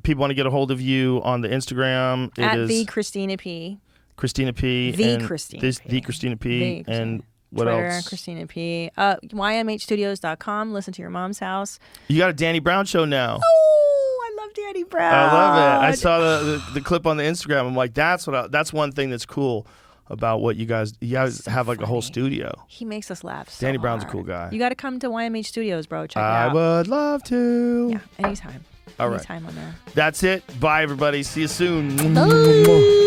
People want to get a hold of you on the Instagram. At the Christina P. Christina P. The and Christina this, P. The Christina P. And what Twitter, else? Christina P. YMHstudios.com. Listen to your mom's house. You got a Danny Brown show now. Oh, I love Danny Brown. I love it. I saw the clip on the Instagram. I'm like, that's one thing that's cool about what you guys have like a whole studio. He makes us laugh so Danny Brown's hard. a cool guy. You got to come to YMH Studios, bro. Check it out. I would love to. Yeah, anytime. All right. Anytime on there. That's it. Bye, everybody. See you soon. Bye.